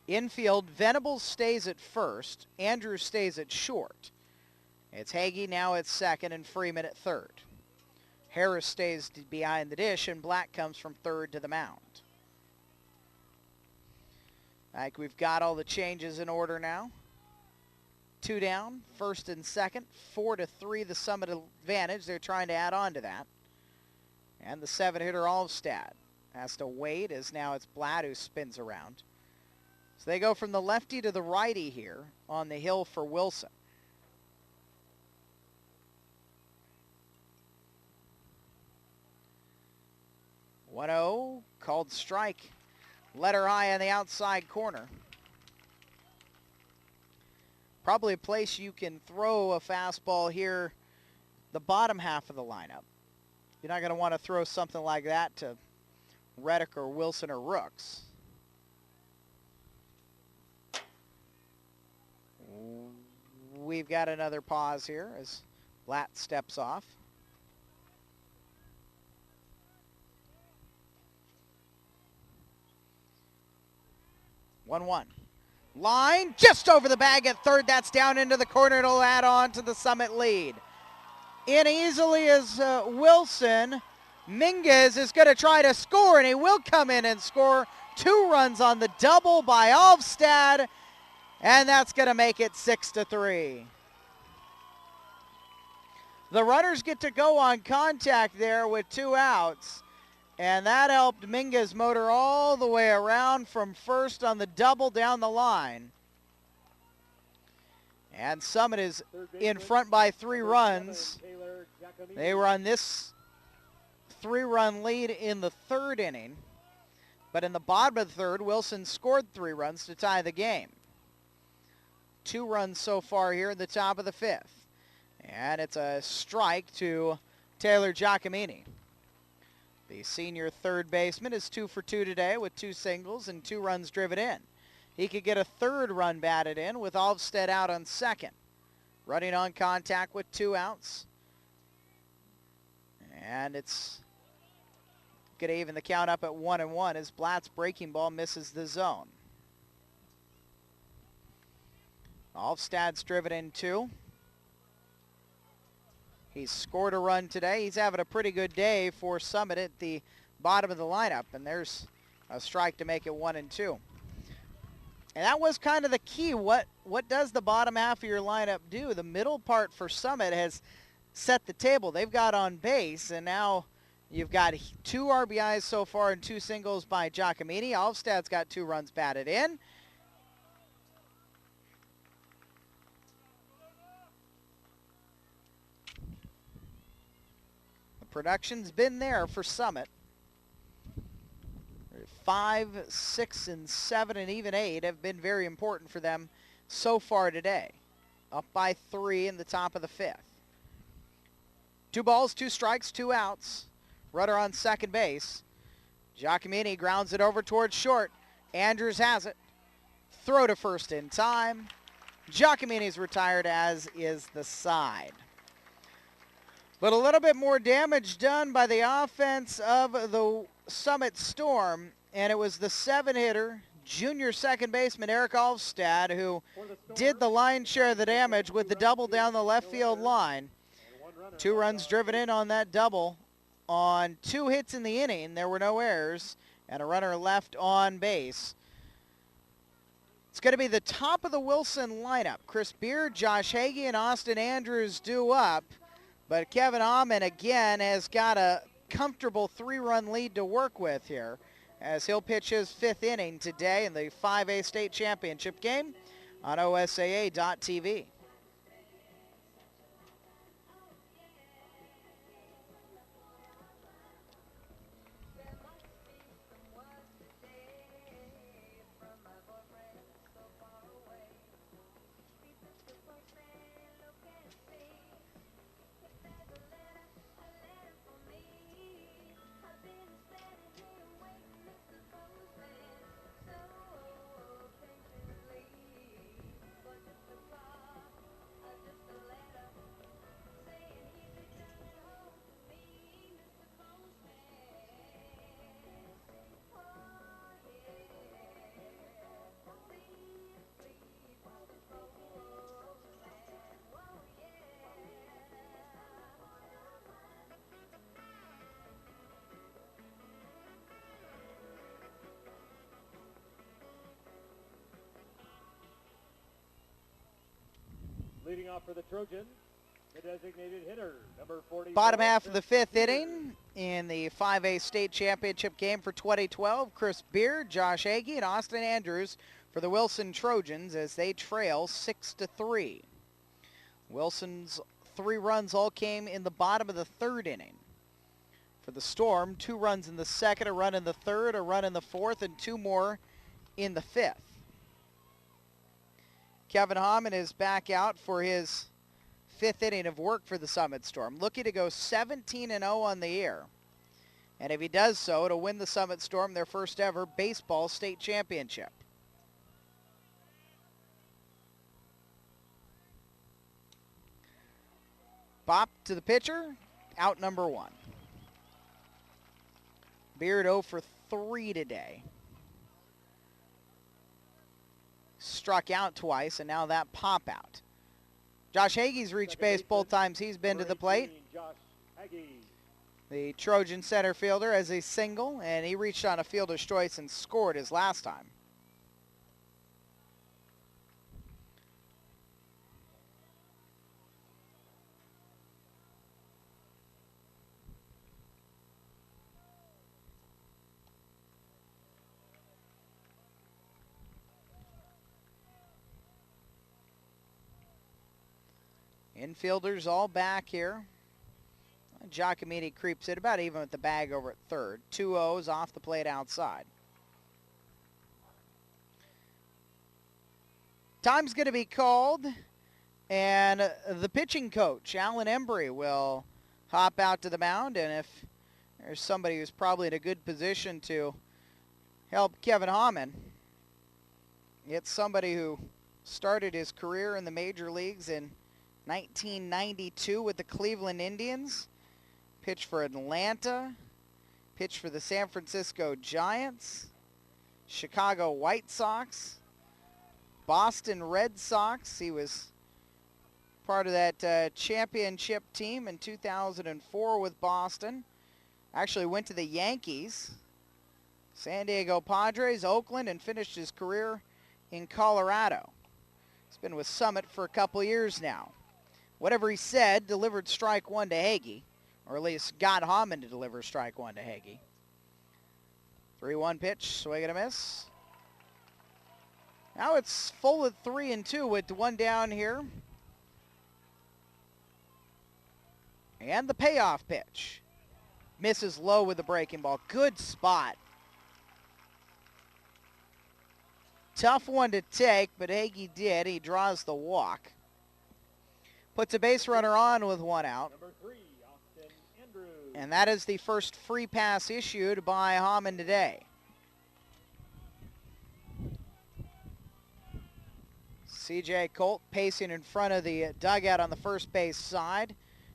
Infield, Venables stays at first. Andrews stays at short. It's Hagee now at second and Freeman at third. Harris stays behind the dish, and Black comes from third to the mound. Like we've got all the changes in order now. 2 down, first and second, 4-3 the Summit advantage. They're trying to add on to that. And the 7-hitter Alvstad has to wait, as now it's Blatt who spins around. So they go from the lefty to the righty here on the hill for Wilson. .0 called strike. Letter I on the outside corner. Probably a place you can throw a fastball here, the bottom half of the lineup. You're not going to want to throw something like that to Reddick or Wilson or Rooks. We've got another pause here as Blatt steps off. One. Line just over the bag at third. That's down into the corner. It'll add on to the Summit lead. In easily as Wilson. Minguez is going to try to score, and he will come in and score 2 runs on the double by Alvstad, and that's going to make it 6-3. The runners get to go on contact there with 2 outs. And that helped Minguez motor all the way around from first on the double down the line. And Summit is in front by 3 runs. They were on this 3-run lead in the 3rd inning. But in the bottom of the 3rd, Wilson scored 3 runs to tie the game. 2 runs so far here in the top of the 5th. And it's a strike to Taylor Giacomini. The senior third baseman is 2 for 2 today with 2 singles and 2 runs driven in. He could get a 3rd run batted in with Alvstad out on second. Running on contact with 2 outs. And it's going to even the count up at 1-1 as Blatt's breaking ball misses the zone. Alvstad's driven in 2. He's scored a run today. He's having a pretty good day for Summit at the bottom of the lineup. And there's a strike to make it 1-2. And that was kind of the key. What does the bottom half of your lineup do? The middle part for Summit has set the table. They've got on base, and now you've got 2 RBIs so far and 2 singles by Giacomini. Alvstad's got 2 runs batted in. Production's been there for Summit. 5, 6, and 7, and even 8 have been very important for them so far today. Up by 3 in the top of the 5th. 2 balls, 2 strikes, 2 outs. Runner on second base. Giacomini grounds it over towards short. Andrews has it. Throw to first in time. Giacomini's retired, as is the side. But a little bit more damage done by the offense of the Summit Storm, and it was the 7-hitter, junior second baseman Eric Alfstad, who did the lion's share of the damage with the double down the left field line. 2 runs driven in on that double on 2 hits in the inning. There were no errors, and a runner left on base. It's going to be the top of the Wilson lineup. Chris Beard, Josh Hagee, and Austin Andrews due up. But Kevin Hamann, again, has got a comfortable 3-run lead to work with here, as he'll pitch his 5th inning today in the 5A state championship game on OSAA.tv. Leading off for the Trojans, the designated hitter, number 40. Bottom half of the 5th inning in the 5A state championship game for 2012. Chris Beard, Josh Hagee, and Austin Andrews for the Wilson Trojans as they trail 6-3. Wilson's 3 runs all came in the bottom of the 3rd inning. For the Storm, 2 runs in the 2nd, a run in the 3rd, a run in the 4th, and 2 more in the 5th. Kevin Hamann is back out for his 5th inning of work for the Summit Storm, looking to go 17-0 on the year. And if he does so, it'll win the Summit Storm their first ever baseball state championship. Bop to the pitcher, out number 1. Beard 0 for 3 today. Struck out twice, and now that pop out. Josh Hagee's reached base both times he's been to the plate. The Trojan center fielder as a single, and he reached on a fielder's choice and scored his last time. Infielders all back here. Giacomini creeps it about even with the bag over at 3rd. 2 O's off the plate outside. Time's going to be called, and the pitching coach, Alan Embry, will hop out to the mound, and if there's somebody who's probably in a good position to help Kevin Hamann, it's somebody who started his career in the major leagues in 1992 with the Cleveland Indians, pitched for Atlanta, pitched for the San Francisco Giants, Chicago White Sox, Boston Red Sox. He was part of that championship team in 2004 with Boston. Actually went to the Yankees, San Diego Padres, Oakland, and finished his career in Colorado. He's been with Summit for a couple years now. Whatever he said, delivered strike 1 to Hagee, or at least got Hamann to deliver strike 1 to Hagee. 3-1 pitch, swing and a miss. Now it's full at 3-2 with 1 down here. And the payoff pitch. Misses low with the breaking ball. Good spot. Tough one to take, but Hagee did. He draws the walk. Puts a base runner on with 1 out. Number 3, Austin Andrews. And that is the first free pass issued by Hamann today. C.J. Colt pacing in front of the dugout on the first base side,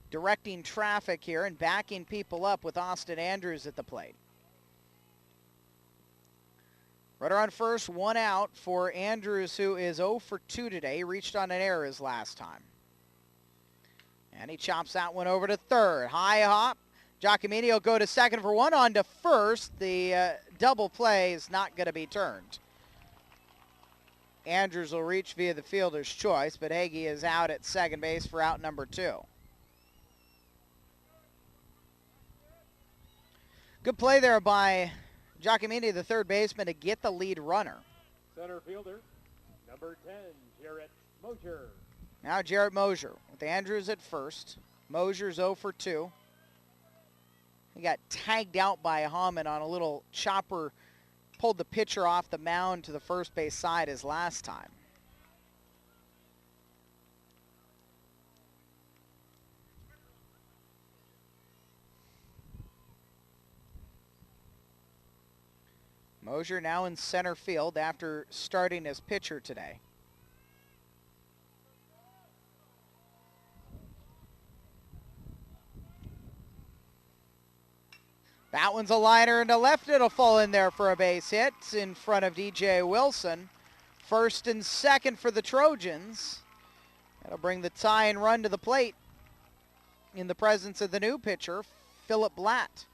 directing traffic here and backing people up with Austin Andrews at the plate. Runner on first, one out for Andrews, who is 0 for 2 today. He reached on an error his last time. And he chops that one over to third. High hop. Giacomini will go to second for one, on to first. The double play is not going to be turned. Andrews will reach via the fielder's choice, but Hagee is out at second base for out number 2. Good play there by Giacomini, the third baseman, to get the lead runner. Center fielder, number 10, Jarrett Mosier. Now Jarrett Mosier with Andrews at first. Mosier's 0 for 2. He got tagged out by Hammond on a little chopper, pulled the pitcher off the mound to the first base side his last time. Mosier now in center field after starting as pitcher today. That one's a liner into left. It'll fall in there for a base hit in front of DJ Wilson. First and second for the Trojans. That'll bring the tying run to the plate in the presence of the new pitcher, Philip Blatt.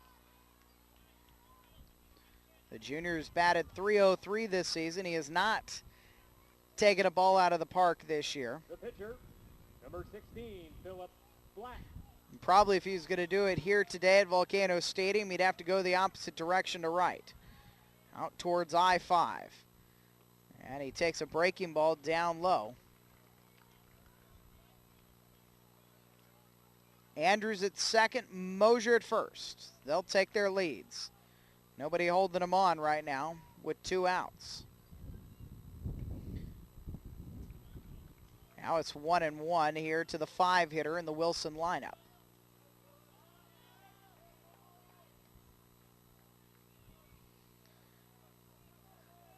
The junior's batted .303 this season. He has not taken a ball out of the park this year. The pitcher, number 16, Philip Blatt. Probably if he was going to do it here today at Volcanoes Stadium, he'd have to go the opposite direction to right, out towards I-5. And he takes a breaking ball down low. Andrews at second, Mosier at first. They'll take their leads. Nobody holding them on right now with 2 outs. Now it's 1-1 here to the 5-hitter in the Wilson lineup.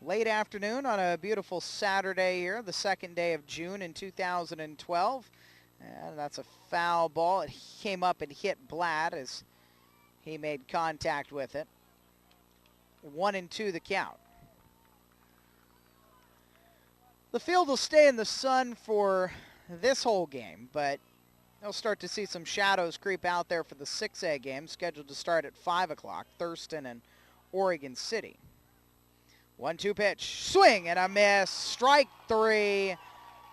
Late afternoon on a beautiful Saturday here, the 2nd day of June in 2012. And that's a foul ball. It came up and hit Blatt as he made contact with it. 1-2 the count. The field will stay in the sun for this whole game, but they'll start to see some shadows creep out there for the 6A game, scheduled to start at 5 o'clock, Thurston and Oregon City. 1-2 pitch, swing and a miss, strike 3.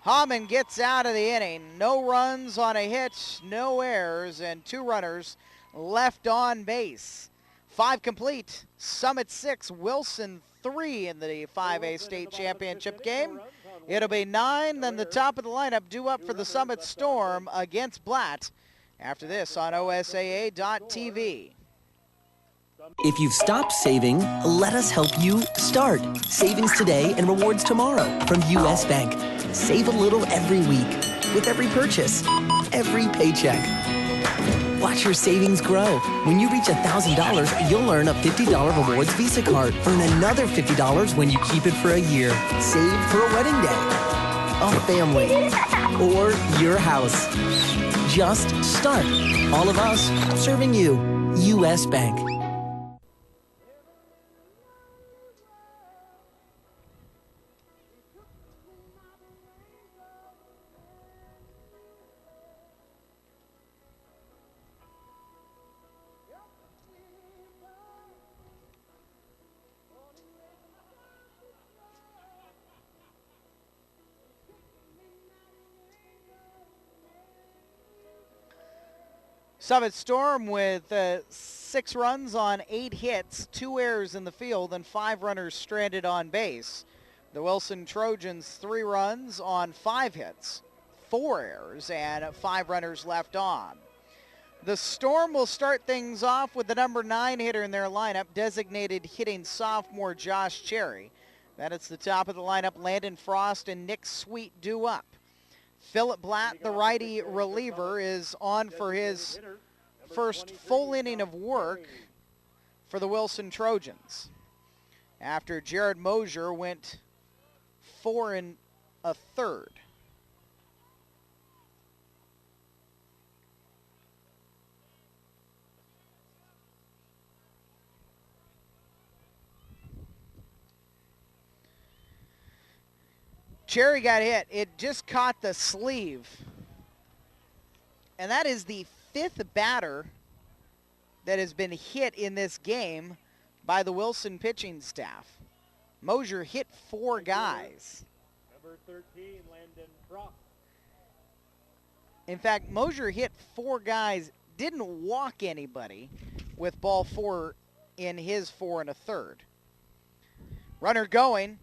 Hammond gets out of the inning. No runs on a hit, no errors, and 2 runners left on base. 5 complete, Summit 6, Wilson 3 in the 5A state championship game. It'll be 9, then the top of the lineup due up for the Summit Storm against Blatt after this on OSAA.TV. If you've stopped saving, let us help you start. Savings today and rewards tomorrow from U.S. Bank. Save a little every week with every purchase, every paycheck. Watch your savings grow. When you reach $1,000, you'll earn a $50 rewards Visa card. Earn another $50 when you keep it for a year. Save for a wedding day, a family, or your house. Just start. All of us serving you. U.S. Bank. Summit Storm with 6 runs on 8 hits, 2 errors in the field, and 5 runners stranded on base. The Wilson Trojans 3 runs on 5 hits, 4 errors, and 5 runners left on. The Storm will start things off with the number 9 hitter in their lineup, designated hitting sophomore Josh Cherry. Then it's the top of the lineup, Landon Frost and Nick Sweet due up. Philip Blatt, the righty reliever, is on for his first full inning of work for the Wilson Trojans. After Jared Mosier went 4 and a third. Cherry got hit. It just caught the sleeve. And that is the 5th batter that has been hit in this game by the Wilson pitching staff. Mosier hit 4 guys. Number 13, Landon Frost. In fact, Mosier hit 4 guys, didn't walk anybody with ball 4 in his 4 1/3. Runner going.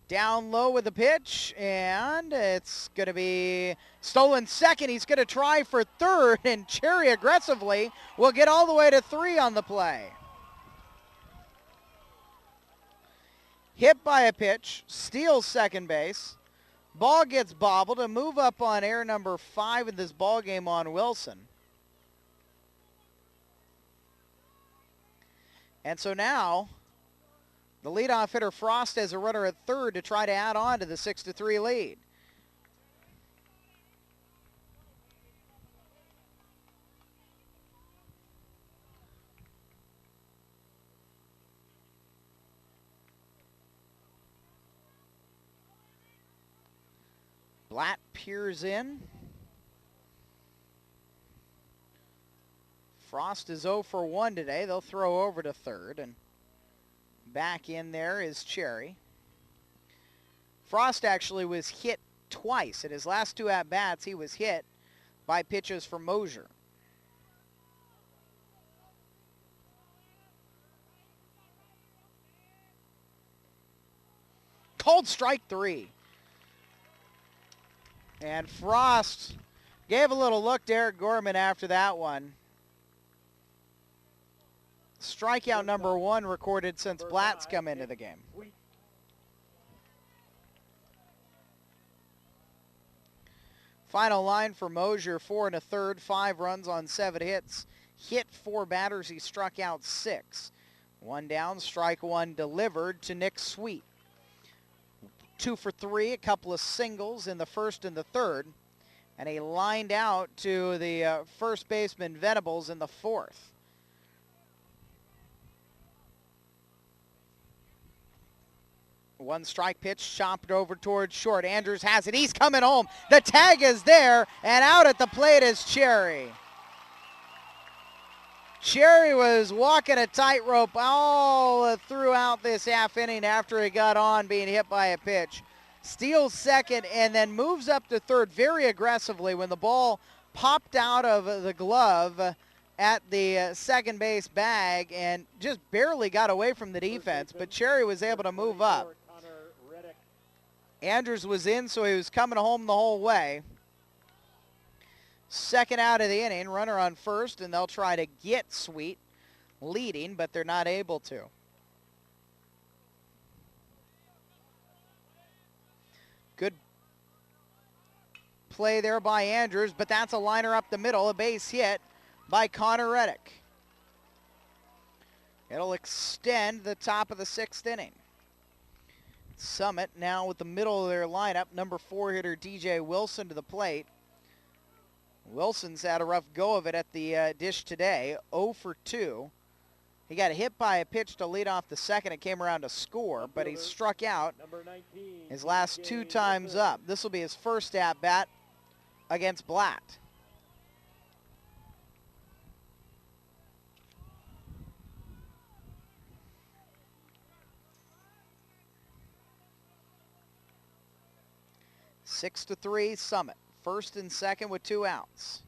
Down low with the pitch, and it's going to be stolen second. He's going to try for third, and Cherry aggressively will get all the way to 3 on the play. Hit by a pitch, steals second base. Ball gets bobbled, a move up on air number 5 in this ball game on Wilson. And so now the leadoff hitter Frost has a runner at third to try to add on to the 6-3 lead. Blatt peers in. Frost is 0 for 1 today. They'll throw over to third, and back in there is Cherry. Frost actually was hit twice. In his last 2 at-bats, he was hit by pitches from Mosier. Called strike 3. And Frost gave a little look to Eric Gorman after that one. Strikeout number 1 recorded since Blatt's come into the game. Final line for Mosier, 4 1/3, 5 runs on 7 hits. Hit 4 batters, he struck out 6. 1 down, strike 1 delivered to Nick Sweet. 2 for 3, a couple of singles in the first and the third. And he lined out to the first baseman Venables in the 4th. One strike pitch, chopped over towards short. Andrews has it. He's coming home. The tag is there, and out at the plate is Cherry. Cherry was walking a tightrope all throughout this half inning after he got on being hit by a pitch. Steals second and then moves up to third very aggressively when the ball popped out of the glove at the second base bag and just barely got away from the defense, but Cherry was able to move up. Andrews was in, so he was coming home the whole way. Second out of the inning, runner on first, and they'll try to get Sweet leading, but they're not able to. Good play there by Andrews, but that's a liner up the middle, a base hit by Connor Reddick. It'll extend the top of the 6th inning. Summit now with the middle of their lineup, number 4 hitter DJ Wilson to the plate. Wilson's had a rough go of it at the dish today, 0 for 2. He got hit by a pitch to lead off the second. It came around to score, but he struck out his last 2 times up. This will be his first at-bat against Blatt. Six to 3, Summit. First and second with 2 outs.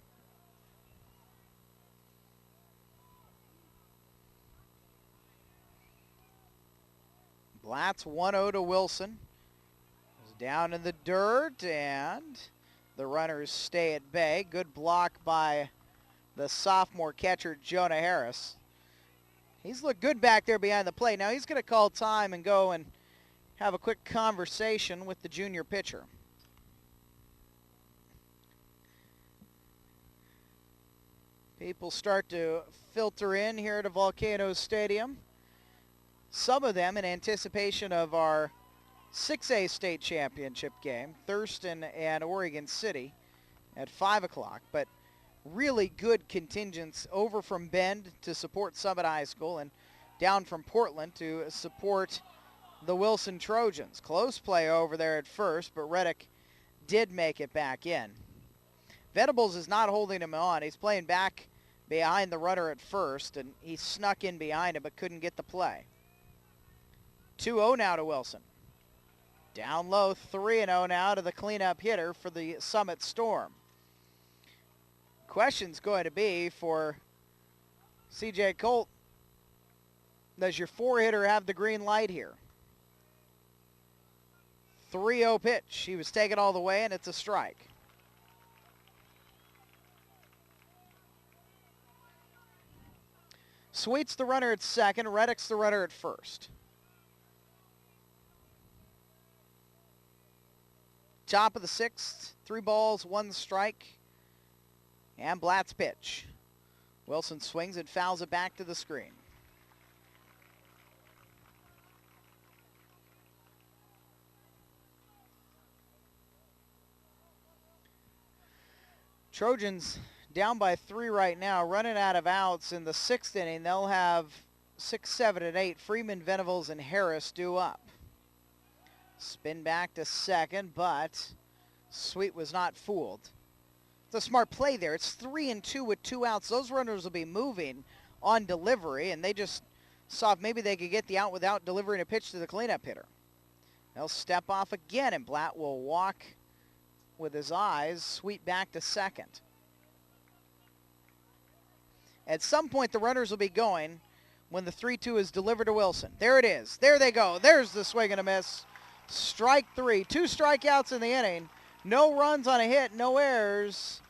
Blatt's 1-0 to Wilson. He's down in the dirt, and the runners stay at bay. Good block by the sophomore catcher, Jonah Harris. He's looked good back there behind the plate. Now he's going to call time and go and have a quick conversation with the junior pitcher. People start to filter in here to Volcanoes Stadium. Some of them in anticipation of our 6A state championship game, Thurston and Oregon City at 5 o'clock. But really good contingents over from Bend to support Summit High School and down from Portland to support the Wilson Trojans. Close play over there at first, but Reddick did make it back in. Venables is not holding him on. He's playing back behind the runner at first, and he snuck in behind him but couldn't get the play. 2-0 now to Wilson. Down low, 3-0 now to the cleanup hitter for the Summit Storm. Question's going to be for C.J. Colt, does your 4-hitter have the green light here? 3-0 pitch. He was taken all the way, and it's a strike. Sweet's the runner at second. Reddick's the runner at first. Top of the sixth. 3 balls, 1 strike. And Blatt's pitch. Wilson swings and fouls it back to the screen. Trojans down by 3 right now, running out of outs in the 6th inning. They'll have 6, 7, and 8. Freeman, Venables, and Harris due up. Spin back to second, but Sweet was not fooled. It's a smart play there. It's 3-2 with 2 outs. Those runners will be moving on delivery, and they just saw if maybe they could get the out without delivering a pitch to the cleanup hitter. They'll step off again, and Blatt will walk with his eyes. Sweet back to second. At some point, the runners will be going when the 3-2 is delivered to Wilson. There it is. There they go. There's the swing and a miss. Strike 3. 2 strikeouts in the inning. No runs on a hit, no errors.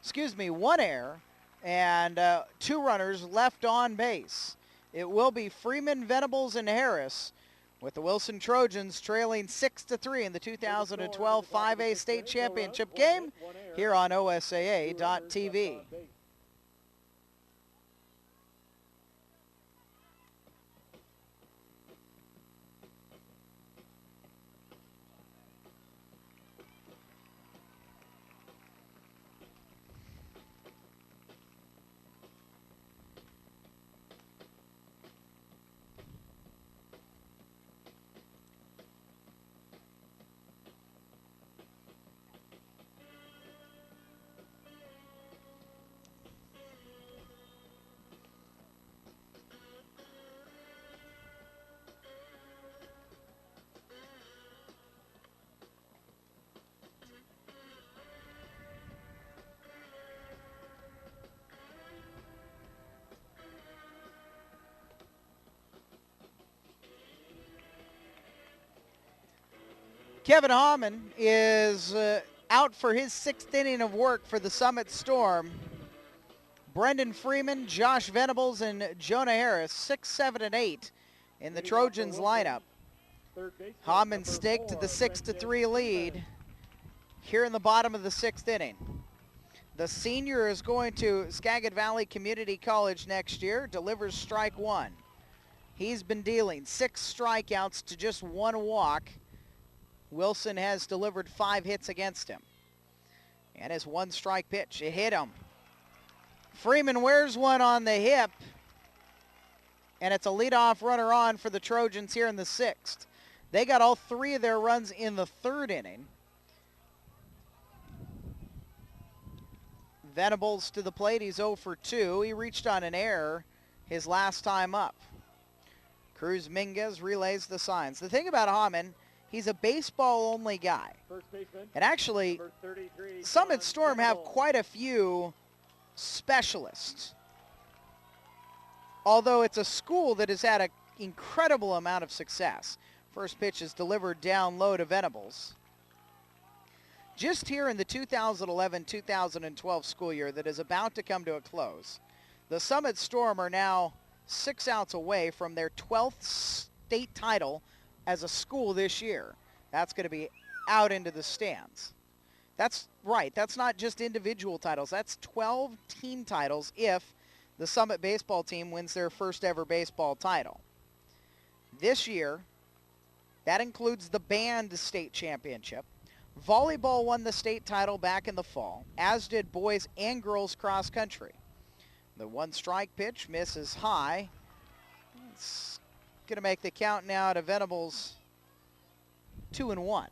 1 error, and 2 runners left on base. It will be Freeman, Venables, and Harris, with the Wilson Trojans trailing 6-3 in the 2012 5A state championship game here on OSAA.TV. Kevin Hahman is out for his 6th inning of work for the Summit Storm. Brendan Freeman, Josh Venables, and Jonah Harris, 6, 7, and 8 in the Trojans lineup. Hahman staked the 6-3 lead here in the bottom of the 6th inning. The senior is going to Skagit Valley Community College next year, delivers strike 1. He's been dealing 6 strikeouts to just 1 walk. Wilson has delivered 5 hits against him. And his 1 strike pitch, it hit him. Freeman wears one on the hip. And it's a leadoff runner on for the Trojans here in the 6th. They got all 3 of their runs in the 3rd inning. Venables to the plate, he's 0 for 2. He reached on an error his last time up. Cruz Minguez relays the signs. The thing about Hahman, he's a baseball-only guy. And actually, Summit Storm have quite a few specialists. Although it's a school that has had an incredible amount of success. First pitch is delivered down low to Venables. Just here in the 2011-2012 school year that is about to come to a close, the Summit Storm are now 6 outs away from their 12th state title as a school this year. That's going to be out into the stands. That's right. That's not just individual titles. That's 12 team titles if the Summit baseball team wins their first ever baseball title. This year, That includes the band state championship. Volleyball won the state title back in the fall, as did boys and girls cross country. The one strike pitch misses high. It's going to make the count now to Venables 2-1.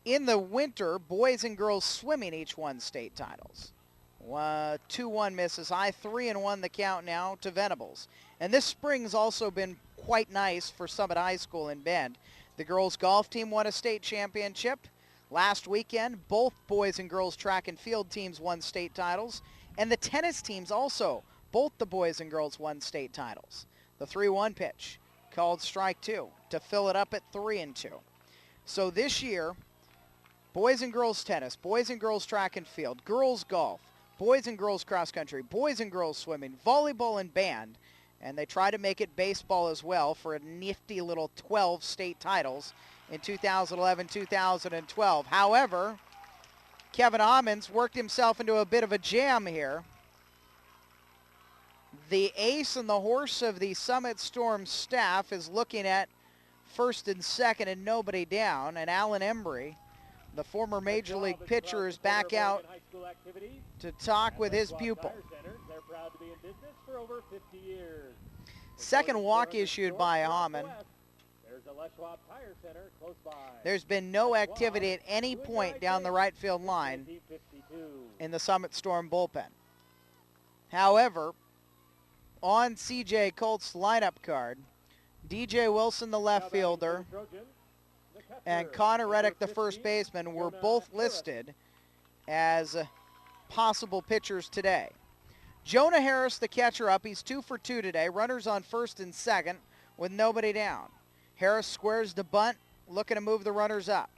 In the winter, boys and girls swimming each won state titles. 2-1 misses high, 3-1 the count now to Venables. And this spring's also been quite nice for Summit High School in Bend. The girls golf team won a state championship. Last weekend, both boys and girls track and field teams won state titles. And the tennis teams also, both the boys and girls won state titles. The 3-1 pitch, called strike 2 to fill it up at 3-2. So this year, boys and girls tennis, boys and girls track and field, girls golf, boys and girls cross country, boys and girls swimming, volleyball and band, and they try to make it baseball as well for a nifty little 12 state titles in 2011-2012. However, Kevin Ammons worked himself into a bit of a jam here. The ace and the horse of the Summit Storm staff is looking at first and second and nobody down, and Alan Embry, the former Major League pitcher, is back out to talk with his pupil. They're proud to be in business for over 50 years. Second walk issued by Hammond. There's a Les Schwab Tire Center close by. There's been no activity at any point down the right field line in the Summit Storm bullpen. However, on CJ Colt's lineup card, DJ Wilson, the left fielder, and Connor Reddick, the first baseman, were both listed as possible pitchers today. Jonah Harris, the catcher, up. He's 2 for 2 today. Runners on first and second with nobody down. Harris squares the bunt, looking to move the runners up.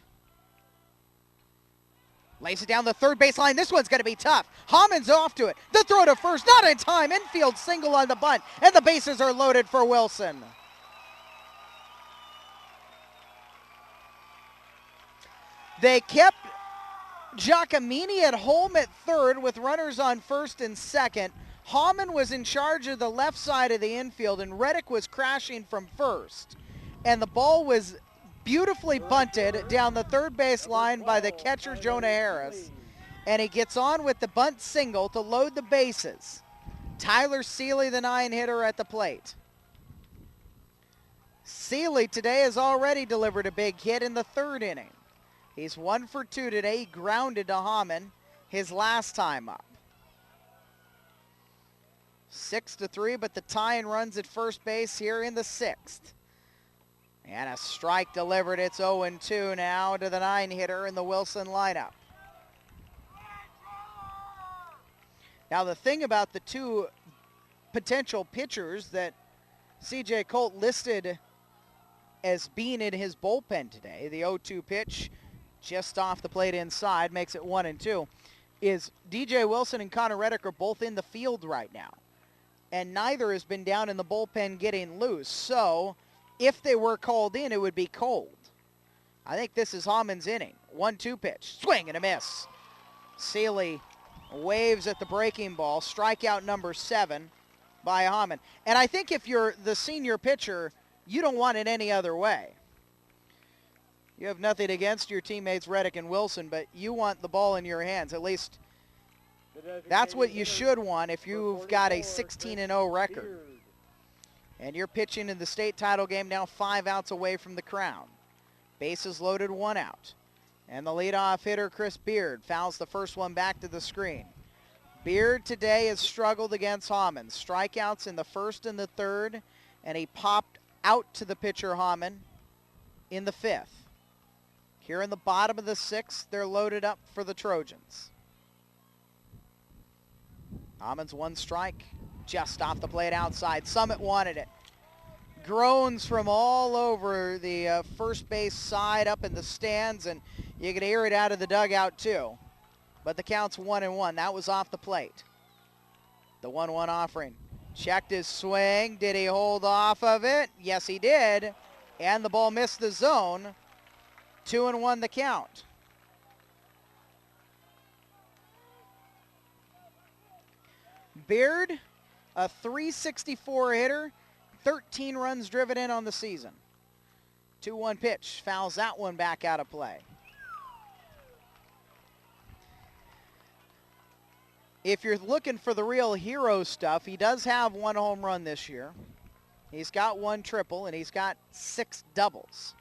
Lays it down the third baseline. This one's going to be tough. Hammond's off to it. The throw to first, not in time. Infield single on the bunt, and the bases are loaded for Wilson. They kept Giacomini at home at third with runners on first and second. Hammond was in charge of the left side of the infield, and Reddick was crashing from first. And the ball was beautifully bunted down the third base line by the catcher, Jonah Harris. And he gets on with the bunt single to load the bases. Tyler Seeley, the 9-hitter, at the plate. Seeley today has already delivered a big hit in the third inning. He's 1 for 2 today. He grounded to Hammond his last time up. 6-3, but the tying runs at first base here in the 6th. And a strike delivered. It's 0-2 now to the 9-hitter in the Wilson lineup. Now the thing about the two potential pitchers that CJ Colt listed as being in his bullpen today, the 0-2 pitch just off the plate inside makes it 1-2, is DJ Wilson and Connor Reddick are both in the field right now. And neither has been down in the bullpen getting loose. So if they were called in, it would be cold. I think this is Hammond's inning. 1-2 pitch, swing and a miss. Seeley waves at the breaking ball, strikeout number 7 by Hammond. And I think if you're the senior pitcher, you don't want it any other way. You have nothing against your teammates Reddick and Wilson, but you want the ball in your hands. At least that's what you should want if you've got a 16-0 record. And you're pitching in the state title game now 5 outs away from the crown. Bases loaded, 1 out. And the leadoff hitter, Chris Beard, fouls the first one back to the screen. Beard today has struggled against Hammond. Strikeouts in the first and the third, and he popped out to the pitcher Hammond in the 5th. Here in the bottom of the 6th, they're loaded up for the Trojans. Hammond's 1 strike, just off the plate outside. Summit wanted it. Groans from all over the first base side up in the stands, and you can hear it out of the dugout too. But the count's 1-1. That was off the plate. The 1-1 offering. Checked his swing. Did he hold off of it? Yes, he did. And the ball missed the zone. 2-1 the count. Beard, a .364 hitter, 13 runs driven in on the season. 2-1 pitch, fouls that one back out of play. If you're looking for the real hero stuff, he does have 1 home run this year. He's got 1 triple, and he's got 6 doubles.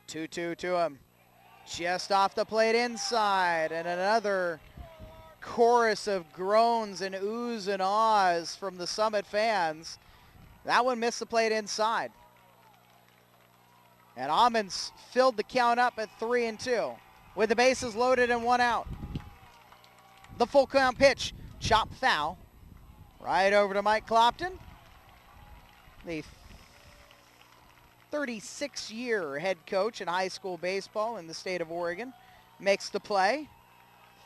2-2 to him. Just off the plate inside, and another chorus of groans and oohs and ahs from the Summit fans. That one missed the plate inside. And Ammons filled the count up at 3-2 with the bases loaded and 1 out. The full count pitch, chop foul, right over to Mike Clopton. The 36-year head coach in high school baseball in the state of Oregon makes the play.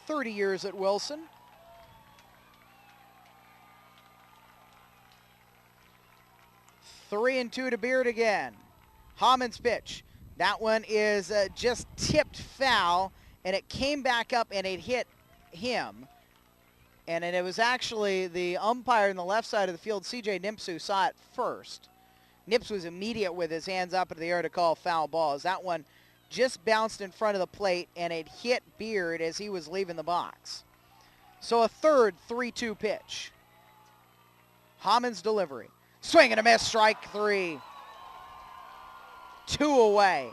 30 years at Wilson. Three and two to Beard again. Hammond's pitch. That one is just tipped foul, and it came back up and it hit him. And it was actually the umpire on the left side of the field, C.J. Nips, who saw it first. Nips was immediate with his hands up in the air to call foul balls. That one just bounced in front of the plate, and it hit Beard as he was leaving the box. So a third 3-2 pitch. Hammond's delivery. Swing and a miss, strike three. 2 away.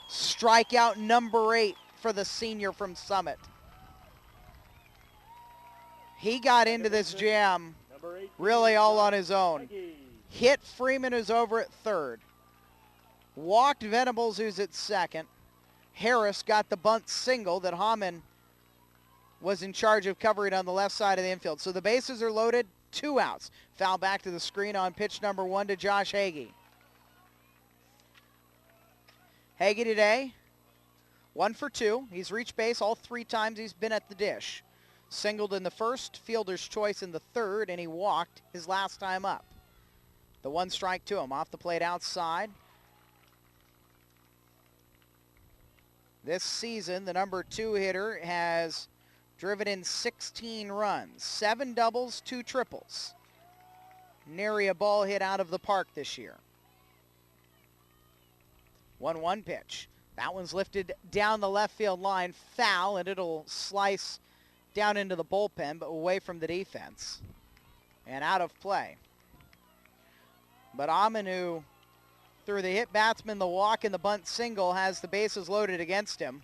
Strikeout number 8 for the senior from Summit. He got into this jam really all on his own. Hit Freeman, who's over at third. Walked Venables, who's at second. Harris got the bunt single that Hammond was in charge of covering on the left side of the infield. So the bases are loaded, 2 outs. Foul back to the screen on pitch number 1 to Josh Hagee. Hagee today, 1 for 2. He's reached base all 3 times he's been at the dish. Singled in the first, fielder's choice in the third, and he walked his last time up. The 1 strike to him, off the plate outside. This season, the number 2 hitter has driven in 16 runs, 7 doubles, 2 triples. Nary a ball hit out of the park this year. 1-1 pitch. That one's lifted down the left field line, foul, and it'll slice down into the bullpen, but away from the defense and out of play. But Amanu, through the hit batsman, the walk, and the bunt single, has the bases loaded against him.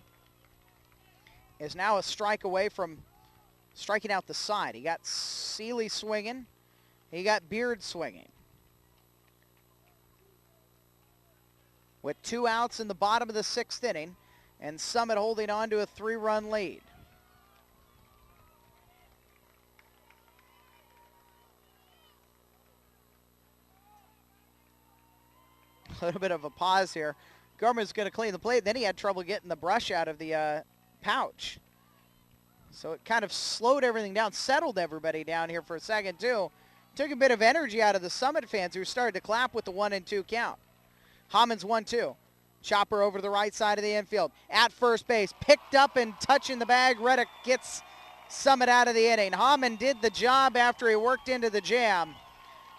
Is now a strike away from striking out the side. He got Seeley swinging. He got Beard swinging. With 2 outs in the bottom of the 6th inning, and Summit holding on to a 3-run lead. A little bit of a pause here. Gorman's going to clean the plate. Then he had trouble getting the brush out of the pouch. So it kind of slowed everything down, settled everybody down here for a second, too. Took a bit of energy out of the Summit fans, who started to clap with the 1-2 count. Hammond's 1-2. Chopper over to the right side of the infield. At first base, picked up and touching the bag. Reddick gets Summit out of the inning. Hammond did the job after he worked into the jam.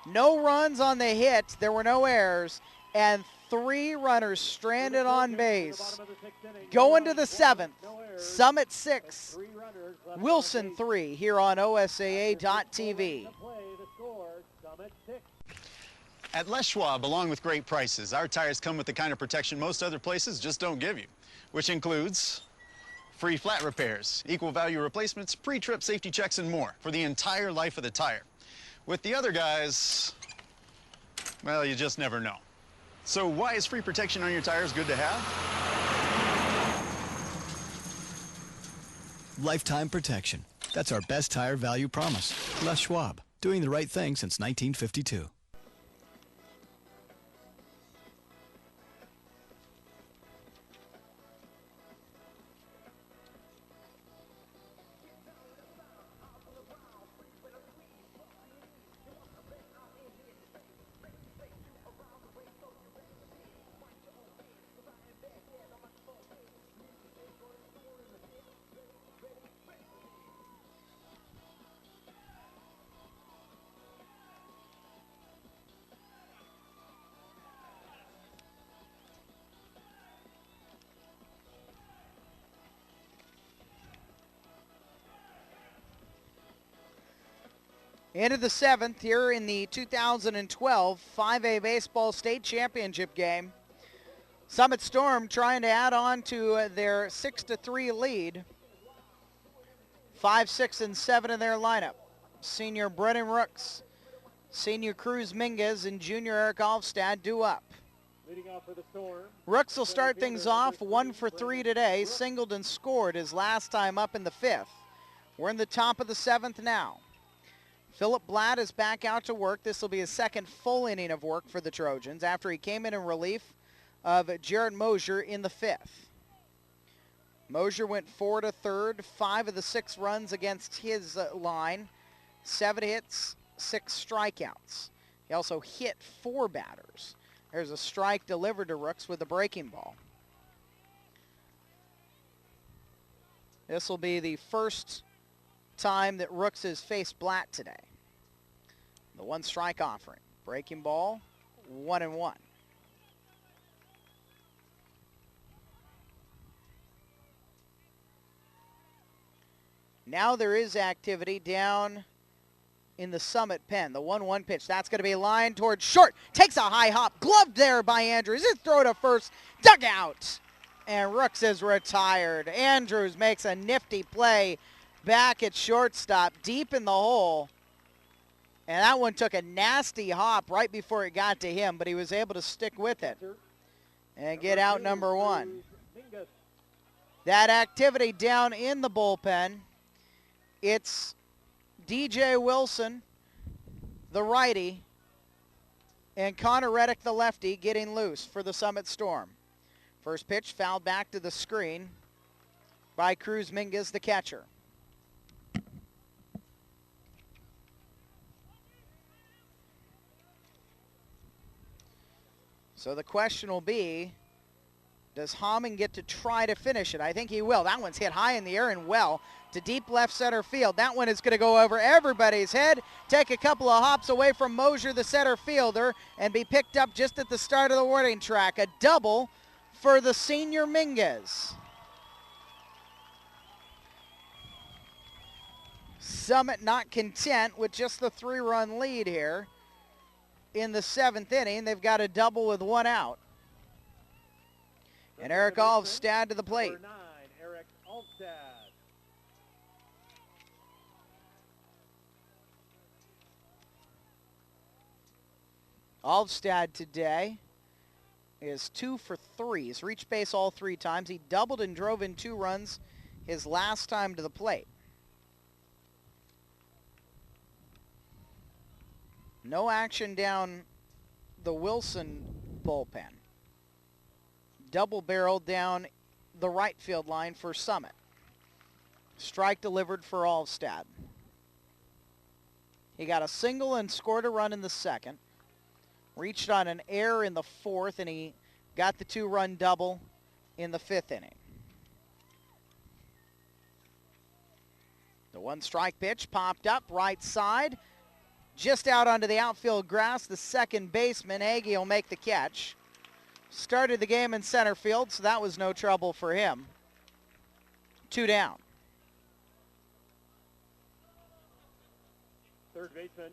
No runs on the hit. There were no errors. And 3 runners stranded on base. Going to the 7th. Summit 6, Wilson 3 here on OSAA.TV. At Les Schwab, along with great prices, our tires come with the kind of protection most other places just don't give you, which includes free flat repairs, equal value replacements, pre-trip safety checks, and more for the entire life of the tire. With the other guys, well, you just never know. So why is free protection on your tires good to have? Lifetime protection. That's our best tire value promise. Les Schwab, doing the right thing since 1952. Into the 7th here in the 2012 5A Baseball State Championship game. Summit Storm trying to add on to their 6-3 lead. 5, 6, and 7 in their lineup. Senior Brennan Rooks, senior Cruz Minguez, and junior Eric Alfstad due up. Leading off for the Storm. Rooks will start things off 1 for 3 today. Singled and scored his last time up in the 5th. We're in the top of the 7th now. Philip Blatt is back out to work. This will be his second full inning of work for the Trojans after he came in relief of Jared Mosier in the 5th. Mosier went 4 to third, 5 of the 6 runs against his line, 7 hits, 6 strikeouts. He also hit 4 batters. There's a strike delivered to Rooks with a breaking ball. This will be the first time that Rooks has faced Blatt today. The 1 strike offering. Breaking ball, 1-1. Now there is activity down in the Summit pen. The 1-1 pitch. That's going to be lined towards short. Takes a high hop. Gloved there by Andrews. His throw to first. Dugout. And Rooks is retired. Andrews makes a nifty play back at shortstop, deep in the hole. And that one took a nasty hop right before it got to him, but he was able to stick with it and get out number 1. That activity down in the bullpen. It's DJ Wilson, the righty, and Connor Reddick, the lefty, getting loose for the Summit Storm. First pitch fouled back to the screen by Cruz Minguez, the catcher. So the question will be, does Hammond get to try to finish it? I think he will. That one's hit high in the air and well to deep left center field. That one is going to go over everybody's head, take a couple of hops away from Mosier, the center fielder, and be picked up just at the start of the warning track. A double for the senior Minguez. Summit not content with just the 3-run lead here in the 7th inning. They've got a double with 1 out. And Eric Alfstad to the plate. Number 9, Eric Alfstad. Alfstad today is 2 for 3. He's reached base all 3 times. He doubled and drove in 2 runs his last time to the plate. No action down the Wilson bullpen. Double barreled down the right field line for Summit. Strike delivered for Alfstad. He got a single and scored a run in the 2nd. Reached on an error in the 4th, and he got the 2-run double in the 5th inning. The 1 strike pitch popped up right side. Just out onto the outfield grass, the second baseman, Agee, will make the catch. Started the game in center field, so that was no trouble for him. 2 down. Third baseman,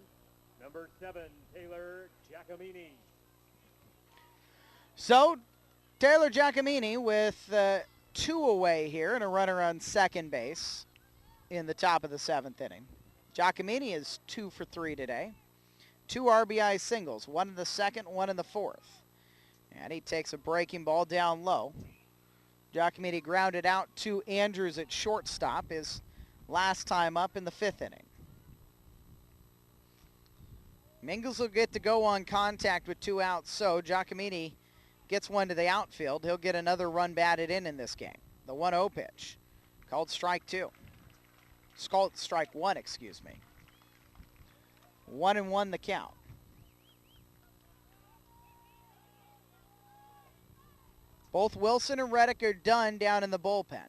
number 7, Taylor Giacomini. So, Taylor Giacomini with 2 away here and a runner on second base in the top of the 7th inning. Giacomini is 2 for 3 today. 2 RBI singles, 1 in the 2nd, 1 in the 4th. And he takes a breaking ball down low. Giacomini grounded out to Andrews at shortstop his last time up in the 5th inning. Minguez will get to go on contact with 2 outs, so Giacomini gets 1 to the outfield. He'll get another run batted in this game. The 1-0 pitch, called strike 2. It's called strike 1, excuse me. 1-1 the count. Both Wilson and Reddick are done down in the bullpen.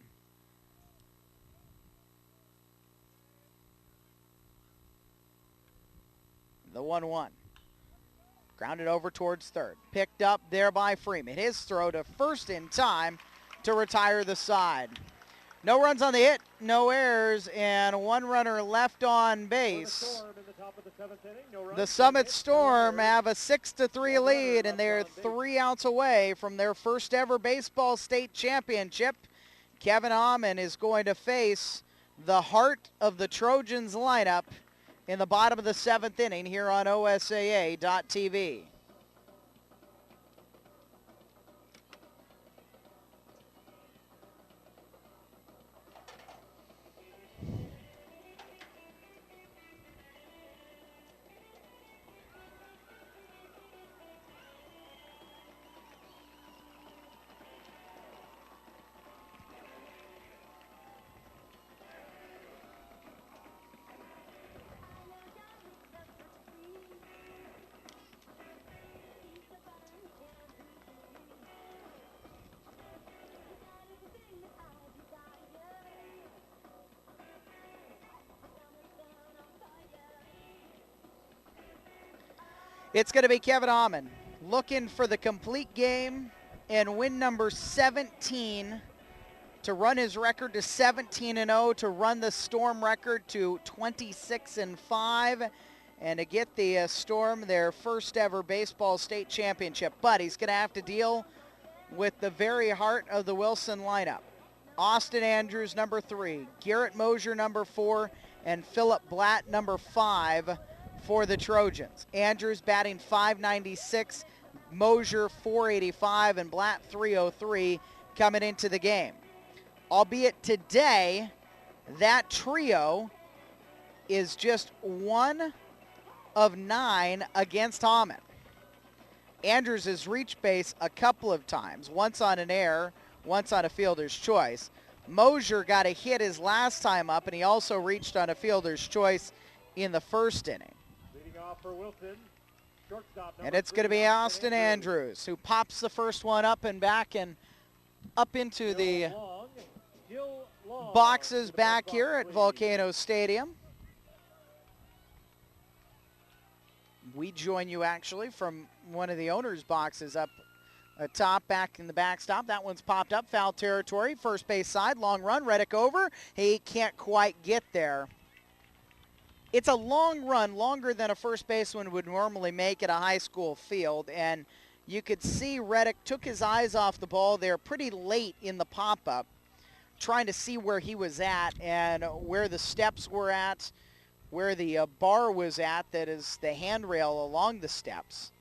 The 1-1. Grounded over towards third. Picked up there by Freeman. His throw to first in time to retire the side. No runs on the hit, no errors, and 1 runner left on base. top of the 7th inning. No runs, The no Summit hits, Storm no errors. have a 6-3 lead, and they're 3 outs away from their first ever baseball state championship. Kevin Amon is going to face the heart of the Trojans lineup in the bottom of the 7th inning here on OSAA.tv. It's going to be Kevin Amon looking for the complete game and win number 17 to run his record to 17-0, to run the Storm record to 26-5, and to get the Storm their first ever baseball state championship. But he's going to have to deal with the very heart of the Wilson lineup. Austin Andrews, number 3, Garrett Mosier, number 4, and Philip Blatt, number 5, for the Trojans. Andrews batting .596, Mosier .485, and Blatt .303 coming into the game. Albeit today, that trio is just 1 of 9 against Amon. Andrews has reached base a couple of times, once on an error, once on a fielder's choice. Mosier got a hit his last time up, and he also reached on a fielder's choice in the first inning. For Wilson, shortstop and it's going to be Austin Andrews who pops the first one up and back and up into the boxes back here at Volcanoes Stadium. We join you actually from one of the owner's boxes up atop, back in the backstop. That one's popped up, foul territory, first base side, long run, Reddick over. He can't quite get there. It's a long run, longer than a first baseman would normally make at a high school field, and you could see Reddick took his eyes off the ball there pretty late in the pop-up, trying to see where he was at and where the steps were at, where the bar was at, that is the handrail along the steps.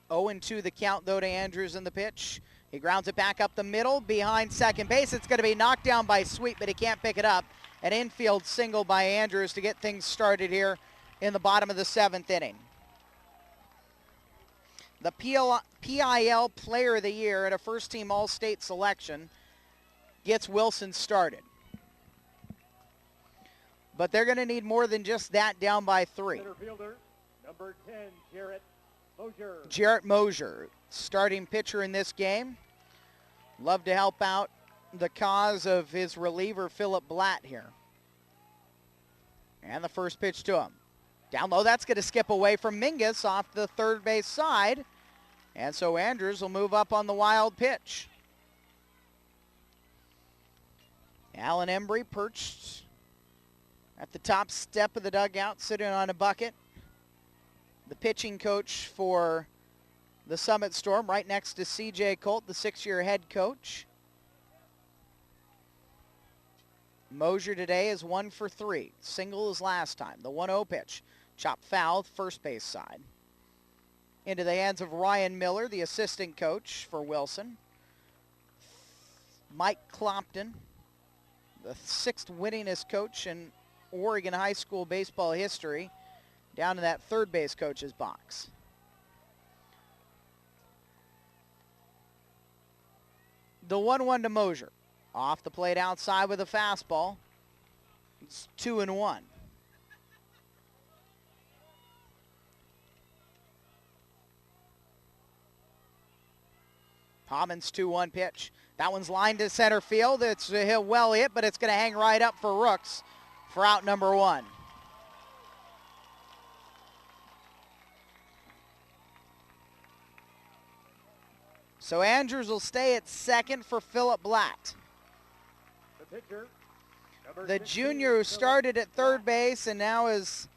0-2 the count, though, to Andrews in the pitch. He grounds it back up the middle behind second base. It's going to be knocked down by Sweet, but he can't pick it up. An infield single by Andrews to get things started here in the bottom of the 7th inning. The PIL Player of the Year at a first-team All-State selection gets Wilson started. But they're going to need more than just that, down by 3. Center fielder, number 10, Garrett Mosier. Garrett Mosier, starting pitcher in this game. Love to help out the cause of his reliever, Philip Blatt, here. And the first pitch to him. Down low, that's going to skip away from Mingus off the third base side. And so Andrews will move up on the wild pitch. Alan Embry perched at the top step of the dugout, sitting on a bucket. The pitching coach for the Summit Storm, right next to C.J. Colt, the 6-year head coach. Mosier today is 1 for 3. Single as last time. The 1-0 pitch. Chopped foul, first base side. Into the hands of Ryan Miller, the assistant coach for Wilson. Mike Clopton, the 6th winningest coach in Oregon high school baseball history, down in that third base coach's box. The 1-1 to Mosier. Off the plate outside with a fastball. It's 2-1. Hammond's 2-1 pitch. That one's lined to center field. It's well hit, but it's going to hang right up for Rooks for out number 1. So Andrews will stay at second for Philip Blatt. The pitcher, the junior who started at third base and now is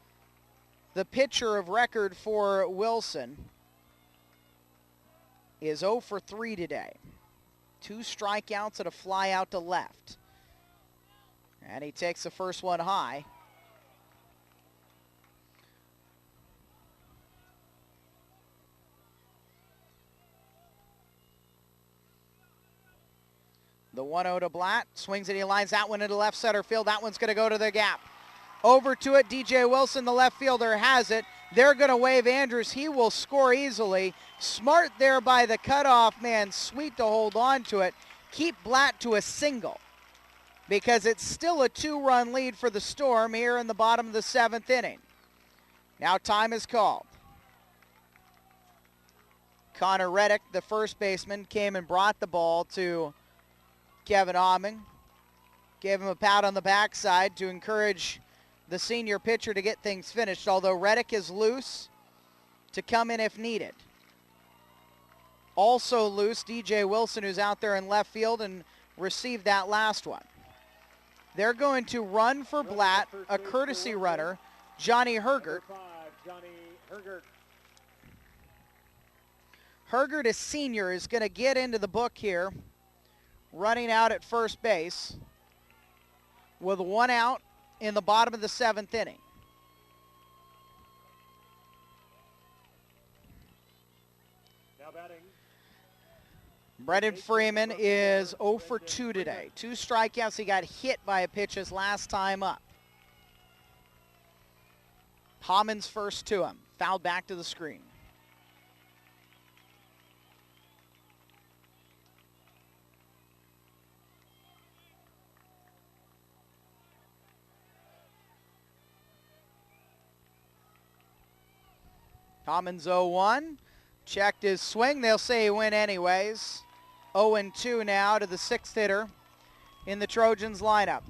the pitcher of record for Wilson, is 0 for 3 today. 2 strikeouts and a fly out to left. And he takes the first one high. The 1-0 to Blatt. Swings and he lines that one into left center field. That one's going to go to the gap. Over to it, DJ Wilson, the left fielder, has it. They're going to wave Andrews. He will score easily. Smart there by the cutoff man. Sweet to hold on to it. Keep Blatt to a single because it's still a 2-run lead for the Storm here in the bottom of the 7th inning. Now time is called. Connor Reddick, the first baseman, came and brought the ball to Kevin Hammond. Gave him a pat on the backside to encourage the senior pitcher to get things finished, although Reddick is loose to come in if needed. Also loose, DJ Wilson, who's out there in left field and received that last one. They're going to run for Blatt, a courtesy runner, Johnny Hergert. Hergert, a senior, is going to get into the book here, running out at first base with 1 out in the bottom of the 7th inning. Now batting. Brendan Freeman is 0 for 2 today. 2 strikeouts. He got hit by a pitch his last time up. Hammond's first to him. Fouled back to the screen. Hammond's 0-1. Checked his swing. They'll say he went anyways. 0-2 now to the 6th hitter in the Trojans lineup.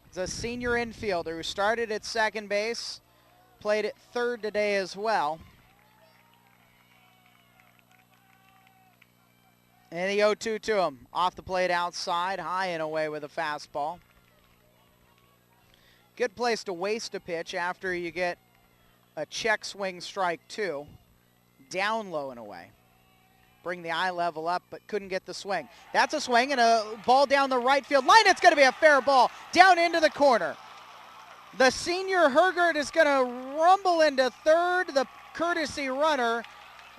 It's a senior infielder who started at second base, played at third today as well. And the 0-2 to him. Off the plate outside, high and away with a fastball. Good place to waste a pitch after you get a check swing strike 2. Down low and away. Bring the eye level up, but couldn't get the swing. That's a swing and a ball down the right field line. It's going to be a fair ball down into the corner. The senior Hergert is going to rumble into third, the courtesy runner,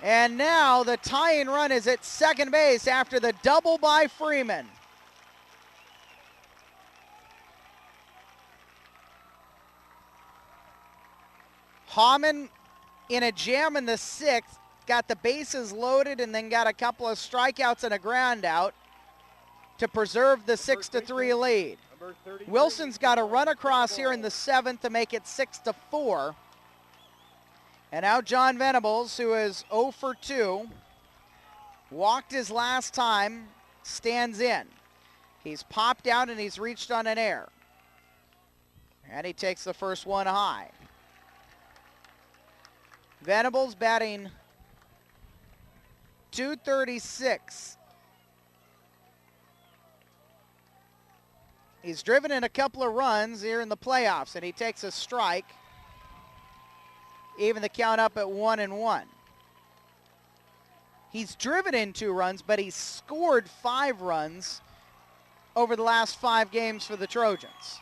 and now the tying run is at second base after the double by Freeman. Hammond in a jam in the 6th, got the bases loaded and then got a couple of strikeouts and a ground out to preserve the 6-3 lead. Wilson's got a run across here in the 7th to make it 6-4. And now John Venables, who is 0 for 2, walked his last time, stands in. He's popped out and he's reached on an error. And he takes the first one high. Venables batting .236. He's driven in a couple of runs here in the playoffs, and he takes a strike. Even the count up at 1-1. He's driven in 2 runs, but he's scored 5 runs over the last 5 games for the Trojans.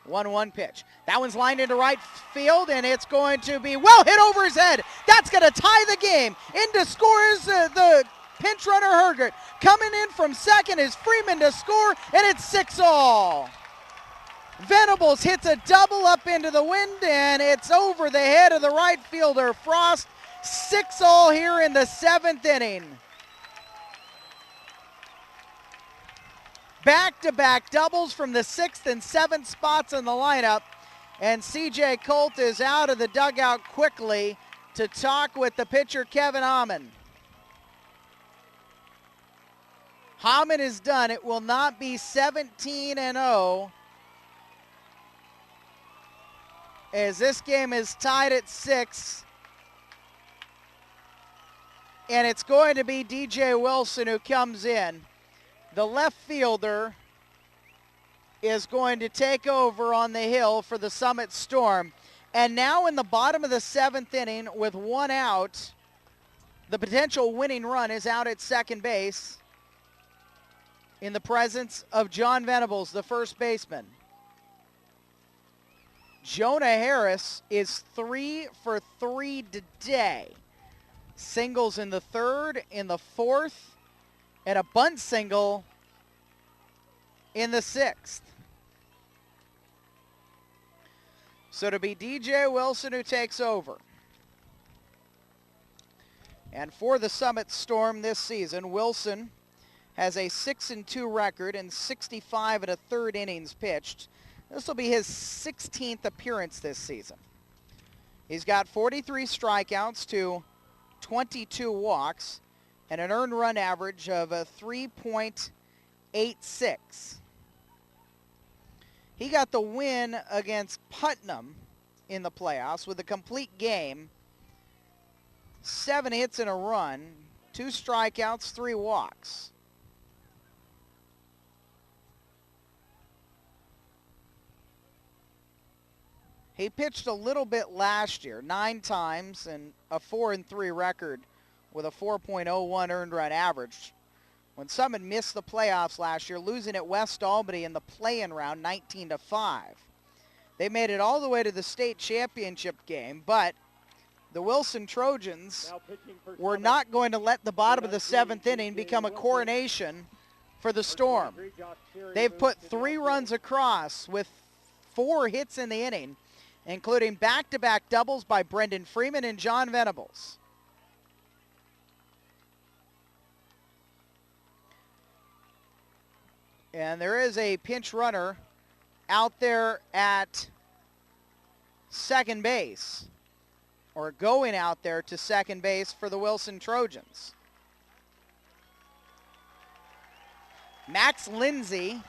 1-1 pitch. That one's lined into right field, and it's going to be well hit over his head. That's going to tie the game. In to score is the pinch runner Hergert. Coming in from second is Freeman to score, and it's 6-all. Venables hits a double up into the wind, and it's over the head of the right fielder Frost. 6-all here in the 7th inning. Back-to-back doubles from the 6th and 7th spots in the lineup. And C.J. Colt is out of the dugout quickly to talk with the pitcher, Kevin Hammond. Hammond is done. It will not be 17-0 as this game is tied at 6. And it's going to be DJ Wilson who comes in. The left fielder is going to take over on the hill for the Summit Storm. And now in the bottom of the 7th inning with 1 out, the potential winning run is out at second base in the presence of John Venables, the first baseman. Jonah Harris is 3 for 3 today. Singles in the 3rd, in the 4th, and a bunt single in the 6th. So to be DJ Wilson who takes over. And for the Summit Storm this season, Wilson has a 6-2 record and 65 1/3 innings pitched. This will be his 16th appearance this season. He's got 43 strikeouts to 22 walks and an earned run average of a 3.86. He got the win against Putnam in the playoffs with a complete game, 7 hits and a run, 2 strikeouts, 3 walks. He pitched a little bit last year, 9 times, and a 4-3 record with a 4.01 earned run average. When Summit missed the playoffs last year, losing at West Albany in the play-in round 19-5. They made it all the way to the state championship game, but the Wilson Trojans were not going to let the bottom of the 7th inning become a coronation for the Storm. They've put 3 runs across with 4 hits in the inning, including back-to-back doubles by Brendan Freeman and John Venables. And there is a pinch runner out there at second base, or going out there to second base for the Wilson Trojans. Max Lindsay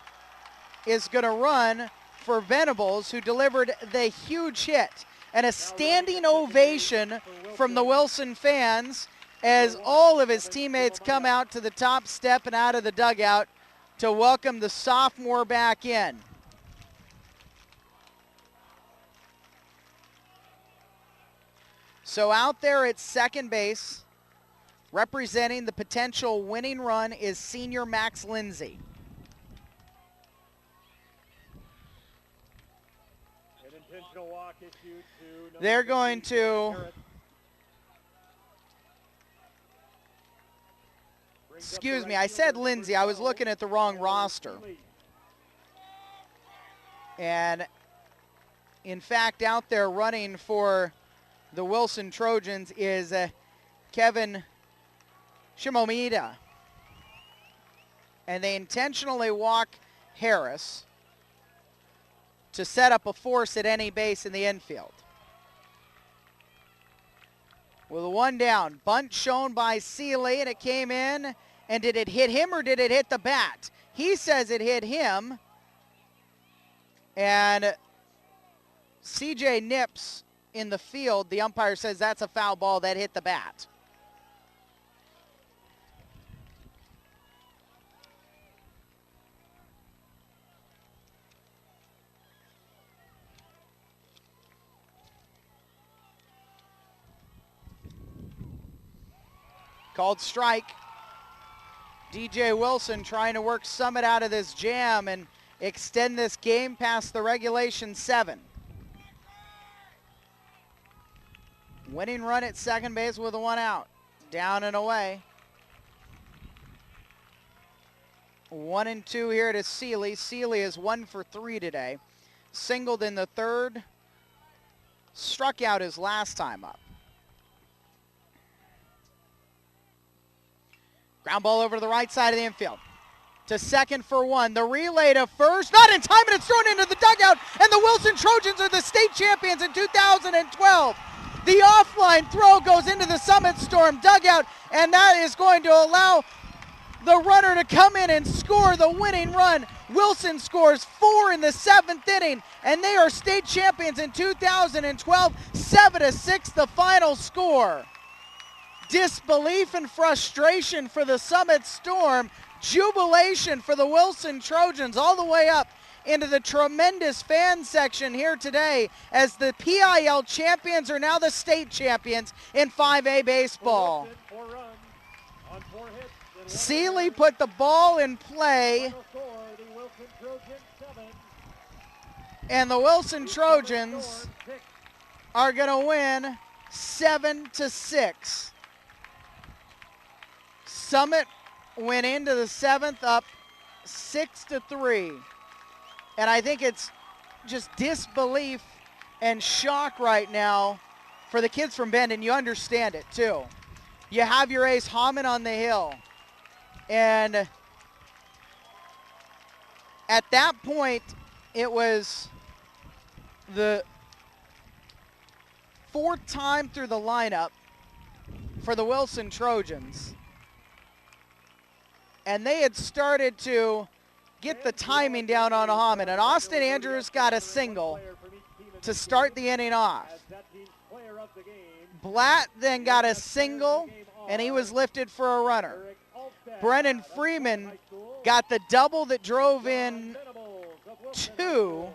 is going to run for Venables, who delivered the huge hit, and a standing ovation from the Wilson fans as all of his teammates come out to the top step and out of the dugout to welcome the sophomore back in. So out there at second base, representing the potential winning run, is senior Max Lindsay. They're going to excuse me, I said Lindsay. I was looking at the wrong roster. And in fact, out there running for the Wilson Trojans is Kevin Shimomita. And they intentionally walk Harris to set up a force at any base in the infield. With a 1 down, bunt shown by Seeley, and it came in. And did it hit him or did it hit the bat? He says it hit him. And CJ Nips in the field, the umpire says that's a foul ball, that hit the bat. Called strike. DJ Wilson trying to work Summit out of this jam and extend this game past the regulation 7. Winning run at second base with a 1 out. Down and away. 1-2 here to Seeley. Seeley is 1 for 3 today. Singled in the 3rd. Struck out his last time up. Ground ball over to the right side of the infield. To second for 1. The relay to first. Not in time, and it's thrown into the dugout. And the Wilson Trojans are the state champions in 2012. The offline throw goes into the Summit Storm dugout, and that is going to allow the runner to come in and score the winning run. Wilson scores 4 in the 7th inning, and they are state champions in 2012. 7-6 the final score. Disbelief and frustration for the Summit Storm. Jubilation for the Wilson Trojans all the way up into the tremendous fan section here today as the PIL champions are now the state champions in 5A baseball. Seeley put the ball in play, and the Wilson Trojans are going to win 7-6. Summit went into the 7th up 6-3. And I think it's just disbelief and shock right now for the kids from Bend, and you understand it too. You have your ace Hammond on the hill. And at that point, it was the 4th time through the lineup for the Wilson Trojans. And they had started to get the timing down on Hammond. And Austin Andrews got a single to start the inning off. Blatt then got a single, and he was lifted for a runner. Brennan Freeman got the double that drove in 2.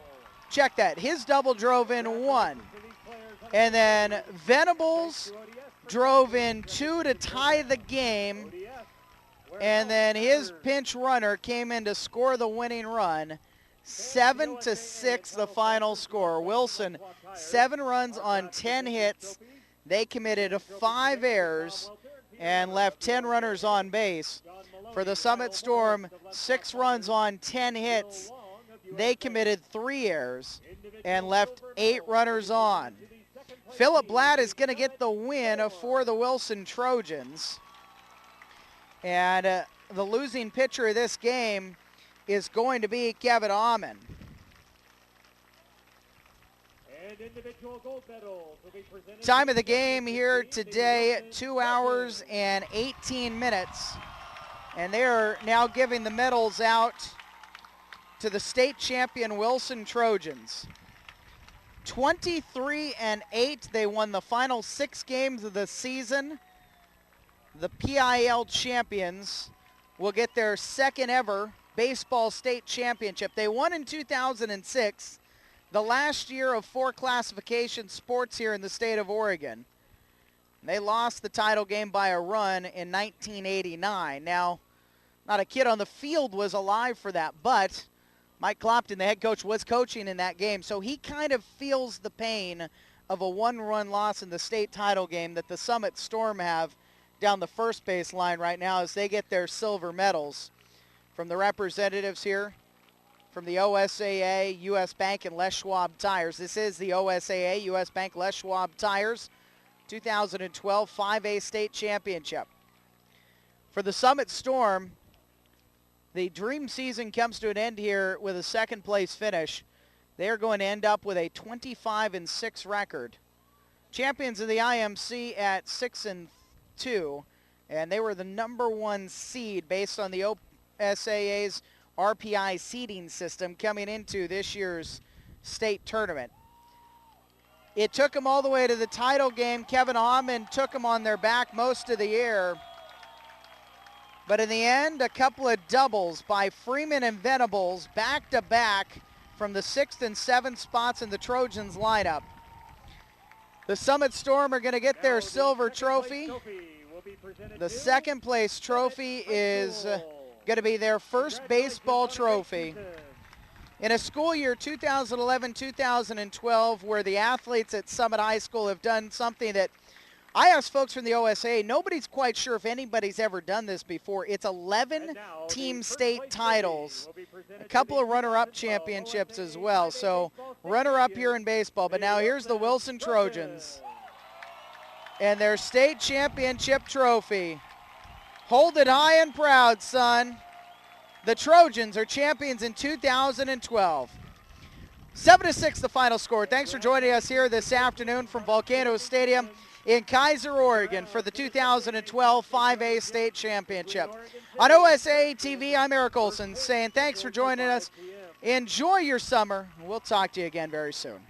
Check that. His double drove in 1. And then Venables drove in 2 to tie the game. And then his pinch runner came in to score the winning run. 7-6 the final score. Wilson, 7 runs on 10 hits. They committed 5 errors and left 10 runners on base. For the Summit Storm, 6 runs on 10 hits. They committed 3 errors and left 8 runners on. Philip Blatt is going to get the win for the Wilson Trojans. And the losing pitcher of this game is going to be Kevin Hammond. Time of the game here today, 2 hours and 18 minutes. And they are now giving the medals out to the state champion Wilson Trojans. 23-8, they won the final 6 games of the season. The PIL champions will get their 2nd ever baseball state championship. They won in 2006, the last year of 4 classification sports here in the state of Oregon. They lost the title game by a run in 1989. Now, not a kid on the field was alive for that, but Mike Clopton, the head coach, was coaching in that game, so he kind of feels the pain of a 1-run loss in the state title game that the Summit Storm have down the first base line right now as they get their silver medals. From the representatives here, from the OSAA, U.S. Bank, and Les Schwab Tires. This is the OSAA, U.S. Bank, Les Schwab Tires 2012 5A state championship. For the Summit Storm, the dream season comes to an end here with a 2nd place finish. They are going to end up with a 25-6 record. Champions of the IMC at 6-2, and they were the #1 seed based on the OSAA's RPI seeding system coming into this year's state tournament. It took them all the way to the title game. Kevin Hammond took them on their back most of the year. But in the end, a couple of doubles by Freeman and Venables back-to-back from the 6th and 7th spots in the Trojans lineup. The Summit Storm are going to get their silver trophy. The 2nd place trophy is going to be their first baseball trophy in a school year 2011-2012 where the athletes at Summit High School have done something that I asked folks from the OSA, nobody's quite sure if anybody's ever done this before. It's 11 team state titles, a couple of runner-up championships as well. So runner-up here in baseball. But now here's the Wilson Trojans and their state championship trophy. Hold it high and proud, son. The Trojans are champions in 2012. 7-6 the final score. Thanks for joining us here this afternoon from Volcanoes Stadium in Keizer, Oregon for the 2012 5A State Championship. On OSAA TV, I'm Eric Olson saying thanks for joining us. Enjoy your summer. We'll talk to you again very soon.